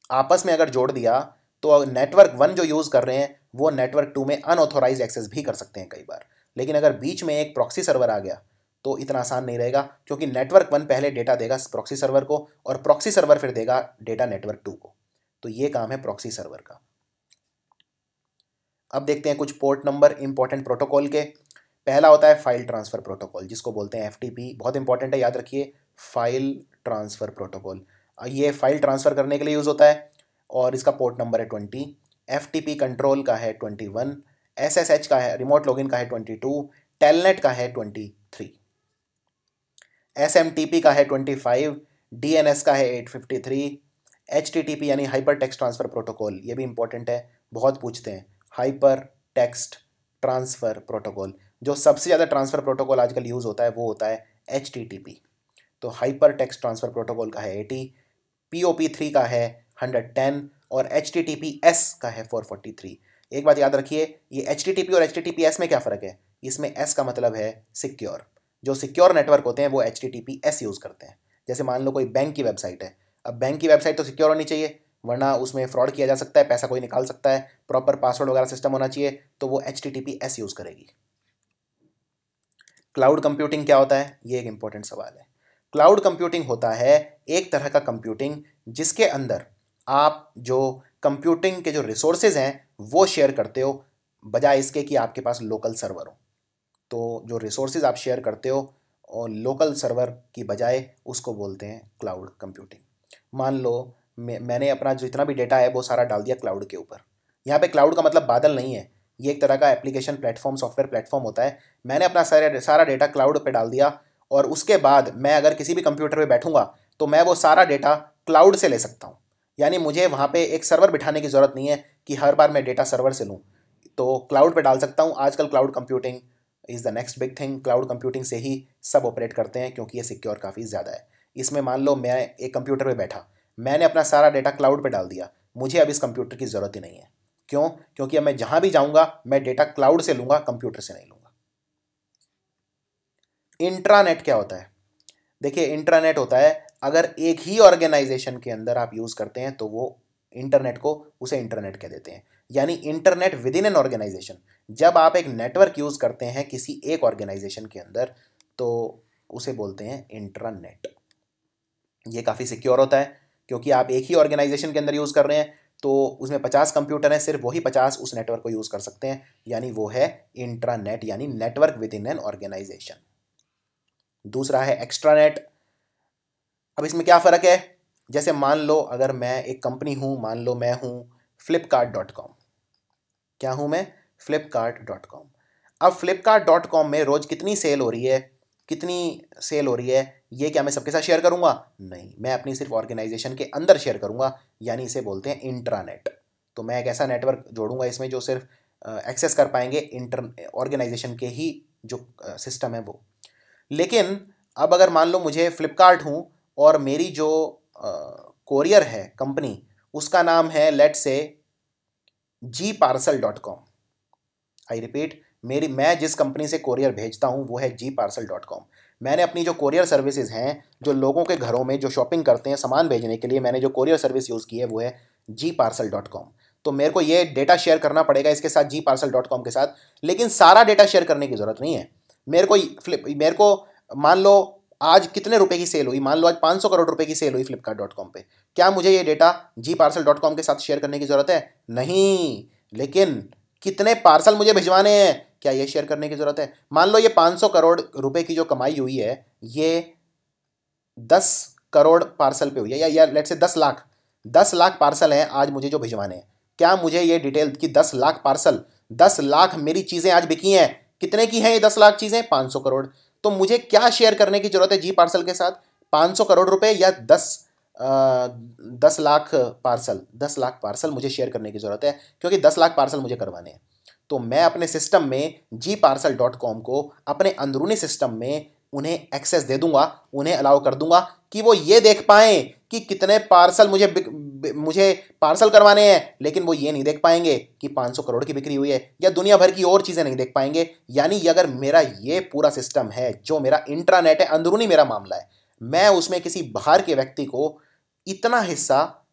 आपस में अगर जोड़ दिया तो नेटवर्क 1 जो यूज़ कर रहे हैं वो नेटवर्क 2 में अनऑथोराइज एक्सेस भी कर सकते हैं कई बार। लेकिन अगर बीच में एक प्रॉक्सी सर्वर आ गया तो इतना आसान नहीं रहेगा, क्योंकि नेटवर्क 1 पहले डेटा देगा प्रॉक्सी सर्वर को और प्रॉक्सी सर्वर फिर देगा डेटा नेटवर्क 2 को। तो ये काम है प्रॉक्सी सर्वर का। अब देखते हैं कुछ पोर्ट नंबर इंपॉर्टेंट प्रोटोकॉल के। पहला होता है फाइल ट्रांसफर प्रोटोकॉल, जिसको बोलते हैं एफटीपी। बहुत इंपॉर्टेंट है, याद रखिए, फाइल ट्रांसफर प्रोटोकॉल। ये फाइल ट्रांसफर करने के लिए यूज़ होता है और इसका पोर्ट नंबर है 20। एफटीपी कंट्रोल का है 21। एसएसएच का है, रिमोट लॉगिन का है 22। टेलनेट का है 23। एसएमटीपी का है 25। डीएनएस का है 853। एचटीटीपी यानी हाइपर टेक्स्ट ट्रांसफर प्रोटोकॉल, ये भी इंपॉर्टेंट है, बहुत पूछते हैं। हाइपर टेक्स्ट ट्रांसफर प्रोटोकॉल, जो सबसे ज़्यादा ट्रांसफर प्रोटोकॉल आजकल यूज़ होता है वो होता है एचटीटीपी। तो हाइपर टेक्स्ट ट्रांसफर प्रोटोकॉल का है 80। POP3 का है 110 और HTTPS का है 443। एक बात याद रखिए, ये HTTP और HTTPS में क्या फ़र्क है? इसमें S का मतलब है सिक्योर। जो सिक्योर नेटवर्क होते हैं वो HTTPS यूज़ करते हैं। जैसे मान लो कोई बैंक की वेबसाइट है, अब बैंक की वेबसाइट तो सिक्योर होनी चाहिए, वरना उसमें फ्रॉड किया जा सकता है, पैसा कोई निकाल सकता है, प्रॉपर पासवर्ड वगैरह सिस्टम होना चाहिए, तो वो HTTPS यूज़ करेगी। क्लाउड कंप्यूटिंग क्या होता है? ये एक इंपॉर्टेंट सवाल है। क्लाउड कंप्यूटिंग होता है एक तरह का कंप्यूटिंग जिसके अंदर आप जो कंप्यूटिंग के जो रिसोर्सेज हैं वो शेयर करते हो, बजाय इसके कि आपके पास लोकल सर्वर हो। तो जो रिसोर्सेज आप शेयर करते हो और लोकल सर्वर की बजाय, उसको बोलते हैं क्लाउड कंप्यूटिंग। मान लो मैंने अपना जितना भी डेटा है वो सारा डाल दिया क्लाउड के ऊपर। यहाँ पे क्लाउड का मतलब बादल नहीं है, ये एक तरह का एप्लीकेशन प्लेटफॉर्म, सॉफ्टवेयर प्लेटफॉर्म होता है। मैंने अपना सारा डेटा क्लाउड पे डाल दिया और उसके बाद मैं अगर किसी भी कंप्यूटर पे बैठूंगा तो मैं वो सारा डेटा क्लाउड से ले सकता हूँ। यानी मुझे वहाँ पे एक सर्वर बिठाने की ज़रूरत नहीं है कि हर बार मैं डेटा सर्वर से लूँ, तो क्लाउड पे डाल सकता हूँ। आजकल cloud computing is the next big thing. Cloud computing से ही सब ऑपरेट करते हैं क्योंकि ये सिक्योर काफ़ी ज़्यादा है। इसमें मान लो मैं एक कंप्यूटर पे बैठा, मैंने अपना सारा डेटा क्लाउड पे डाल दिया, मुझे अब इस कंप्यूटर की ज़रूरत ही नहीं है। क्यों? क्योंकि अब मैं जहाँ भी जाऊँगा मैं डेटा क्लाउड से लूँगा, कंप्यूटर से नहीं लूँगा। इंट्रानेट क्या होता है? देखिए, इंट्रानेट होता है अगर एक ही ऑर्गेनाइजेशन के अंदर आप यूज़ करते हैं तो वो इंटरनेट को, उसे इंटरनेट कह देते हैं। यानी internet within an organisation. जब आप एक नेटवर्क यूज़ करते हैं किसी एक ऑर्गेनाइजेशन के अंदर तो उसे बोलते हैं इंट्रानेट। ये काफ़ी सिक्योर होता है क्योंकि आप एक ही ऑर्गेनाइजेशन के अंदर यूज़ कर रहे हैं, तो उसमें 50 कंप्यूटर हैं, सिर्फ वही 50 उस नेटवर्क को यूज़ कर सकते हैं, यानी वो है इंट्रानेट, यानी network within an organisation. दूसरा है एक्स्ट्रानेट। अब इसमें क्या फ़र्क है? जैसे मान लो अगर मैं एक कंपनी हूँ, मान लो मैं हूँ flipkart.com। क्या हूँ मैं? flipkart.com। अब flipkart.com में रोज़ कितनी सेल हो रही है, कितनी सेल हो रही है, ये क्या मैं सबके साथ शेयर करूँगा? नहीं, मैं अपनी सिर्फ ऑर्गेनाइजेशन के अंदर शेयर करूँगा, यानी इसे बोलते हैं इंट्रानेट। तो मैं एक ऐसा नेटवर्क जोड़ूंगा इसमें जो सिर्फ एक्सेस कर पाएंगे ऑर्गेनाइजेशन के ही जो सिस्टम है वो। लेकिन अब अगर मान लो मुझे फ्लिपकार्ट हूँ और मेरी जो कोरियर है कंपनी, उसका नाम है लेट से gparcel.com। आई रिपीट, मैं जिस कंपनी से कोरियर भेजता हूँ वो है gparcel.com। मैंने अपनी जो कोरियर सर्विसेज हैं, जो लोगों के घरों में जो शॉपिंग करते हैं सामान भेजने के लिए, मैंने जो कोरियर सर्विस यूज़ की है वो है gparcel.com। तो मेरे को ये डेटा शेयर करना पड़ेगा इसके साथ, gparcel.com के साथ, लेकिन सारा डेटा शेयर करने की ज़रूरत नहीं है। मेरे को मान लो आज कितने रुपए की सेल हुई, मान लो आज 500 करोड़ रुपए की सेल हुई flipkart.com पे, क्या मुझे ये डेटा gparcel.com के साथ शेयर करने की ज़रूरत है? नहीं। लेकिन कितने पार्सल मुझे भिजवाने हैं, क्या ये शेयर करने की ज़रूरत है? मान लो ये 500 करोड़ रुपए की जो कमाई हुई है ये 10 करोड़ पार्सल पे हुई है, या लेट से 10 लाख पार्सल हैं आज मुझे जो भिजवाने हैं। क्या मुझे ये डिटेल कि 10 लाख पार्सल, 10 लाख मेरी चीज़ें आज बिकी हैं, कितने की हैं ये 10 लाख चीज़ें? 500 करोड़। तो मुझे क्या शेयर करने की जरूरत है gparcel के साथ? 500 करोड़ रुपए या 10 लाख पार्सल? 10 लाख पार्सल मुझे शेयर करने की ज़रूरत है क्योंकि 10 लाख पार्सल मुझे करवाने हैं। तो मैं अपने सिस्टम में gparcel.com को अपने अंदरूनी सिस्टम में उन्हें एक्सेस दे दूंगा, उन्हें अलाउ कर दूंगा कि वो ये देख पाएं कि कितने पार्सल मुझे पार्सल करवाने हैं, लेकिन वो ये नहीं देख पाएंगे कि 500 करोड़ की बिक्री हुई है, या दुनिया भर की और चीज़ें नहीं देख पाएंगे। यानी अगर मेरा ये पूरा सिस्टम है जो मेरा इंट्रानेट है, अंदरूनी मेरा मामला है, मैं उसमें किसी बाहर के व्यक्ति को इतना हिस्सा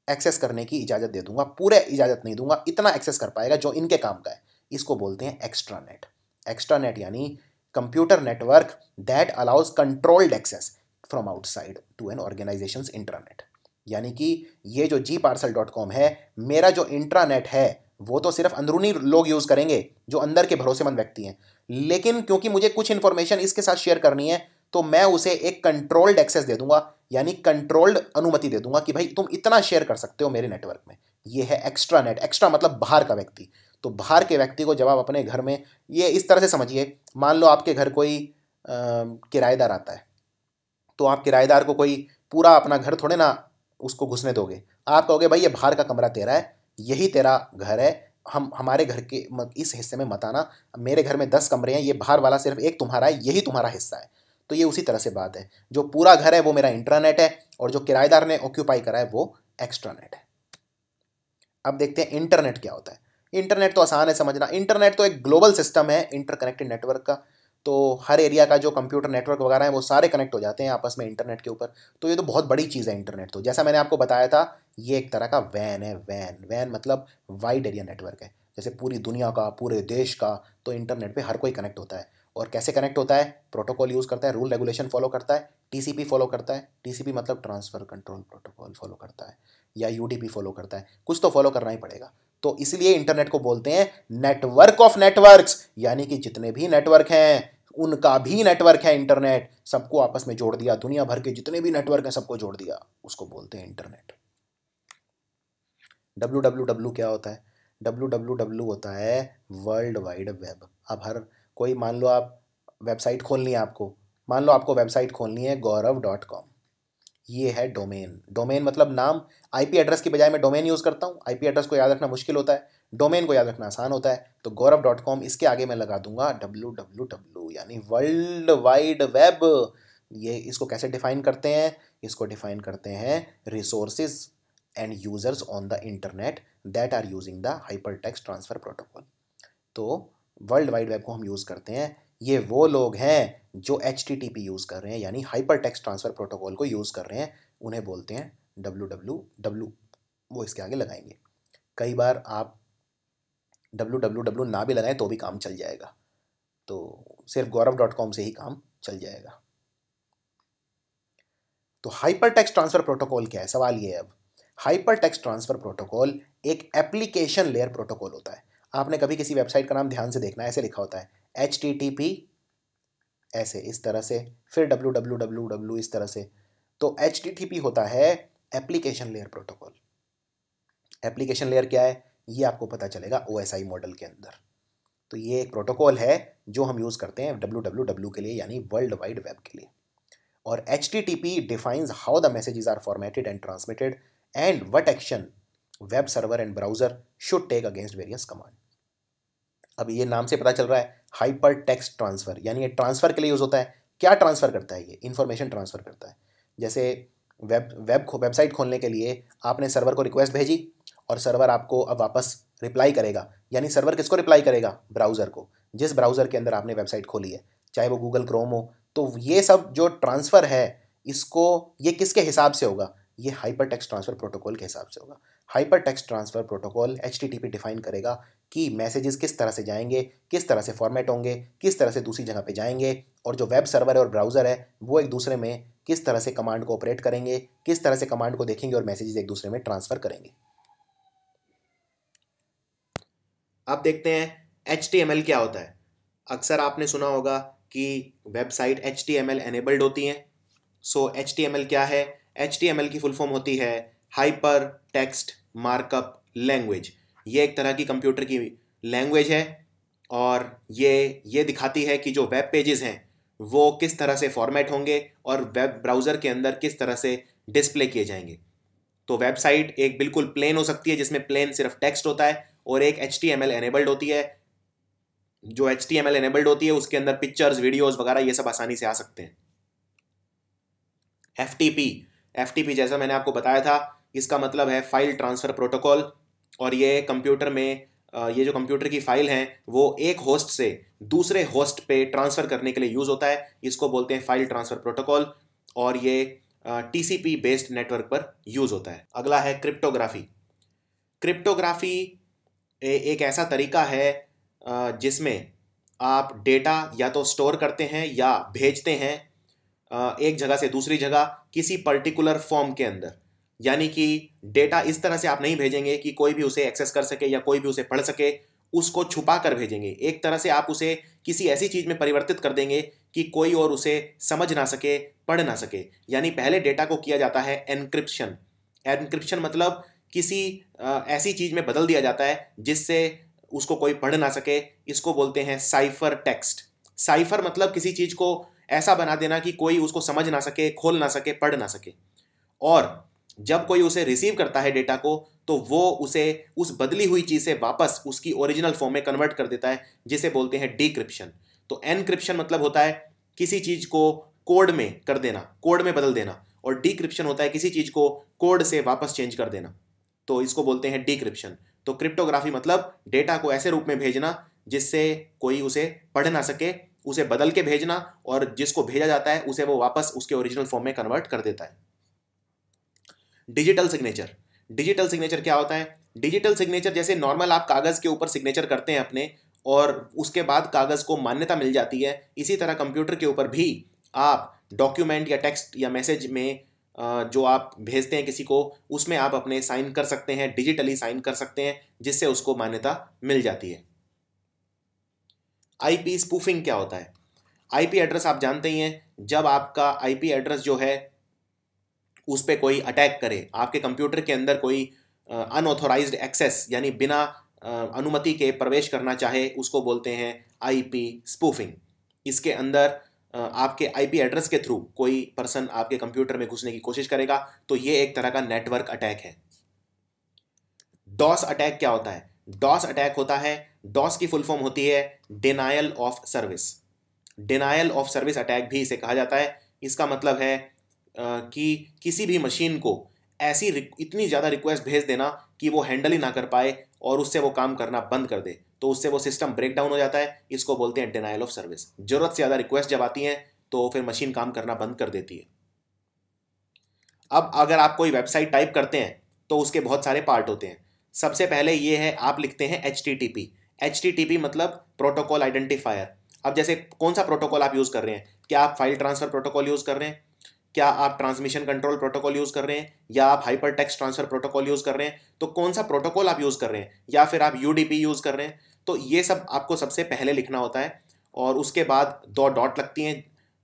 एक्सेस करने की इजाज़त दे दूंगा, पूरे इजाज़त नहीं दूंगा, इतना एक्सेस कर पाएगा जो इनके काम का है। इसको बोलते हैं एक्स्ट्रानेट। एक्स्ट्रानेट यानी computer network that allows controlled access from outside to an organisation's intranet. यानी कि ये जो gparcel.com है, मेरा जो इंट्रानेट है वो तो सिर्फ अंदरूनी लोग यूज़ करेंगे जो अंदर के भरोसेमंद व्यक्ति हैं, लेकिन क्योंकि मुझे कुछ इंफॉर्मेशन इसके साथ शेयर करनी है तो मैं उसे एक कंट्रोल्ड एक्सेस दे दूंगा, यानी कंट्रोल्ड अनुमति दे दूंगा कि भाई तुम इतना शेयर कर सकते हो मेरे नेटवर्क में। ये है एक्स्ट्रानेट। एक्स्ट्रा मतलब बाहर का व्यक्ति। तो बाहर के व्यक्ति को जब आप अपने घर में, ये इस तरह से समझिए, मान लो आपके घर कोई किराएदार आता है, तो आप किराएदार को कोई पूरा अपना घर थोड़े ना उसको घुसने दोगे। आप कहोगे भाई ये बाहर का कमरा तेरा है, यही तेरा घर है, हमारे घर के इस हिस्से में मत आना, मेरे घर में 10 कमरे हैं, ये बाहर वाला सिर्फ एक तुम्हारा है, यही तुम्हारा हिस्सा है। तो ये उसी तरह से बात है, जो पूरा घर है वो मेरा इंट्रानेट है और जो किराएदार ने ऑक्यूपाई करा है वो एक्स्ट्रानेट है। अब देखते हैं इंटरनेट क्या होता है। इंटरनेट तो आसान है समझना। इंटरनेट तो एक ग्लोबल सिस्टम है इंटरकनेक्टेड नेटवर्क का। तो हर एरिया का जो कंप्यूटर नेटवर्क वगैरह है वो सारे कनेक्ट हो जाते हैं आपस में इंटरनेट के ऊपर। तो ये तो बहुत बड़ी चीज़ है इंटरनेट। तो जैसा मैंने आपको बताया था, ये एक तरह का वैन है। वैन मतलब वाइड एरिया नेटवर्क है, जैसे पूरी दुनिया का, पूरे देश का। तो इंटरनेट पे हर कोई कनेक्ट होता है। और कैसे कनेक्ट होता है? प्रोटोकॉल यूज़ करता है, रूल रेगुलेशन फॉलो करता है, टीसीपी फॉलो करता है। टीसीपी मतलब ट्रांसफ़र कंट्रोल प्रोटोकॉल फॉलो करता है, या यूडीपी फॉलो करता है। कुछ तो फॉलो करना ही पड़ेगा। तो इसलिए इंटरनेट को बोलते हैं नेटवर्क ऑफ नेटवर्क्स, यानी कि जितने भी नेटवर्क हैं उनका भी नेटवर्क है इंटरनेट। सबको आपस में जोड़ दिया, दुनिया भर के जितने भी नेटवर्क हैं सबको जोड़ दिया, उसको बोलते हैं इंटरनेट। www क्या होता है? www होता है वर्ल्ड वाइड वेब। अब हर कोई, मान लो आप वेबसाइट खोलनी है आपको, मान लो आपको वेबसाइट खोलनी है gaurav.com, ये है डोमेन। डोमेन मतलब नाम। आईपी एड्रेस की बजाय मैं डोमेन यूज़ करता हूँ। आईपी एड्रेस को याद रखना मुश्किल होता है, डोमेन को याद रखना आसान होता है। तो gaurav.com, इसके आगे मैं लगा दूंगा www, यानी वर्ल्ड वाइड वेब। ये इसको कैसे डिफाइन करते हैं? इसको डिफाइन करते हैं resources and users on the internet that are using the hypertext transfer protocol. तो वर्ल्ड वाइड वेब को हम यूज़ करते हैं, ये वो लोग हैं जो HTTP यूज़ कर रहे हैं, यानी हाइपर टेक्स्ट ट्रांसफ़र प्रोटोकॉल को यूज़ कर रहे हैं, उन्हें बोलते हैं www। वो इसके आगे लगाएंगे। कई बार आप www ना भी लगाएं तो भी काम चल जाएगा, तो सिर्फ gaurav.com से ही काम चल जाएगा। तो हाइपर टेक्स्ट ट्रांसफ़र प्रोटोकॉल क्या है? सवाल ये है अब। हाइपर टेक्स्ट ट्रांसफ़र प्रोटोकॉल एक एप्लीकेशन लेयर प्रोटोकॉल होता है। आपने कभी किसी वेबसाइट का नाम ध्यान से देखना, ऐसे लिखा होता है HTTP, ऐसे इस तरह से, फिर www इस तरह से। तो HTTP होता है application layer protocol. Application layer क्या है ये आपको पता चलेगा OSI मॉडल के अंदर। तो ये एक प्रोटोकॉल है जो हम यूज़ करते हैं www के लिए, यानी वर्ल्ड वाइड वेब के लिए। और HTTP defines how the messages are formatted and transmitted and what action web server and browser should take against various command. अब ये नाम से पता चल रहा है हाइपर टेक्स्ट ट्रांसफ़र, यानी ये ट्रांसफ़र के लिए यूज़ होता है। क्या ट्रांसफ़र करता है? ये इन्फॉर्मेशन ट्रांसफ़र करता है। जैसे वेबसाइट खोलने के लिए आपने सर्वर को रिक्वेस्ट भेजी और सर्वर आपको अब वापस रिप्लाई करेगा, यानी सर्वर किसको रिप्लाई करेगा? ब्राउज़र को, जिस ब्राउज़र के अंदर आपने वेबसाइट खोली है, चाहे वो गूगल क्रोम हो। तो ये सब जो ट्रांसफ़र है, इसको ये किसके हिसाब से होगा? ये हाइपर टेक्स्ट ट्रांसफ़र प्रोटोकॉल के हिसाब से होगा। Hyper text transfer protocol HTTP define करेगा कि मैसेजेस किस तरह से जाएंगे, किस तरह से फॉर्मेट होंगे, किस तरह से दूसरी जगह पे जाएंगे, और जो वेब सर्वर है और ब्राउज़र है वो एक दूसरे में किस तरह से कमांड को ऑपरेट करेंगे, किस तरह से कमांड को देखेंगे और मैसेजेस एक दूसरे में ट्रांसफ़र करेंगे। अब देखते हैं HTML क्या होता है। अक्सर आपने सुना होगा कि वेबसाइट HTML एनेबल्ड होती हैं। सो HTML क्या है? HTML की फुल फॉर्म होती है हाइपर टेक्स्ट मार्कअप लैंग्वेज। ये एक तरह की कंप्यूटर की लैंग्वेज है और ये दिखाती है कि जो वेब पेजेस हैं वो किस तरह से फॉर्मेट होंगे और वेब ब्राउज़र के अंदर किस तरह से डिस्प्ले किए जाएंगे। तो वेबसाइट एक बिल्कुल प्लेन हो सकती है जिसमें प्लेन सिर्फ टेक्स्ट होता है, और एक HTML एनेबल्ड होती है। जो HTML एनेबल्ड होती है उसके अंदर पिक्चर्स, वीडियोस वगैरह ये सब आसानी से आ सकते हैं। FTP जैसा मैंने आपको बताया था, इसका मतलब है फाइल ट्रांसफ़र प्रोटोकॉल। और ये कंप्यूटर में ये जो कंप्यूटर की फाइल हैं वो एक होस्ट से दूसरे होस्ट पे ट्रांसफ़र करने के लिए यूज़ होता है। इसको बोलते हैं फाइल ट्रांसफ़र प्रोटोकॉल, और ये TCP बेस्ड नेटवर्क पर यूज़ होता है। अगला है क्रिप्टोग्राफी। क्रिप्टोग्राफी एक ऐसा तरीका है जिसमें आप डेटा या तो स्टोर करते हैं या भेजते हैं एक जगह से दूसरी जगह किसी पर्टिकुलर फॉर्म के अंदर। यानी कि डेटा इस तरह से आप नहीं भेजेंगे कि कोई भी उसे एक्सेस कर सके या कोई भी उसे पढ़ सके, उसको छुपा कर भेजेंगे। एक तरह से आप उसे किसी ऐसी चीज़ में परिवर्तित कर देंगे कि कोई और उसे समझ ना सके, पढ़ ना सके। यानी पहले डेटा को किया जाता है एनक्रिप्शन। एनक्रिप्शन मतलब किसी ऐसी चीज़ में बदल दिया जाता है जिससे उसको कोई पढ़ ना सके। इसको बोलते हैं साइफर टेक्स्ट। साइफर मतलब किसी चीज़ को ऐसा बना देना कि कोई उसको समझ ना सके, खोल ना सके, पढ़ ना सके। और जब कोई उसे रिसीव करता है डेटा को, तो वो उसे उस बदली हुई चीज़ से वापस उसकी ओरिजिनल फॉर्म में कन्वर्ट कर देता है, जिसे बोलते हैं डिक्रिप्शन। तो एनक्रिप्शन मतलब होता है किसी चीज़ को कोड में कर देना, कोड में बदल देना, और डिक्रिप्शन होता है किसी चीज़ को कोड से वापस चेंज कर देना। तो इसको बोलते हैं डिक्रिप्शन। तो क्रिप्टोग्राफी मतलब डेटा को ऐसे रूप में भेजना जिससे कोई उसे पढ़ ना सके, उसे बदल के भेजना, और जिसको भेजा जाता है उसे वो वापस उसके ओरिजिनल फॉर्म में कन्वर्ट कर देता है। Digital signature. डिजिटल सिग्नेचर क्या होता है? डिजिटल सिग्नेचर जैसे नॉर्मल आप कागज़ के ऊपर सिग्नेचर करते हैं अपने, और उसके बाद कागज़ को मान्यता मिल जाती है, इसी तरह कंप्यूटर के ऊपर भी आप डॉक्यूमेंट या टेक्स्ट या मैसेज में जो आप भेजते हैं किसी को, उसमें आप अपने साइन कर सकते हैं, डिजिटली साइन कर सकते हैं, जिससे उसको मान्यता मिल जाती है। IP स्पूफिंग क्या होता है? IP एड्रेस आप जानते ही हैं। जब आपका IP एड्रेस जो है उस पर कोई अटैक करे, आपके कंप्यूटर के अंदर कोई अनऑथोराइज्ड एक्सेस यानी बिना अनुमति के प्रवेश करना चाहे उसको बोलते हैं आईपी स्पूफिंग। इसके अंदर आपके आईपी एड्रेस के थ्रू कोई पर्सन आपके कंप्यूटर में घुसने की कोशिश करेगा, तो ये एक तरह का नेटवर्क अटैक है। डॉस अटैक क्या होता है? डॉस अटैक होता है, डॉस की फुल फॉर्म होती है denial of service. Denial of service attack भी इसे कहा जाता है। इसका मतलब है कि किसी भी मशीन को ऐसी इतनी ज़्यादा रिक्वेस्ट भेज देना कि वो हैंडल ही ना कर पाए और उससे वो काम करना बंद कर दे, तो उससे वो सिस्टम ब्रेक डाउन हो जाता है। इसको बोलते हैं डिनायल ऑफ सर्विस। जरूरत से ज़्यादा रिक्वेस्ट जब आती हैं तो फिर मशीन काम करना बंद कर देती है। अब अगर आप कोई वेबसाइट टाइप करते हैं तो उसके बहुत सारे पार्ट होते हैं। सबसे पहले ये है, आप लिखते हैं HTTP। HTTP मतलब प्रोटोकॉल आइडेंटिफायर। अब जैसे कौन सा प्रोटोकॉल आप यूज़ कर रहे हैं? क्या आप फाइल ट्रांसफर प्रोटोकॉल यूज़ कर रहे हैं? क्या आप ट्रांसमिशन कंट्रोल प्रोटोकॉल यूज़ कर रहे हैं? या आप hyper text transfer protocol use कर रहे हैं? तो कौन सा प्रोटोकॉल आप यूज़ कर रहे हैं? या फिर आप UDP यूज़ कर रहे हैं? तो ये सब आपको सबसे पहले लिखना होता है, और उसके बाद 2 डॉट लगती हैं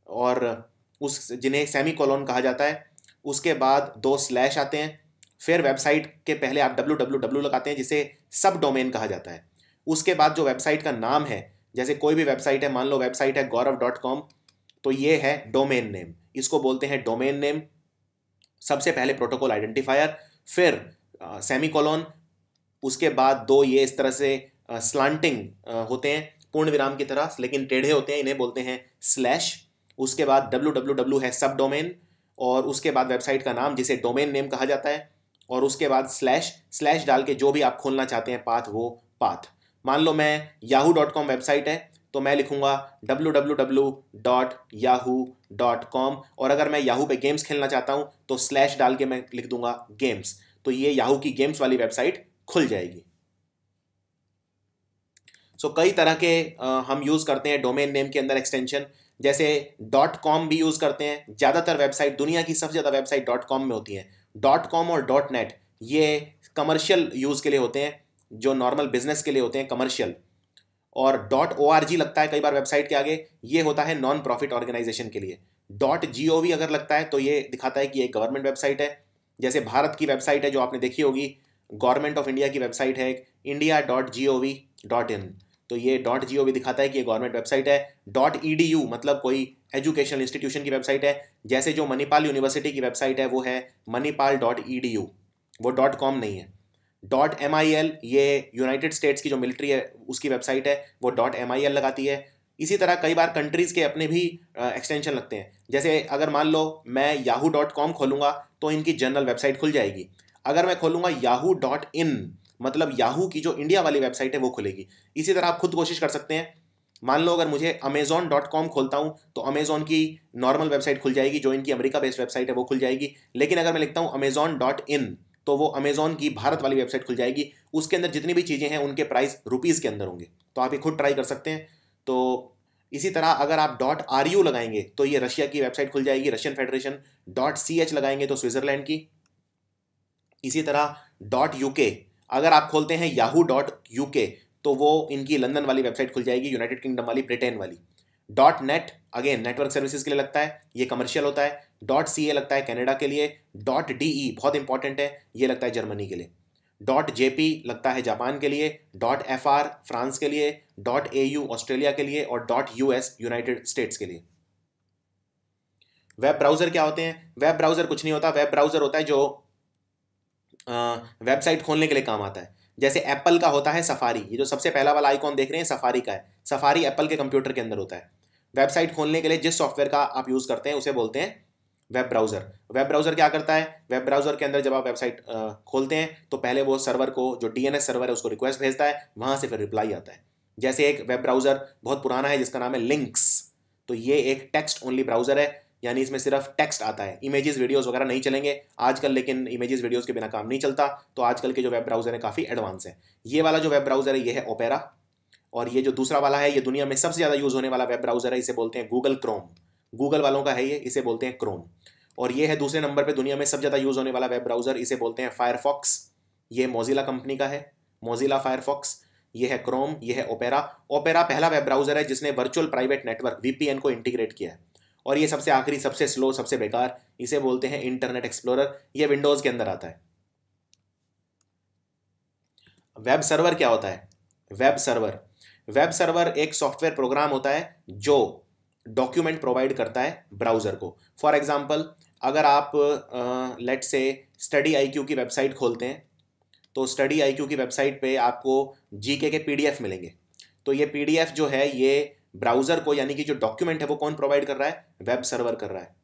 और उस जिन्हें सेमीकोलन कहा जाता है। उसके बाद 2 स्लैश आते हैं। फिर वेबसाइट के पहले आप www लगाते हैं, जिसे सब डोमेन कहा जाता है। उसके बाद जो वेबसाइट का नाम है, जैसे कोई भी वेबसाइट है, मान लो वेबसाइट है gaurav.com, तो ये है डोमेन नेम, इसको बोलते हैं डोमेन नेम। सबसे पहले प्रोटोकॉल आइडेंटिफायर, फिर सेमीकोलन, उसके बाद 2 ये इस तरह से स्लांटिंग होते हैं, पूर्ण विराम की तरह लेकिन टेढ़े होते हैं, इन्हें बोलते हैं स्लैश। उसके बाद www है सब डोमेन, और उसके बाद वेबसाइट का नाम जिसे डोमेन नेम कहा जाता है, और उसके बाद स्लैश। स्लैश डाल के जो भी आप खोलना चाहते हैं पाथ, वो पाथ। मान लो मैं yahoo.com वेबसाइट है तो मैं लिखूंगा www.yahoo.com, और अगर मैं याहू पे गेम्स खेलना चाहता हूं तो स्लैश डाल के मैं लिख दूंगा गेम्स, तो ये याहू की गेम्स वाली वेबसाइट खुल जाएगी। सो कई तरह के हम यूज़ करते हैं डोमेन नेम के अंदर एक्सटेंशन, जैसे .com भी यूज़ करते हैं। ज़्यादातर वेबसाइट, दुनिया की सबसे ज़्यादा वेबसाइट .com में होती हैं। .com और .net ये कमर्शियल यूज़ के लिए होते हैं, जो नॉर्मल बिजनेस के लिए होते हैं, कमर्शियल। और .org लगता है कई बार वेबसाइट के आगे, ये होता है नॉन प्रॉफिट ऑर्गेनाइजेशन के लिए। .gov अगर लगता है तो ये दिखाता है कि ये गवर्नमेंट वेबसाइट है। जैसे भारत की वेबसाइट है जो आपने देखी होगी, गवर्नमेंट ऑफ इंडिया की वेबसाइट है india.gov.in, तो ये .gov दिखाता है कि ये गवर्नमेंट वेबसाइट है। .edu मतलब कोई एजुकेशनल इंस्टीट्यूशन की वेबसाइट है, जैसे जो मणिपाल यूनिवर्सिटी की वेबसाइट है वो है manipal.edu, वो .com नहीं है। .mil ये यूनाइटेड स्टेट्स की जो मिलिट्री है उसकी वेबसाइट है, वो .mil लगाती है। इसी तरह कई बार कंट्रीज़ के अपने भी एक्सटेंशन लगते हैं। जैसे अगर मान लो मैं yahoo.com खोलूँगा तो इनकी जनरल वेबसाइट खुल जाएगी। अगर मैं खोलूँगा yahoo.in मतलब याहू की जो इंडिया वाली वेबसाइट है वो खुलेगी। इसी तरह आप खुद कोशिश कर सकते हैं। मान लो अगर मुझे amazon.com खोलता हूँ तो अमेजोन की नॉर्मल वेबसाइट खुल जाएगी, जो इनकी अमेरिका बेस्ड वेबसाइट है वो खुल जाएगी। लेकिन अगर मैं लिखता हूँ amazon.in तो वो अमेजोन की भारत वाली वेबसाइट खुल जाएगी। उसके अंदर जितनी भी चीज़ें हैं उनके प्राइस रुपीज़ के अंदर होंगे, तो आप ये खुद ट्राई कर सकते हैं। तो इसी तरह अगर आप .ru लगाएंगे तो ये रशिया की वेबसाइट खुल जाएगी, रशियन फेडरेशन। .ch लगाएंगे तो स्विट्जरलैंड की। इसी तरह .uk अगर आप खोलते हैं yahoo.uk तो वो इनकी लंदन वाली वेबसाइट खुल जाएगी, यूनाइटेड किंगडम वाली, ब्रिटेन वाली। .net अगेन नेटवर्क सर्विसेज के लिए लगता है, ये कमर्शियल होता है। .ca लगता है कनाडा के लिए। .de बहुत इंपॉर्टेंट है, ये लगता है जर्मनी के लिए। .jp लगता है जापान के लिए। .fr फ्रांस के लिए। .au ऑस्ट्रेलिया के लिए, और .us यूनाइटेड स्टेट्स के लिए। वेब ब्राउज़र क्या होते हैं? वेब ब्राउज़र कुछ नहीं होता, वेब ब्राउज़र होता है जो वेबसाइट खोलने के लिए काम आता है। जैसे एप्पल का होता है सफारी, ये जो सबसे पहला वाला आइकॉन देख रहे हैं सफारी का है। सफारी एप्पल के कंप्यूटर के अंदर होता है। वेबसाइट खोलने के लिए जिस सॉफ्टवेयर का आप यूज़ करते हैं उसे बोलते हैं वेब ब्राउज़र। वेब ब्राउज़र क्या करता है? वेब ब्राउज़र के अंदर जब आप वेबसाइट खोलते हैं तो पहले वो सर्वर को, जो DNS सर्वर है, उसको रिक्वेस्ट भेजता है, वहाँ से फिर रिप्लाई आता है। जैसे एक वेब ब्राउज़र बहुत पुराना है जिसका नाम है लिंक्स, तो ये एक टेक्स्ट ओनली ब्राउज़र है, यानी इसमें सिर्फ टेक्स्ट आता है, इमेजेस वीडियोस वगैरह नहीं चलेंगे आजकल। लेकिन इमेजेस वीडियोस के बिना काम नहीं चलता, तो आजकल के जो वेब ब्राउज़र है काफ़ी एडवांस है। ये वाला जो वेब ब्राउज़र है ये है ओपेरा, और ये जो दूसरा वाला है ये दुनिया में सबसे ज़्यादा यूज़ होने वाला वेब ब्राउज़र है, इसे बोलते हैं गूगल क्रोम। गूगल वालों का है ये, इसे बोलते हैं क्रोम। और ये है दूसरे नंबर पर दुनिया में सबसे ज़्यादा यूज़ होने वाला वेब ब्राउज़र, इसे बोलते हैं फायरफॉक्स। ये मोजिला कंपनी का है, मोजिला फायरफॉक्स। ये है क्रोम, ये है ओपेरा। ओपेरा पहला वेब ब्राउज़र है जिसने वर्चुअल प्राइवेट नेटवर्क VPN को इंटीग्रेट किया है। और ये सबसे आखिरी, सबसे स्लो, सबसे बेकार, इसे बोलते हैं इंटरनेट एक्सप्लोरर। ये विंडोज़ के अंदर आता है। वेब सर्वर क्या होता है? वेब सर्वर एक सॉफ्टवेयर प्रोग्राम होता है जो डॉक्यूमेंट प्रोवाइड करता है ब्राउज़र को। फॉर एग्जांपल, अगर आप लेट से स्टडी आईक्यू की वेबसाइट खोलते हैं, तो स्टडी आईक्यू की वेबसाइट पे आपको जीके के पीडीएफ मिलेंगे। तो ये पीडीएफ जो है ये ब्राउज़र को, यानी कि जो डॉक्यूमेंट है वो कौन प्रोवाइड कर रहा है? वेब सर्वर कर रहा है।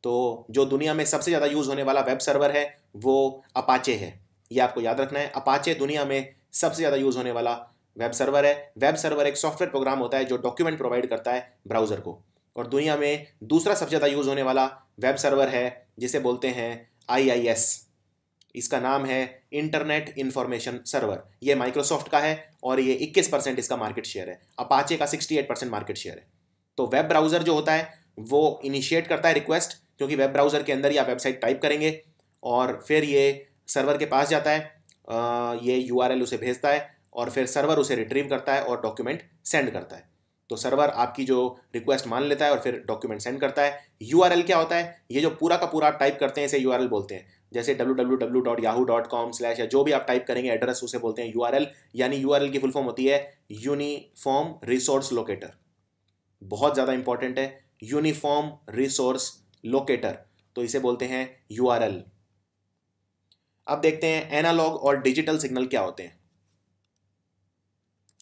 तो जो दुनिया में सबसे ज़्यादा यूज़ होने वाला वेब सर्वर है वो अपाचे है। ये आपको याद रखना है, अपाचे दुनिया में सबसे ज़्यादा यूज़ होने वाला वेब सर्वर है। वेब सर्वर एक सॉफ्टवेयर प्रोग्राम होता है जो डॉक्यूमेंट प्रोवाइड करता है ब्राउज़र को। और दुनिया में दूसरा सबसे ज़्यादा यूज़ होने वाला वेब सर्वर है जिसे बोलते हैं IIS। इसका नाम है इंटरनेट इंफॉर्मेशन सर्वर। ये माइक्रोसॉफ्ट का है और ये 21% इसका मार्केट शेयर है। अपाचे का 68% मार्केट शेयर है। तो वेब ब्राउज़र जो होता है वो इनिशिएट करता है रिक्वेस्ट, क्योंकि वेब ब्राउज़र के अंदर ही आप वेबसाइट टाइप करेंगे और फिर ये सर्वर के पास जाता है, ये URL उसे भेजता है और फिर सर्वर उसे रिट्रीव करता है और डॉक्यूमेंट सेंड करता है। तो सर्वर आपकी जो रिक्वेस्ट मान लेता है और फिर डॉक्यूमेंट सेंड करता है। URL क्या होता है? ये जो पूरा का पूरा टाइप करते हैं इसे URL बोलते हैं। जैसे www.yahoo.com/ या जो भी आप टाइप करेंगे एड्रेस, उसे बोलते हैं URL। यानी URL की फुल फॉर्म होती है यूनिफॉर्म रिसोर्स लोकेटर। बहुत ज़्यादा इंपॉर्टेंट है, यूनिफॉर्म रिसोर्स लोकेटर, तो इसे बोलते हैं URL। अब देखते हैं एनालॉग और डिजिटल सिग्नल क्या होते हैं।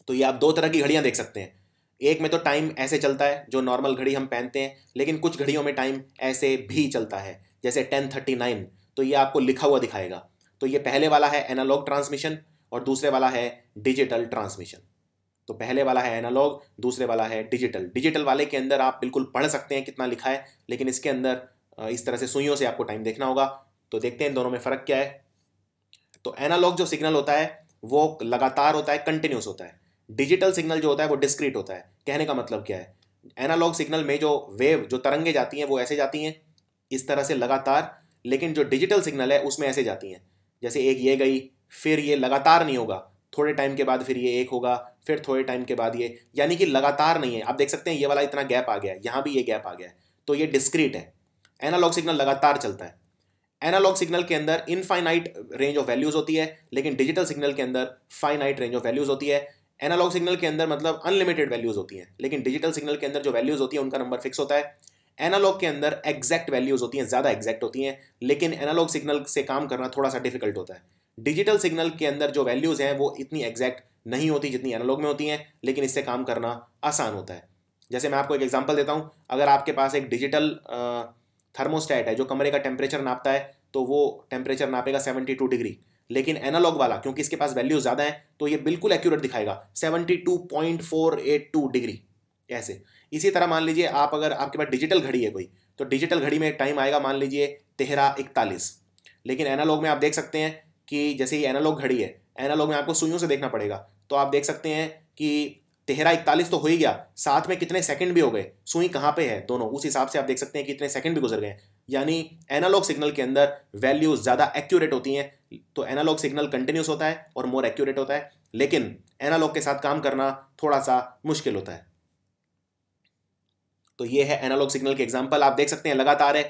तो ये आप दो तरह की घड़ियां देख सकते हैं। एक में तो टाइम ऐसे चलता है जो नॉर्मल घड़ी हम पहनते हैं, लेकिन कुछ घड़ियों में टाइम ऐसे भी चलता है, जैसे 10:39। तो ये आपको लिखा हुआ दिखाएगा। तो ये पहले वाला है एनालॉग ट्रांसमिशन और दूसरे वाला है डिजिटल ट्रांसमिशन। तो पहले वाला है एनालॉग, दूसरे वाला है डिजिटल। डिजिटल वाले के अंदर आप बिल्कुल पढ़ सकते हैं कितना लिखा है, लेकिन इसके अंदर इस तरह से सुइयों से आपको टाइम देखना होगा। तो देखते हैं दोनों में फ़र्क क्या है। तो एनालॉग जो सिग्नल होता है वो लगातार होता है, कंटिन्यूस होता है। डिजिटल सिग्नल जो होता है वो डिस्क्रीट होता है। कहने का मतलब क्या है? एनालॉग सिग्नल में जो वेव, जो तरंगे जाती हैं वो ऐसे जाती हैं इस तरह से लगातार, लेकिन जो डिजिटल सिग्नल है उसमें ऐसे जाती हैं, जैसे एक ये गई, फिर ये लगातार नहीं होगा, थोड़े टाइम के बाद फिर ये एक होगा, फिर थोड़े टाइम के बाद ये, यानी कि लगातार नहीं है। आप देख सकते हैं ये वाला इतना गैप आ गया है, यहाँ भी ये गैप आ गया है, तो ये डिस्क्रीट है। एनालॉग सिग्नल लगातार चलता है। एनालॉग सिग्नल के अंदर इनफाइनाइट रेंज ऑफ वैल्यूज होती है, लेकिन डिजिटल सिग्नल के अंदर फाइनाइट रेंज ऑफ वैल्यूज होती है। एनालॉग सिग्नल के अंदर मतलब अनलिमिटेड वैल्यूज होती हैं, लेकिन डिजिटल सिग्नल के अंदर जो वैल्यूज होती हैं उनका नंबर फिक्स होता है। एनालॉग के अंदर एग्जैक्ट वैल्यूज होती हैं, ज़्यादा एग्जैक्ट होती हैं, लेकिन एनालॉग सिग्नल से काम करना थोड़ा सा डिफिकल्ट होता है। डिजिटल सिग्नल के अंदर जो वैल्यूज हैं वो इतनी एग्जैक्ट नहीं होती जितनी एनालॉग में होती हैं, लेकिन इससे काम करना आसान होता है। जैसे मैं आपको एक एग्जांपल देता हूँ। अगर आपके पास एक डिजिटल थर्मोस्टेट है जो कमरे का टेम्परेचर नापता है, तो वो टेम्परेचर नापेगा 72 डिग्री, लेकिन एनालॉग वाला क्योंकि इसके पास वैल्यू ज़्यादा है तो ये बिल्कुल एक्यूरेट दिखाएगा 72.482 डिग्री ऐसे। इसी तरह मान लीजिए आप, अगर आपके पास डिजिटल घड़ी है कोई, तो डिजिटल घड़ी में टाइम आएगा मान लीजिए 13:41, लेकिन एनालॉग में आप देख सकते हैं कि जैसे ये एनालॉग घड़ी है, एनालॉग में आपको सुइयों से देखना पड़ेगा, तो आप देख सकते हैं कि 13:41 तो हो ही गया, साथ में कितने सेकंड भी हो गए, सुई कहाँ पे है दोनों, उस हिसाब से आप देख सकते हैं कितने सेकंड भी गुजर गए। यानी एनालॉग सिग्नल के अंदर वैल्यूज ज़्यादा एक्यूरेट होती हैं। तो एनालॉग सिग्नल कंटिन्यूस होता है और मोर एक्यूरेट होता है, लेकिन एनालॉग के साथ काम करना थोड़ा सा मुश्किल होता है। तो ये है एनालॉग सिग्नल के एग्जांपल। आप देख सकते हैं लगातार है,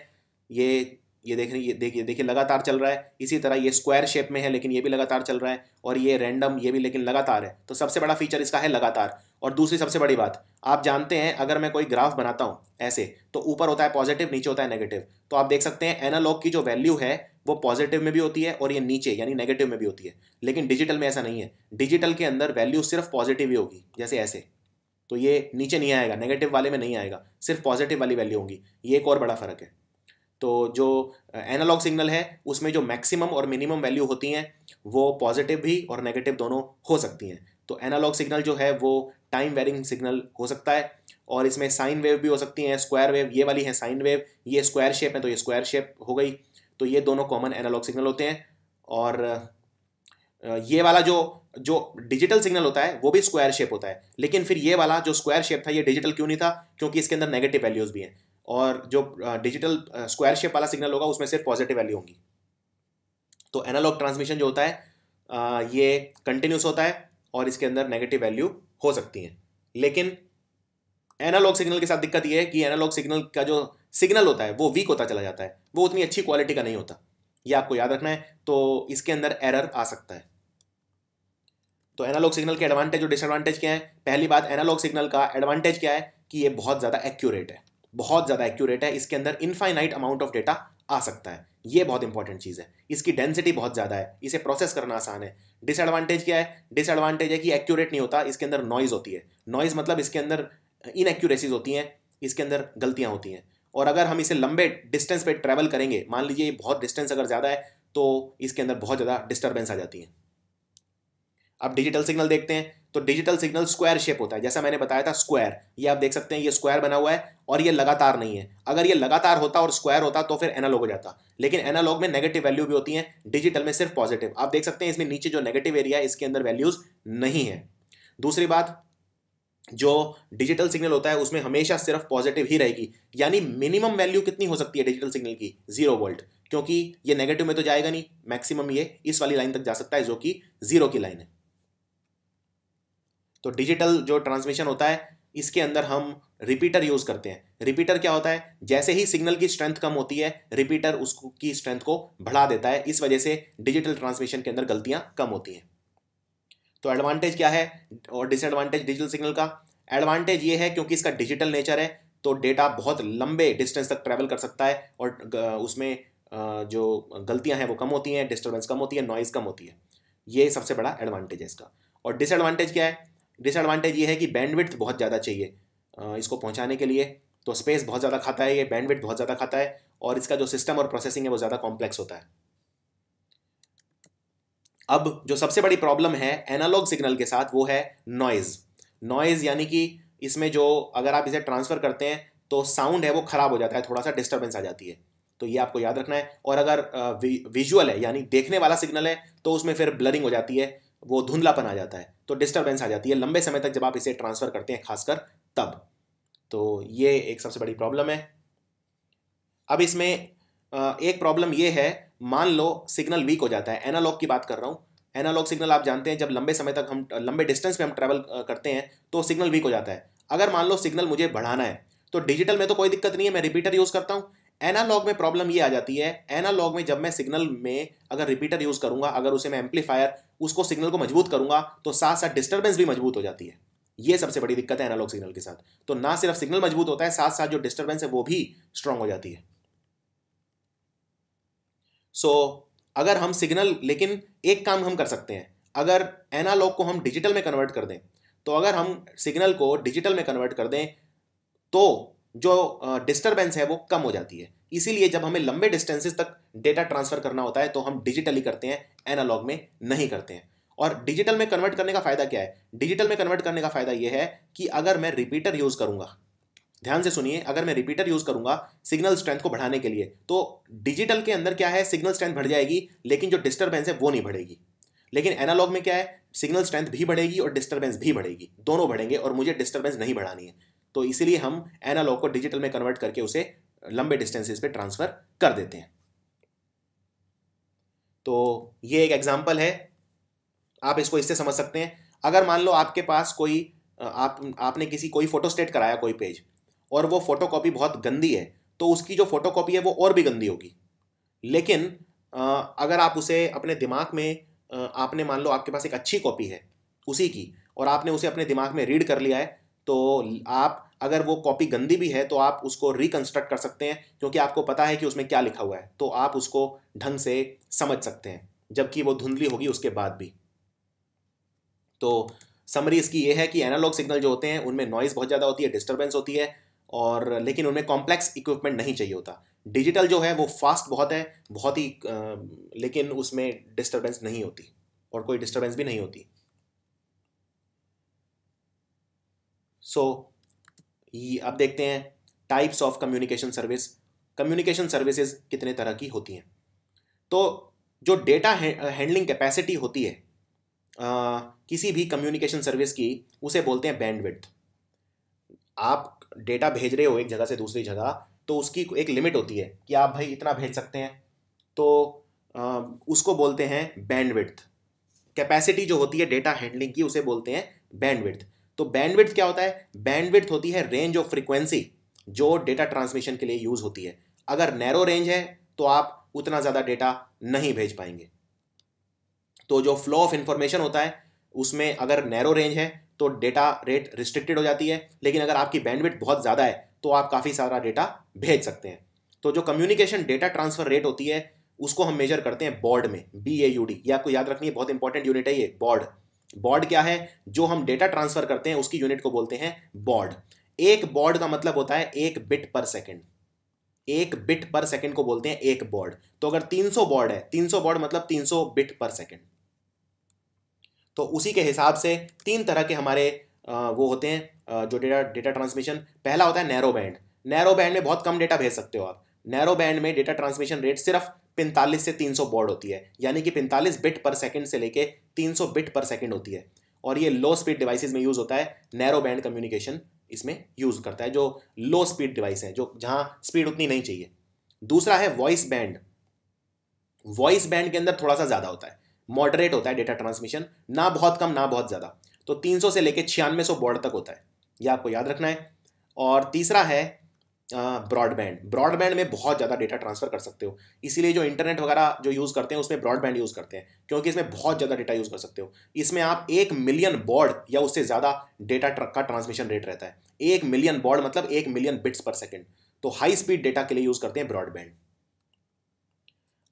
ये देखिए लगातार चल रहा है। इसी तरह ये स्क्वायर शेप में है लेकिन ये भी लगातार चल रहा है, और ये रैंडम, ये भी लेकिन लगातार है। तो सबसे बड़ा फीचर इसका है लगातार। और दूसरी सबसे बड़ी बात, आप जानते हैं अगर मैं कोई ग्राफ बनाता हूँ ऐसे, तो ऊपर होता है पॉजिटिव, नीचे होता है नेगेटिव। तो आप देख सकते हैं एनालॉग की जो वैल्यू है वो पॉजिटिव में भी होती है और ये नीचे यानी नेगेटिव में भी होती है, लेकिन डिजिटल में ऐसा नहीं है। डिजिटल के अंदर वैल्यू सिर्फ पॉजिटिव ही होगी, जैसे ऐसे। तो ये नीचे नहीं आएगा, नेगेटिव वाले में नहीं आएगा, सिर्फ पॉजिटिव वाली वैल्यू होगी। ये एक और बड़ा फर्क है। तो जो एनालॉग सिग्नल है उसमें जो मैक्सिमम और मिनिमम वैल्यू होती हैं वो पॉजिटिव भी और नेगेटिव दोनों हो सकती हैं। तो एनालॉग सिग्नल जो है वो टाइम वेरिंग सिग्नल हो सकता है, और इसमें साइन वेव भी हो सकती हैं, स्क्वायर वेव। ये वाली है साइन वेव, ये स्क्वायर शेप है तो ये स्क्वायर शेप हो गई। तो ये दोनों कॉमन एनालॉग सिग्नल होते हैं। और ये वाला जो जो डिजिटल सिग्नल होता है वो भी स्क्वायर शेप होता है, लेकिन फिर ये वाला जो स्क्वायर शेप था ये डिजिटल क्यों नहीं था? क्योंकि इसके अंदर नेगेटिव वैल्यूज भी हैं, और जो डिजिटल स्क्वायर शेप वाला सिग्नल होगा उसमें सिर्फ पॉजिटिव वैल्यू होंगी। तो एनालॉग ट्रांसमिशन जो होता है ये कंटिन्यूस होता है और इसके अंदर नेगेटिव वैल्यू हो सकती हैं। लेकिन एनालॉग सिग्नल के साथ दिक्कत ये है कि एनालॉग सिग्नल का जो सिग्नल होता है वो वीक होता चला जाता है, वो उतनी अच्छी क्वालिटी का नहीं होता। ये आपको याद रखना है। तो इसके अंदर एरर आ सकता है। तो एनालॉग सिग्नल के एडवांटेज और डिसएडवांटेज क्या है? पहली बात, एनालॉग सिग्नल का एडवांटेज क्या है कि ये बहुत ज़्यादा एक्यूरेट है, बहुत ज़्यादा एक्यूरेट है, इसके अंदर इनफाइनाइट अमाउंट ऑफ डेटा आ सकता है, ये बहुत इंपॉर्टेंट चीज़ है। इसकी डेंसिटी बहुत ज़्यादा है, इसे प्रोसेस करना आसान है। डिसएडवांटेज क्या है? डिसएडवांटेज है कि एक्यूरेट नहीं होता, इसके अंदर नॉइज़ होती है। नॉइज़ मतलब इसके अंदर इनएक्यूरेसीज होती हैं, इसके अंदर गलतियाँ होती हैं। और अगर हम इसे लंबे डिस्टेंस पे ट्रैवल करेंगे, मान लीजिए बहुत डिस्टेंस अगर ज़्यादा है, तो इसके अंदर बहुत ज़्यादा डिस्टर्बेंस आ जाती है। अब डिजिटल सिग्नल देखते हैं, तो डिजिटल सिग्नल स्क्वायर शेप होता है, जैसा मैंने बताया था स्क्वायर, ये आप देख सकते हैं, ये स्क्वायर बना हुआ है और ये लगातार नहीं है। अगर ये लगातार होता और स्क्वायर होता तो फिर एनालॉग हो जाता, लेकिन एनालॉग में नेगेटिव वैल्यू भी होती है, डिजिटल में सिर्फ पॉजिटिव। आप देख सकते हैं इसमें नीचे जो नेगेटिव एरिया है इसके अंदर वैल्यूज नहीं है। दूसरी बात, जो डिजिटल सिग्नल होता है उसमें हमेशा सिर्फ पॉजिटिव ही रहेगी, यानी मिनिमम वैल्यू कितनी हो सकती है डिजिटल सिग्नल की? 0 वोल्ट, क्योंकि ये नेगेटिव में तो जाएगा नहीं, मैक्सिमम ये इस वाली लाइन तक जा सकता है जो कि 0 की लाइन है। तो डिजिटल जो ट्रांसमिशन होता है इसके अंदर हम रिपीटर यूज करते हैं। रिपीटर क्या होता है? जैसे ही सिग्नल की स्ट्रेंथ कम होती है, रिपीटर उसकी स्ट्रेंथ को बढ़ा देता है, इस वजह से डिजिटल ट्रांसमिशन के अंदर गलतियां कम होती हैं। तो एडवांटेज क्या है और डिसएडवांटेज डिजिटल सिग्नल का? एडवांटेज ये है क्योंकि इसका डिजिटल नेचर है तो डेटा बहुत लंबे डिस्टेंस तक ट्रैवल कर सकता है और उसमें जो गलतियां हैं वो कम होती हैं, डिस्टर्बेंस कम होती है, नॉइज कम होती है। ये सबसे बड़ा एडवांटेज है इसका। और डिसएडवांटेज क्या है? डिसएडवांटेज ये है कि बैंडविड्थ बहुत ज़्यादा चाहिए इसको पहुंचाने के लिए, तो स्पेस बहुत ज़्यादा खाता है, ये बैंडविड्थ बहुत ज़्यादा खाता है, और इसका जो सिस्टम और प्रोसेसिंग है वो ज़्यादा कॉम्प्लेक्स होता है। अब जो सबसे बड़ी प्रॉब्लम है एनालॉग सिग्नल के साथ वो है नॉइज़। नॉइज़ यानी कि इसमें जो अगर आप इसे ट्रांसफ़र करते हैं तो साउंड है वो ख़राब हो जाता है, थोड़ा सा डिस्टर्बेंस आ जाती है, तो ये आपको याद रखना है। और अगर विजुअल है यानी देखने वाला सिग्नल है तो उसमें फिर ब्लरिंग हो जाती है, वो धुंधलापन आ जाता है, तो डिस्टर्बेंस आ जाती है लंबे समय तक जब आप इसे ट्रांसफ़र करते हैं, खासकर तब। तो ये एक सबसे बड़ी प्रॉब्लम है। अब इसमें एक प्रॉब्लम ये है, मान लो सिग्नल वीक हो जाता है, एनालॉग की बात कर रहा हूँ। एनालॉग सिग्नल आप जानते हैं जब लंबे समय तक हम लंबे डिस्टेंस पे हम ट्रैवल करते हैं तो सिग्नल वीक हो जाता है। अगर मान लो सिग्नल मुझे बढ़ाना है तो डिजिटल में तो कोई दिक्कत नहीं है, मैं रिपीटर यूज़ करता हूँ। एनालॉग में प्रॉब्लम ये आ जाती है, एनालॉग में जब मैं सिग्नल में अगर रिपीटर यूज़ करूँगा, अगर उसे मैं एम्पलीफायर उसको सिग्नल को मजबूत करूँगा तो साथ साथ डिस्टर्बेंस भी मजबूत हो जाती है। ये सबसे बड़ी दिक्कत है एनालॉग सिग्नल के साथ। तो ना सिर्फ सिग्नल मजबूत होता है, साथ साथ जो डिस्टर्बेंस है वो भी स्ट्रांग हो जाती है। सो अगर हम सिग्नल, लेकिन एक काम हम कर सकते हैं, अगर एनालॉग को हम डिजिटल में कन्वर्ट कर दें, तो अगर हम सिग्नल को डिजिटल में कन्वर्ट कर दें तो जो डिस्टर्बेंस है वो कम हो जाती है। इसीलिए जब हमें लंबे डिस्टेंसेस तक डेटा ट्रांसफर करना होता है तो हम डिजिटली करते हैं, एनालॉग में नहीं करते हैं। और डिजिटल में कन्वर्ट करने का फायदा क्या है? डिजिटल में कन्वर्ट करने का फायदा यह है कि अगर मैं रिपीटर यूज करूंगा, ध्यान से सुनिए, अगर मैं रिपीटर यूज करूंगा सिग्नल स्ट्रेंथ को बढ़ाने के लिए, तो डिजिटल के अंदर क्या है, सिग्नल स्ट्रेंथ बढ़ जाएगी लेकिन जो डिस्टर्बेंस है वो नहीं बढ़ेगी। लेकिन एनालॉग में क्या है, सिग्नल स्ट्रेंथ भी बढ़ेगी और डिस्टर्बेंस भी बढ़ेगी, दोनों बढ़ेंगे, और मुझे डिस्टर्बेंस नहीं बढ़ानी है। तो इसीलिए हम एनालॉग को डिजिटल में कन्वर्ट करके उसे लंबे डिस्टेंसेस पे ट्रांसफर कर देते हैं। तो ये एक एग्जांपल है, आप इसको इससे समझ सकते हैं। अगर मान लो आपके पास कोई आपने किसी कोई फोटोस्टेट कराया कोई पेज, और वो फोटोकॉपी बहुत गंदी है, तो उसकी जो फोटोकॉपी है वो और भी गंदी होगी। लेकिन अगर आप उसे अपने दिमाग में आपने मान लो आपके पास एक अच्छी कॉपी है उसी की, और आपने उसे अपने दिमाग में रीड कर लिया है, तो आप अगर वो कॉपी गंदी भी है तो आप उसको रिकंस्ट्रक्ट कर सकते हैं, क्योंकि आपको पता है कि उसमें क्या लिखा हुआ है, तो आप उसको ढंग से समझ सकते हैं, जबकि वो धुंधली होगी उसके बाद भी। तो समरी इसकी ये है कि एनालॉग सिग्नल जो होते हैं उनमें नॉइज़ बहुत ज़्यादा होती है, डिस्टर्बेंस होती है, और लेकिन उनमें कॉम्प्लेक्स इक्विपमेंट नहीं चाहिए होता। डिजिटल जो है वो फास्ट बहुत है, बहुत ही लेकिन उसमें डिस्टर्बेंस नहीं होती, और कोई डिस्टर्बेंस भी नहीं होती। सो अब देखते हैं types of communication service. Communication services कितने तरह की होती हैं? तो जो डेटा हैंडलिंग कैपेसिटी होती है किसी भी कम्युनिकेशन सर्विस की, उसे बोलते हैं बैंडविड्थ। आप डेटा भेज रहे हो एक जगह से दूसरी जगह, तो उसकी एक लिमिट होती है कि आप भाई इतना भेज सकते हैं, तो उसको बोलते हैं बैंडविड्थ। कैपेसिटी जो होती है डेटा हैंडलिंग की उसे बोलते हैं बैंडविड्थ। तो बैंडविड्थ क्या होता है? बैंडविड्थ होती है रेंज ऑफ फ्रीक्वेंसी जो डेटा ट्रांसमिशन के लिए यूज होती है। अगर नैरो रेंज है तो आप उतना ज़्यादा डेटा नहीं भेज पाएंगे। तो जो फ्लो ऑफ इंफॉर्मेशन होता है उसमें अगर नैरो रेंज है तो डेटा रेट रिस्ट्रिक्टेड हो जाती है, लेकिन अगर आपकी बैंडविड्थ बहुत ज़्यादा है तो आप काफ़ी सारा डेटा भेज सकते हैं। तो जो कम्युनिकेशन डेटा ट्रांसफर रेट होती है उसको हम मेजर करते हैं बॉर्ड में, BAUD। ये आपको याद रखनी है, बहुत इंपॉर्टेंट यूनिट है ये बॉर्ड। बॉर्ड क्या है? जो हम डेटा ट्रांसफर करते हैं उसकी यूनिट को बोलते हैं बॉर्ड। एक बॉर्ड का मतलब होता है 1 बिट पर सेकेंड। 1 बिट पर सेकेंड को बोलते हैं एक बॉर्ड। तो अगर 300 बॉर्ड है, 300 बॉर्ड मतलब 300 बिट पर सेकेंड। तो उसी के हिसाब से 3 तरह के हमारे वो होते हैं जो डेटा ट्रांसमिशन। पहला होता है नैरो बैंड। नैरो बैंड में बहुत कम डेटा भेज सकते हो आप। नैरो बैंड में डेटा ट्रांसमिशन रेट सिर्फ 45 से 300 बॉर्ड होती है, यानी कि 45 बिट पर सेकंड से लेके 300 बिट पर सेकंड होती है। और ये लो स्पीड डिवाइसेस में यूज होता है। नैरो बैंड कम्युनिकेशन इसमें यूज करता है, जो लो स्पीड डिवाइस है, जो जहां स्पीड उतनी नहीं चाहिए। दूसरा है वॉइस बैंड। वॉइस बैंड के अंदर थोड़ा सा ज्यादा होता है, मॉडरेट होता है डेटा ट्रांसमिशन, ना बहुत कम ना बहुत ज्यादा। तो 300 से लेके 9600 बॉर्ड तक होता है, यह आपको याद रखना है। और तीसरा है ब्रॉडबैंड। ब्रॉडबैंड में बहुत ज़्यादा डेटा ट्रांसफर कर सकते हो, इसीलिए जो इंटरनेट वगैरह जो यूज़ करते हैं उसमें ब्रॉडबैंड यूज़ करते हैं, क्योंकि इसमें बहुत ज़्यादा डेटा यूज़ कर सकते हो। इसमें आप 1 मिलियन बॉर्ड या उससे ज़्यादा डेटा का ट्रांसमिशन रेट रहता है। 1 मिलियन बॉर्ड मतलब 1 मिलियन बिट्स पर सेकेंड। तो हाई स्पीड डेटा के लिए यूज़ करते हैं ब्रॉडबैंड।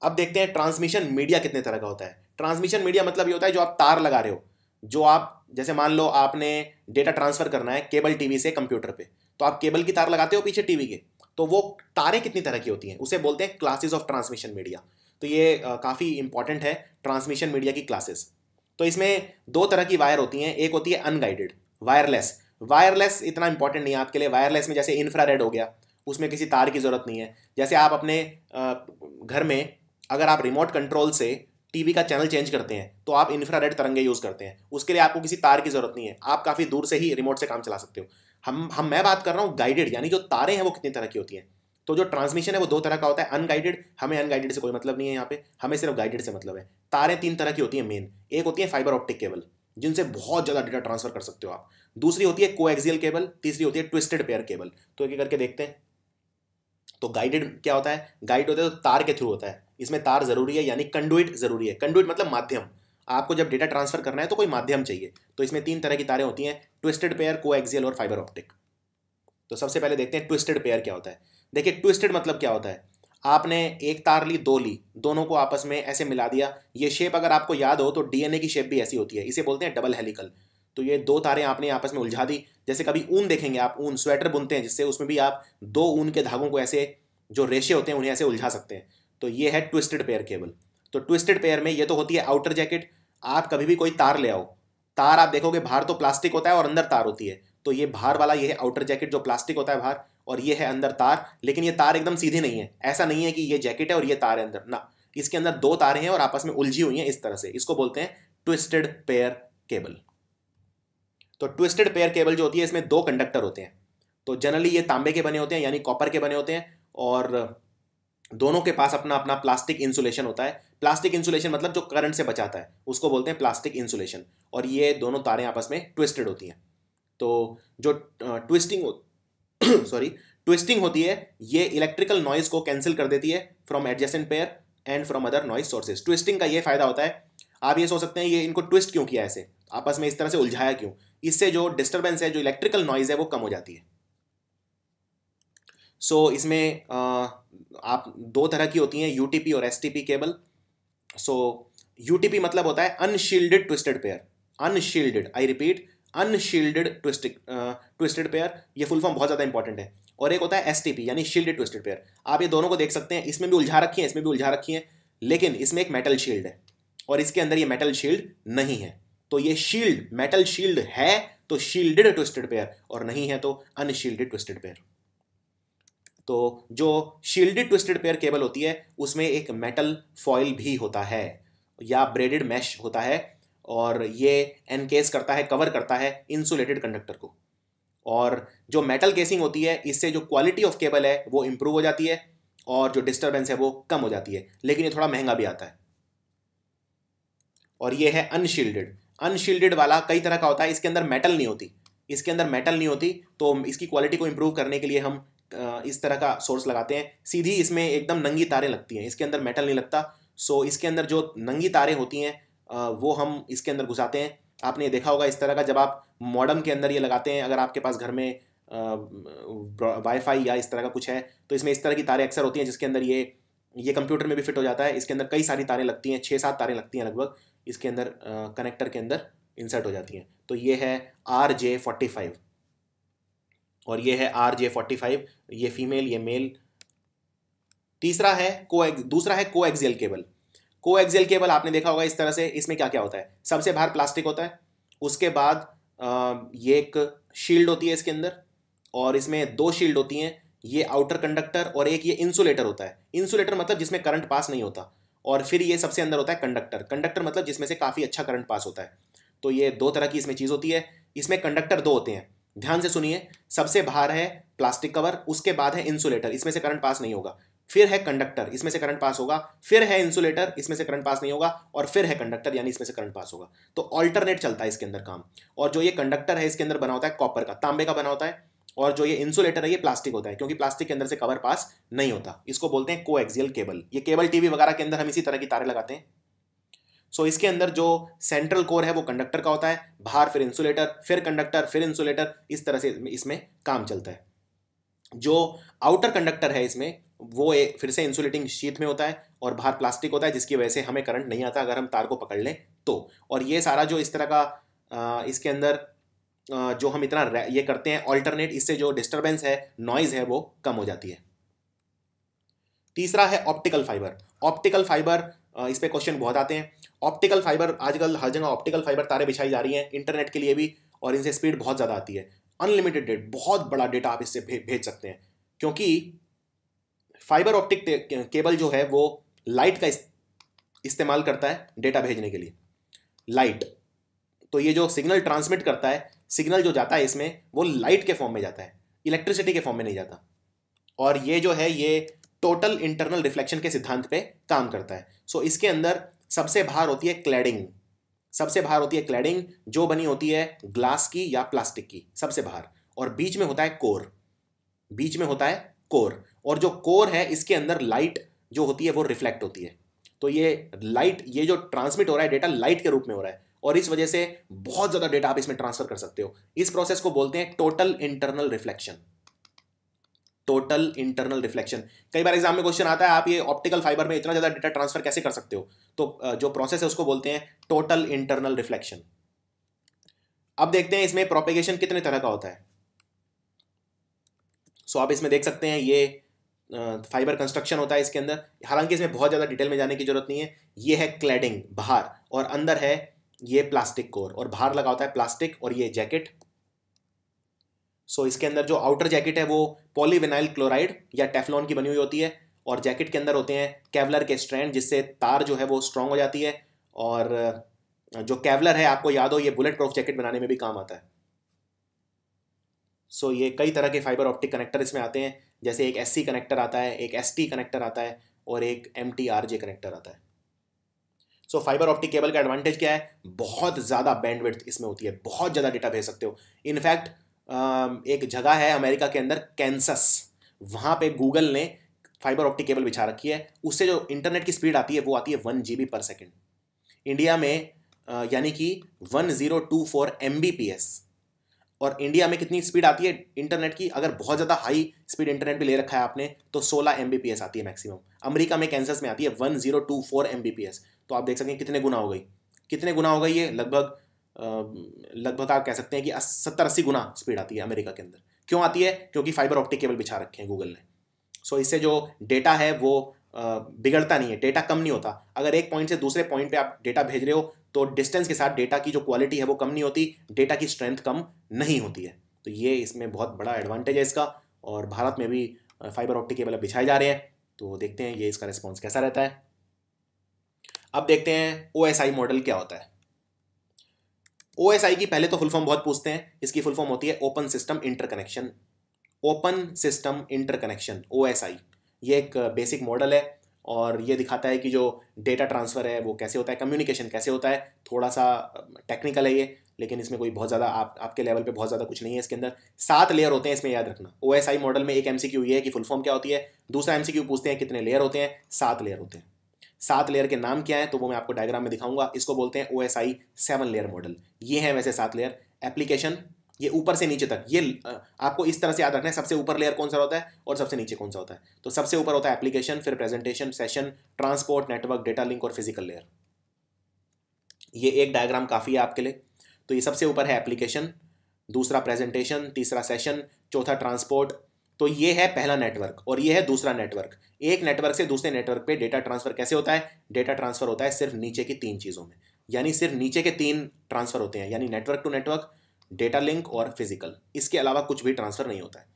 अब देखते हैं ट्रांसमिशन मीडिया कितने तरह का होता है। ट्रांसमिशन मीडिया मतलब ये होता है जो आप तार लगा रहे हो, जो आप जैसे मान लो आपने डेटा ट्रांसफर करना है केबल टीवी से कंप्यूटर पे, तो आप केबल की तार लगाते हो पीछे टीवी के, तो वो तारें कितनी तरह की होती हैं उसे बोलते हैं क्लासेस ऑफ ट्रांसमिशन मीडिया। तो ये काफ़ी इंपॉर्टेंट है ट्रांसमिशन मीडिया की क्लासेस। तो इसमें 2 तरह की वायर होती हैं, एक होती है अनगाइडेड वायरलेस। वायरलेस इतना इंपॉर्टेंट नहीं है आपके लिए। वायरलेस में जैसे इंफ्रारेड हो गया, उसमें किसी तार की ज़रूरत नहीं है। जैसे आप अपने घर में अगर आप रिमोट कंट्रोल से टीवी का चैनल चेंज करते हैं तो आप इंफ्रारेड तरंगे यूज़ करते हैं, उसके लिए आपको किसी तार की ज़रूरत नहीं है, आप काफ़ी दूर से ही रिमोट से काम चला सकते हो। मैं बात कर रहा हूँ गाइडेड, यानी जो तारें हैं वो कितनी तरह की होती हैं। तो जो ट्रांसमिशन है वो 2 तरह का होता है। अनगाइडेड, हमें अनगाइडेड से कोई मतलब नहीं है यहाँ पे, हमें सिर्फ गाइडेड से मतलब है। तारें 3 तरह की होती हैं मेन। एक होती है फाइबर ऑप्टिक केबल, जिनसे बहुत ज़्यादा डेटा ट्रांसफर कर सकते हो आप। दूसरी होती है कोएक्सियल केबल, तीसरी होती है ट्विस्टेड पेयर केबल। तो एक एक करके देखते हैं। तो गाइडेड क्या होता है? गाइड होता है तो तार के थ्रू होता है, इसमें तार जरूरी है, यानी कंडुइट जरूरी है। कंडुइट मतलब माध्यम। आपको जब डेटा ट्रांसफर करना है तो कोई माध्यम चाहिए। तो इसमें 3 तरह की तारें होती हैं, ट्विस्टेड पेयर, कोएक्सियल और फाइबर ऑप्टिक। तो सबसे पहले देखते हैं ट्विस्टेड पेयर क्या होता है। देखिए ट्विस्टेड मतलब क्या होता है, आपने एक तार ली, 2 ली, दोनों को आपस में ऐसे मिला दिया। ये शेप अगर आपको याद हो तो डीएनए की शेप भी ऐसी होती है, इसे बोलते हैं डबल हेलिकल। तो ये 2 तारें आपने आपस में उलझा दी। जैसे कभी ऊन देखेंगे आप, ऊन स्वेटर बुनते हैं जिससे, उसमें भी आप 2 ऊन के धागों को ऐसे जो रेशे होते हैं उन्हें ऐसे उलझा सकते हैं। तो ये है ट्विस्टेड पेयर केबल। तो ट्विस्टेड पेयर में ये तो होती है आउटर जैकेट। आप कभी भी कोई तार ले आओ, तार आप देखोगे बाहर तो प्लास्टिक होता है और अंदर तार होती है। तो ये बाहर वाला ये है आउटर जैकेट जो प्लास्टिक होता है बाहर, और ये है अंदर तार। लेकिन ये तार एकदम सीधी नहीं है, ऐसा नहीं है कि ये जैकेट है और ये तार है अंदर ना, इसके अंदर 2 तारें हैं और आपस में उलझी हुई हैं इस तरह से। इसको बोलते हैं ट्विस्टेड पेयर केबल। तो ट्विस्टेड पेयर केबल जो होती है इसमें 2 कंडक्टर होते हैं। तो जनरली ये तांबे के बने होते हैं, यानी कॉपर के बने होते हैं, और दोनों के पास अपना अपना प्लास्टिक इंसुलेशन होता है। प्लास्टिक इंसुलेशन मतलब जो करंट से बचाता है उसको बोलते हैं प्लास्टिक इंसुलेशन। और ये दोनों तारें आपस में ट्विस्टेड होती हैं। तो जो ट्विस्टिंग होती है ये इलेक्ट्रिकल नॉइज को कैंसिल कर देती है from adjacent pair and from other noise sources. Twisting का ये फायदा होता है, आप ये सोच सकते हैं ये इनको ट्विस्ट क्यों किया ऐसे, आपस में इस तरह से उलझाया क्यों, इससे जो डिस्टर्बेंस है, जो इलेक्ट्रिकल नॉइज है वो कम हो जाती है। सो इसमें आप 2 तरह की होती हैं, यूटीपी और एसटीपी केबल। सो यूटीपी मतलब होता है unshielded twisted pair. Unshielded, I repeat, unshielded twisted pair. ये फुल फॉर्म बहुत ज़्यादा इंपॉर्टेंट है। और एक होता है एसटीपी यानी शील्डेड ट्विस्टेड पेयर। आप ये दोनों को देख सकते हैं, इसमें भी उलझा रखी है, इसमें भी उलझा रखी है, लेकिन इसमें एक मेटल शील्ड है और इसके अंदर ये मेटल शील्ड नहीं है। तो ये शील्ड, मेटल शील्ड है तो शील्डेड ट्विस्टेड पेयर, और नहीं है तो अनशील्डेड ट्विस्टेड पेयर। तो जो शील्डेड ट्विस्टेड पेयर केबल होती है उसमें एक मेटल फॉइल भी होता है या ब्रेडेड मैश होता है, और ये एनकेस करता है, कवर करता है इंसुलेटेड कंडक्टर को। और जो मेटल केसिंग होती है इससे जो क्वालिटी ऑफ केबल है वो इंप्रूव हो जाती है और जो डिस्टर्बेंस है वो कम हो जाती है, लेकिन ये थोड़ा महंगा भी आता है। और ये है अनशील्डेड। अनशील्डेड वाला कई तरह का होता है, इसके अंदर मेटल नहीं होती। इसके अंदर मेटल नहीं होती तो इसकी क्वालिटी को इंप्रूव करने के लिए हम इस तरह का सोर्स लगाते हैं। सीधी इसमें एकदम नंगी तारें लगती हैं, इसके अंदर मेटल नहीं लगता। सो इसके अंदर जो नंगी तारें होती हैं वो हम इसके अंदर घुसाते हैं। आपने देखा होगा इस तरह का, जब आप मॉडेम के अंदर ये लगाते हैं, अगर आपके पास घर में वाईफाई या इस तरह का कुछ है, तो इसमें इस तरह की तारें अक्सर होती हैं जिसके अंदर ये कंप्यूटर में भी फिट हो जाता है। इसके अंदर कई सारी तारें लगती हैं, 6-7 तारें लगती हैं लगभग, इसके अंदर कनेक्टर के अंदर इंसर्ट हो जाती हैं। तो ये है RJ45 और ये है RJ45, ये फीमेल ये मेल। दूसरा है कोएक्सियल केबल। कोएक्सियल केबल आपने देखा होगा इस तरह से। इसमें क्या क्या होता है, सबसे बाहर प्लास्टिक होता है, उसके बाद ये एक शील्ड होती है इसके अंदर, और इसमें 2 शील्ड होती हैं, ये आउटर कंडक्टर और एक ये इंसुलेटर होता है। इंसुलेटर मतलब जिसमें करंट पास नहीं होता, और फिर ये सबसे अंदर होता है कंडक्टर। कंडक्टर मतलब जिसमें से काफ़ी अच्छा करंट पास होता है। तो ये 2 तरह की इसमें चीज़ होती है। इसमें कंडक्टर 2 होते हैं, ध्यान से सुनिए। सबसे बाहर है प्लास्टिक कवर, उसके बाद है इंसुलेटर, इसमें से करंट पास नहीं होगा, फिर है कंडक्टर, इसमें से करंट पास होगा, फिर है इंसुलेटर, इसमें से करंट पास नहीं होगा, और फिर है कंडक्टर, यानी इसमें से करंट पास होगा। तो ऑल्टरनेट चलता है इसके अंदर काम। और जो ये कंडक्टर है इसके अंदर बना होता है कॉपर का, तांबे का बना होता है, और जो ये इंसुलेटर है ये प्लास्टिक होता है, क्योंकि प्लास्टिक के अंदर से कवर पास नहीं होता। इसको बोलते हैं कोएक्सियल केबल। ये केबल टीवी वगैरह के अंदर हम इसी तरह की तारें लगाते हैं। सो इसके अंदर जो सेंट्रल कोर है वो कंडक्टर का होता है, बाहर फिर इंसुलेटर, फिर कंडक्टर, फिर इंसुलेटर, इस तरह से इसमें काम चलता है। जो आउटर कंडक्टर है इसमें वो फिर से इंसुलेटिंग शीट में होता है, और बाहर प्लास्टिक होता है, जिसकी वजह से हमें करंट नहीं आता अगर हम तार को पकड़ लें तो। और ये सारा जो इस तरह का इसके अंदर जो हम इतना ये करते हैं ऑल्टरनेट, इससे जो डिस्टर्बेंस है, नॉइज़ है, वो कम हो जाती है। तीसरा है ऑप्टिकल फाइबर। ऑप्टिकल फाइबर, इस पे क्वेश्चन बहुत आते हैं। ऑप्टिकल फाइबर, आजकल हर जगह ऑप्टिकल फाइबर तारें बिछाई जा रही हैं इंटरनेट के लिए भी, और इनसे स्पीड बहुत ज़्यादा आती है। अनलिमिटेड डेट, बहुत बड़ा डेटा आप इससे भेज सकते हैं, क्योंकि फाइबर ऑप्टिक केबल जो है वो लाइट का इस्तेमाल करता है डेटा भेजने के लिए। लाइट, तो ये जो सिग्नल ट्रांसमिट करता है, सिग्नल जो जाता है इसमें वो लाइट के फॉर्म में जाता है, इलेक्ट्रिसिटी के फॉर्म में नहीं जाता। और ये जो है ये टोटल इंटरनल रिफ्लेक्शन के सिद्धांत पे काम करता है। सो इसके अंदर सबसे बाहर होती है क्लैडिंग। सबसे बाहर होती है क्लैडिंग, जो बनी होती है ग्लास की या प्लास्टिक की, सबसे बाहर। और बीच में होता है कोर, बीच में होता है कोर। और जो कोर है इसके अंदर लाइट जो होती है वो रिफ्लेक्ट होती है। तो ये लाइट, ये जो ट्रांसमिट हो रहा है डेटा लाइट के रूप में हो रहा है, और इस वजह से बहुत ज़्यादा डेटा आप इसमें ट्रांसफर कर सकते हो। इस प्रोसेस को बोलते हैं total internal reflection. Total internal reflection. कई बार एग्जाम में क्वेश्चन आता है आप ये ऑप्टिकल फाइबर में इतना ज़्यादा डेटा ट्रांसफर कैसे कर सकते हो, तो जो प्रोसेस है उसको बोलते हैं टोटल इंटरनल रिफ्लेक्शन। अब देखते हैं इसमें प्रोपेगेशन कितने तरह का होता है। सो आप इसमें देख सकते हैं ये फाइबर कंस्ट्रक्शन होता है इसके अंदर, हालांकि इसमें बहुत ज़्यादा डिटेल में जाने की जरूरत नहीं है। ये है क्लैडिंग बाहर, और अंदर है ये प्लास्टिक कोर, और बाहर लगा होता है प्लास्टिक, और ये जैकेट। सो इसके अंदर जो आउटर जैकेट है वो पॉलीविनाइल क्लोराइड या टेफ्लॉन की बनी हुई होती है, और जैकेट के अंदर होते हैं केवलर के स्ट्रैंड, जिससे तार जो है वो स्ट्रांग हो जाती है। और जो केवलर है आपको याद हो ये बुलेट प्रूफ जैकेट बनाने में भी काम आता है। सो ये कई तरह के फाइबर ऑप्टिक कनेक्टर इसमें आते हैं, जैसे एक SC कनेक्टर आता है, एक ST कनेक्टर आता है, और एक MT-RJ कनेक्टर आता है। सो फाइबर ऑप्टिक केबल का एडवांटेज क्या है, बहुत ज़्यादा बैंडविड्थ इसमें होती है, बहुत ज़्यादा डेटा भेज सकते हो। इनफैक्ट एक जगह है अमेरिका के अंदर कैंसस, वहाँ पे गूगल ने फाइबर ऑप्टिक केबल बिछा रखी है, उससे जो इंटरनेट की स्पीड आती है वो आती है 1 GB पर सेकेंड। इंडिया में यानी कि 1024 Mbps। और इंडिया में कितनी स्पीड आती है इंटरनेट की, अगर बहुत ज़्यादा हाई स्पीड इंटरनेट भी ले रखा है आपने तो 16 Mbps आती है मैक्सिमम। अमेरिका में कैंसस में आती है 1024 Mbps। तो आप देख सकते हैं कितने गुना हो गई, कितने गुना हो गई ये, लगभग आप कह सकते हैं कि 70-80 गुना स्पीड आती है अमेरिका के अंदर। क्यों आती है, क्योंकि फाइबर ऑप्टिक केबल बिछा रखे हैं गूगल ने। सो इससे जो डेटा है वो बिगड़ता नहीं है, डेटा कम नहीं होता। अगर एक पॉइंट से दूसरे पॉइंट पे आप डेटा भेज रहे हो तो डिस्टेंस के साथ डेटा की जो क्वालिटी है वो कम नहीं होती, डेटा की स्ट्रेंथ कम नहीं होती है। तो ये इसमें बहुत बड़ा एडवांटेज है इसका, और भारत में भी फाइबर ऑप्टिक केबल बिछाए जा रहे हैं। तो देखते हैं ये इसका रिस्पॉन्स कैसा रहता है। अब देखते हैं OSI मॉडल क्या होता है। OSI की पहले तो फुल फॉर्म बहुत पूछते हैं, इसकी फुल फॉर्म होती है open system interconnection. Open system interconnection, OSI, ये एक बेसिक मॉडल है, और ये दिखाता है कि जो डेटा ट्रांसफ़र है वो कैसे होता है, कम्युनिकेशन कैसे होता है। थोड़ा सा टेक्निकल है ये, लेकिन इसमें कोई बहुत ज़्यादा आपके लेवल पे बहुत ज़्यादा कुछ नहीं है। इसके अंदर 7 लेयर होते हैं, इसमें याद रखना। OSI मॉडल में एक MCQ ये है कि फुल फॉर्म क्या होती है, दूसरा MCQ पूछते हैं कितने लेयर होते हैं, 7 लेयर होते हैं। 7 लेयर के नाम क्या है तो वो मैं आपको डायग्राम में दिखाऊंगा। इसको बोलते हैं OSI 7 लेयर मॉडल। ये है वैसे 7 लेयर। एप्लीकेशन, ये ऊपर से नीचे तक, ये आपको इस तरह से याद रखना है, सबसे ऊपर लेयर कौन सा होता है और सबसे नीचे कौन सा होता है। तो सबसे ऊपर होता है एप्लीकेशन, फिर presentation, session, transport, network, data link और फिजिकल लेयर। ये एक डायग्राम काफ़ी है आपके लिए। तो ये सबसे ऊपर है एप्लीकेशन, दूसरा प्रेजेंटेशन, तीसरा सेशन, चौथा ट्रांसपोर्ट। तो ये है पहला नेटवर्क और ये है दूसरा नेटवर्क। एक नेटवर्क से दूसरे नेटवर्क पे डेटा ट्रांसफर कैसे होता है? डेटा ट्रांसफर होता है सिर्फ नीचे की 3 चीज़ों में, यानी सिर्फ नीचे के 3 ट्रांसफर होते हैं, यानी network to network, data link और फिजिकल। इसके अलावा कुछ भी ट्रांसफर नहीं होता है।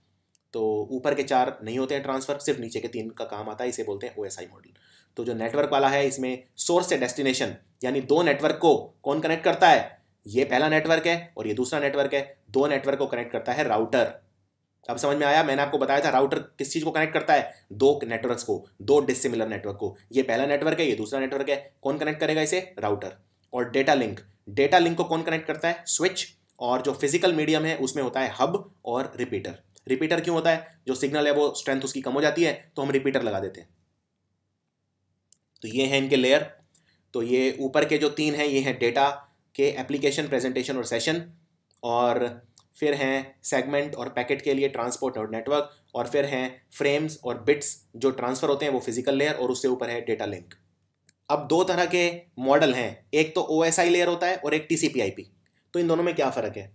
तो ऊपर के 4 नहीं होते हैं ट्रांसफर, सिर्फ नीचे के 3 का काम आता है। इसे बोलते हैं OSI मॉडल। तो जो नेटवर्क वाला है, इसमें सोर्स से डेस्टिनेशन, यानी 2 नेटवर्क को कौन कनेक्ट करता है? ये पहला नेटवर्क है और ये दूसरा नेटवर्क है। 2 नेटवर्क को कनेक्ट करता है राउटर। अब समझ में आया? मैंने आपको बताया था राउटर किस चीज को कनेक्ट करता है? 2 नेटवर्क्स को, 2 डिसिमिलर नेटवर्क को। ये पहला नेटवर्क है, ये दूसरा नेटवर्क है। कौन कनेक्ट करेगा इसे? राउटर। और डेटा लिंक, डेटा लिंक को कौन कनेक्ट करता है? स्विच। और जो फिजिकल मीडियम है उसमें होता है हब और रिपीटर। रिपीटर क्यों होता है? जो सिग्नल है वो स्ट्रेंथ उसकी कम हो जाती है तो हम रिपीटर लगा देते हैं। तो ये हैं इनके लेयर। तो ये ऊपर के जो 3 हैं ये हैं डेटा के, एप्लीकेशन, प्रेजेंटेशन और सेशन। और फिर हैं सेगमेंट और पैकेट के लिए ट्रांसपोर्ट और नेटवर्क। और फिर हैं फ्रेम्स और बिट्स जो ट्रांसफर होते हैं, वो फिजिकल लेयर। और उससे ऊपर है डेटा लिंक। अब 2 तरह के मॉडल हैं, एक तो OSI लेयर होता है और एक TCP/IP। तो इन दोनों में क्या फ़र्क है?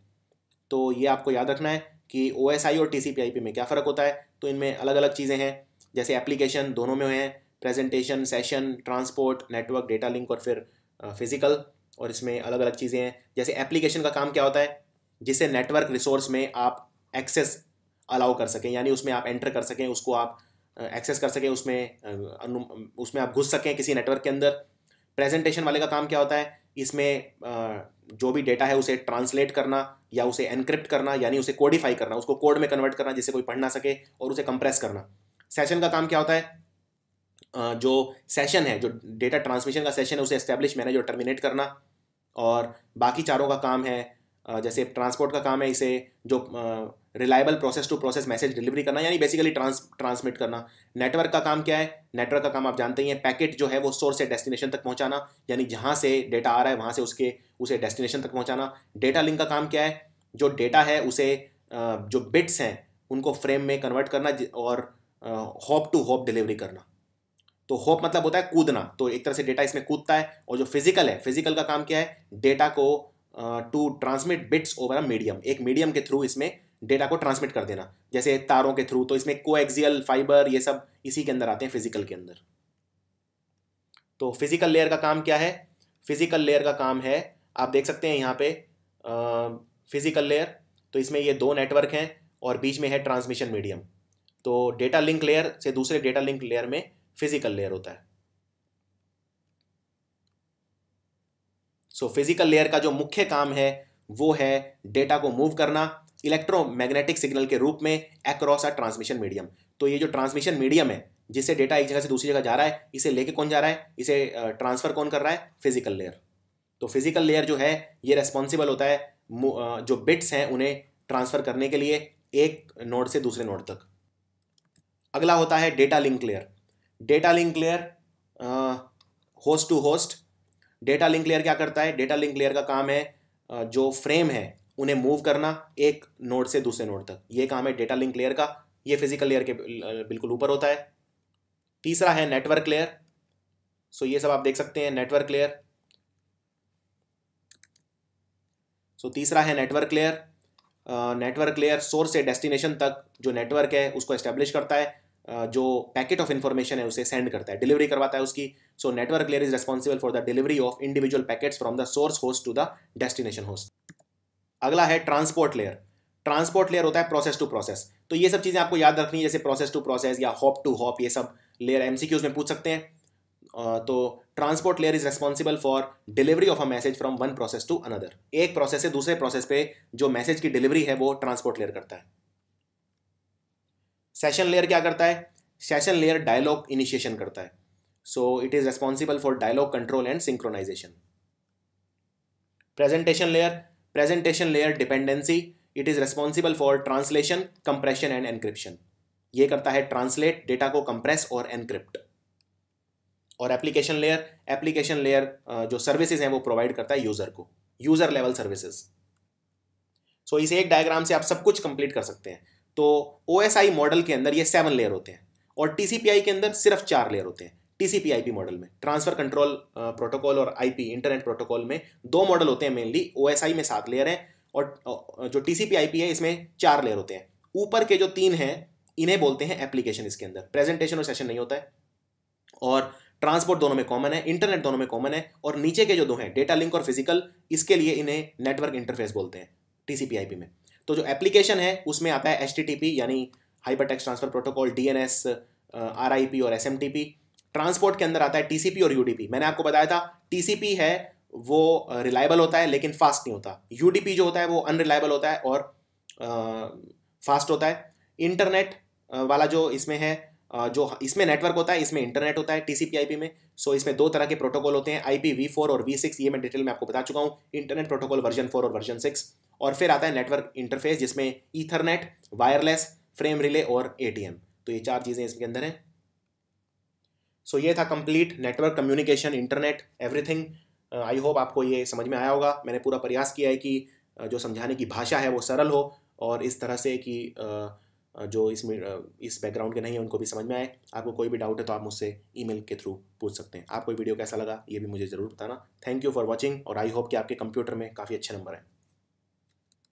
तो ये आपको याद रखना है कि OSI और TCP/IP में क्या फ़र्क होता है। तो इनमें अलग अलग चीज़ें हैं, जैसे एप्लीकेशन दोनों में हैं, presentation, session, transport, network, data link और फिर फिजिकल। और इसमें अलग अलग चीज़ें हैं। जैसे एप्लीकेशन का काम क्या होता है? जिसे नेटवर्क रिसोर्स में आप एक्सेस अलाउ कर सकें, यानी उसमें आप एंटर कर सकें, उसको आप एक्सेस कर सकें, उसमें आप घुस सकें किसी नेटवर्क के अंदर। प्रेजेंटेशन वाले का काम क्या होता है? इसमें जो भी डेटा है उसे ट्रांसलेट करना या उसे एनक्रिप्ट करना, यानी उसे कोडिफाई करना, उसको कोड में कन्वर्ट करना जिससे कोई पढ़ ना सके, और उसे कंप्रेस करना। सेशन का काम क्या होता है? जो सेशन है, जो डेटा ट्रांसमिशन का सेशन है, उसे एस्टेब्लिश, मैनेज और टर्मिनेट करना। और बाकी चारों का काम है, जैसे ट्रांसपोर्ट का काम है इसे जो reliable process to process message delivery करना, यानी बेसिकली ट्रांसमिट करना। नेटवर्क का काम क्या है? नेटवर्क का काम आप जानते ही हैं, पैकेट जो है वो सोर्स से डेस्टिनेशन तक पहुंचाना, यानी जहां से डेटा आ रहा है वहां से उसे डेस्टिनेशन तक पहुंचाना। डेटा लिंक का काम क्या है? जो डेटा है उसे जो बिट्स हैं उनको फ्रेम में कन्वर्ट करना और हॉप टू हॉप डिलीवरी करना। तो होप मतलब होता है कूदना, तो एक तरह से डेटा इसमें कूदता है। और जो फिजिकल है, फिजिकल का काम क्या है? डेटा को to transmit bits over a medium, एक मीडियम के थ्रू इसमें डेटा को ट्रांसमिट कर देना, जैसे तारों के थ्रू। तो इसमें कोएक्सियल, फाइबर, ये सब इसी के अंदर आते हैं, फिजिकल के अंदर। तो फिजिकल लेयर का काम क्या है? फिजिकल लेयर का काम है, आप देख सकते हैं यहाँ पे फिजिकल लेयर। तो इसमें ये 2 नेटवर्क हैं और बीच में है ट्रांसमिशन मीडियम। तो डेटा लिंक लेयर से दूसरे डेटा लिंक लेयर में फिजिकल लेयर होता है। सो फिजिकल लेयर का जो मुख्य काम है वो है डेटा को मूव करना इलेक्ट्रोमैग्नेटिक सिग्नल के रूप में अक्रॉस अ ट्रांसमिशन मीडियम। तो ये जो ट्रांसमिशन मीडियम है जिससे डेटा एक जगह से दूसरी जगह जा रहा है, इसे लेके कौन जा रहा है? इसे ट्रांसफर कौन कर रहा है? Physical layer. तो फिजिकल लेयर जो है ये रेस्पॉन्सिबल होता है जो बिट्स हैं उन्हें ट्रांसफर करने के लिए एक नोड से दूसरे नोड तक। अगला होता है data link layer. Data link layer host to host. Data link layer क्या करता है? डेटा लिंक लेयर का काम है जो फ्रेम है उन्हें मूव करना एक नोड से दूसरे नोड तक, ये काम है डेटा लिंक लेयर का। ये फिजिकल लेयर के बिल्कुल ऊपर होता है। तीसरा है नेटवर्क लेयर। सो ये सब आप देख सकते हैं, नेटवर्क लेयर। सो तीसरा है network layer. Network layer source से डेस्टिनेशन तक जो नेटवर्क है उसको एस्टेब्लिश करता है, जो पैकेट ऑफ इंफॉर्मेशन है उसे सेंड करता है, डिलीवरी करवाता है उसकी। So network layer is responsible for the delivery of individual packets from the source host to the destination host. अगला है ट्रांसपोर्ट लेयर। ट्रांसपोर्ट लेयर होता है प्रोसेस टू प्रोसेस। तो ये सब चीज़ें आपको याद रखनी है, जैसे प्रोसेस टू प्रोसेस या हॉप टू हॉप, ये सब लेयर एमसीक्यूज में पूछ सकते हैं। तो transport layer is responsible for delivery of a message from one process to another. एक प्रोसेस से दूसरे प्रोसेस पे जो मैसेज की डिलीवरी है वो ट्रांसपोर्ट लेयर करता है। सेशन लेयर क्या करता है? सेशन लेयर डायलॉग इनिशिएशन करता है। So it is responsible for dialogue control and synchronisation. Presentation layer dependency, it is responsible for translation, compression and encryption. ये करता है ट्रांसलेट, डेटा को कंप्रेस और एनक्रिप्ट। और एप्लीकेशन लेयर जो सर्विसेज हैं वो प्रोवाइड करता है यूज़र को, यूज़र लेवल सर्विसेज। सो इस एक डायग्राम से आप सब कुछ कंप्लीट कर सकते हैं। तो OSI मॉडल के अंदर ये 7 लेयर होते हैं और TCP/IP के अंदर सिर्फ 4 लेयर होते हैं। TCP/IP मॉडल में ट्रांसफर कंट्रोल प्रोटोकॉल और IP इंटरनेट प्रोटोकॉल में 2 मॉडल होते हैं मेनली। OSI में 7 लेयर हैं और जो TCP/IP है इसमें 4 लेयर होते हैं। ऊपर के जो 3 हैं इन्हें बोलते हैं एप्लीकेशन। इसके अंदर प्रेजेंटेशन और सेशन नहीं होता है और ट्रांसपोर्ट दोनों में कॉमन है, इंटरनेट दोनों में कॉमन है। और नीचे के जो 2 हैं डेटा लिंक और फिजिकल, इसके लिए इन्हें नेटवर्क इंटरफेस बोलते हैं TCP/IP में। तो जो एप्लीकेशन है उसमें आता है HTTP यानी hyper text transfer protocol, DNS, RIP और SMTP। ट्रांसपोर्ट के अंदर आता है TCP और UDP। मैंने आपको बताया था TCP है वो रिलायबल होता है लेकिन फास्ट नहीं होता। UDP जो होता है वो अनरिलायबल होता है और फास्ट होता है। इंटरनेट वाला जो इसमें है, जो इसमें नेटवर्क होता है इसमें इंटरनेट होता है TCP/IP में। सो इसमें 2 तरह के प्रोटोकॉल होते हैं, IPv4 और V6। ये मैं डिटेल में आपको बता चुका हूँ। इंटरनेट प्रोटोकॉल वर्जन 4 और वर्जन 6। और फिर आता है नेटवर्क इंटरफेस जिसमें ईथरनेट, वायरलेस, फ्रेम रिले और ATM। तो ये 4 चीज़ें इसके अंदर हैं। सो ये था complete network communication, internet, everything. I hope आपको ये समझ में आया होगा। मैंने पूरा प्रयास किया है कि जो समझाने की भाषा है वो सरल हो और इस तरह से कि जो इसमें इस बैकग्राउंड के नहीं है उनको भी समझ में आए। आपको कोई भी डाउट है तो आप मुझसे ईमेल के थ्रू पूछ सकते हैं। आपको वीडियो कैसा लगा ये भी मुझे ज़रूर बताना। थैंक यू फॉर वॉचिंग और आई होप कि आपके कंप्यूटर में काफ़ी अच्छे नंबर हैं।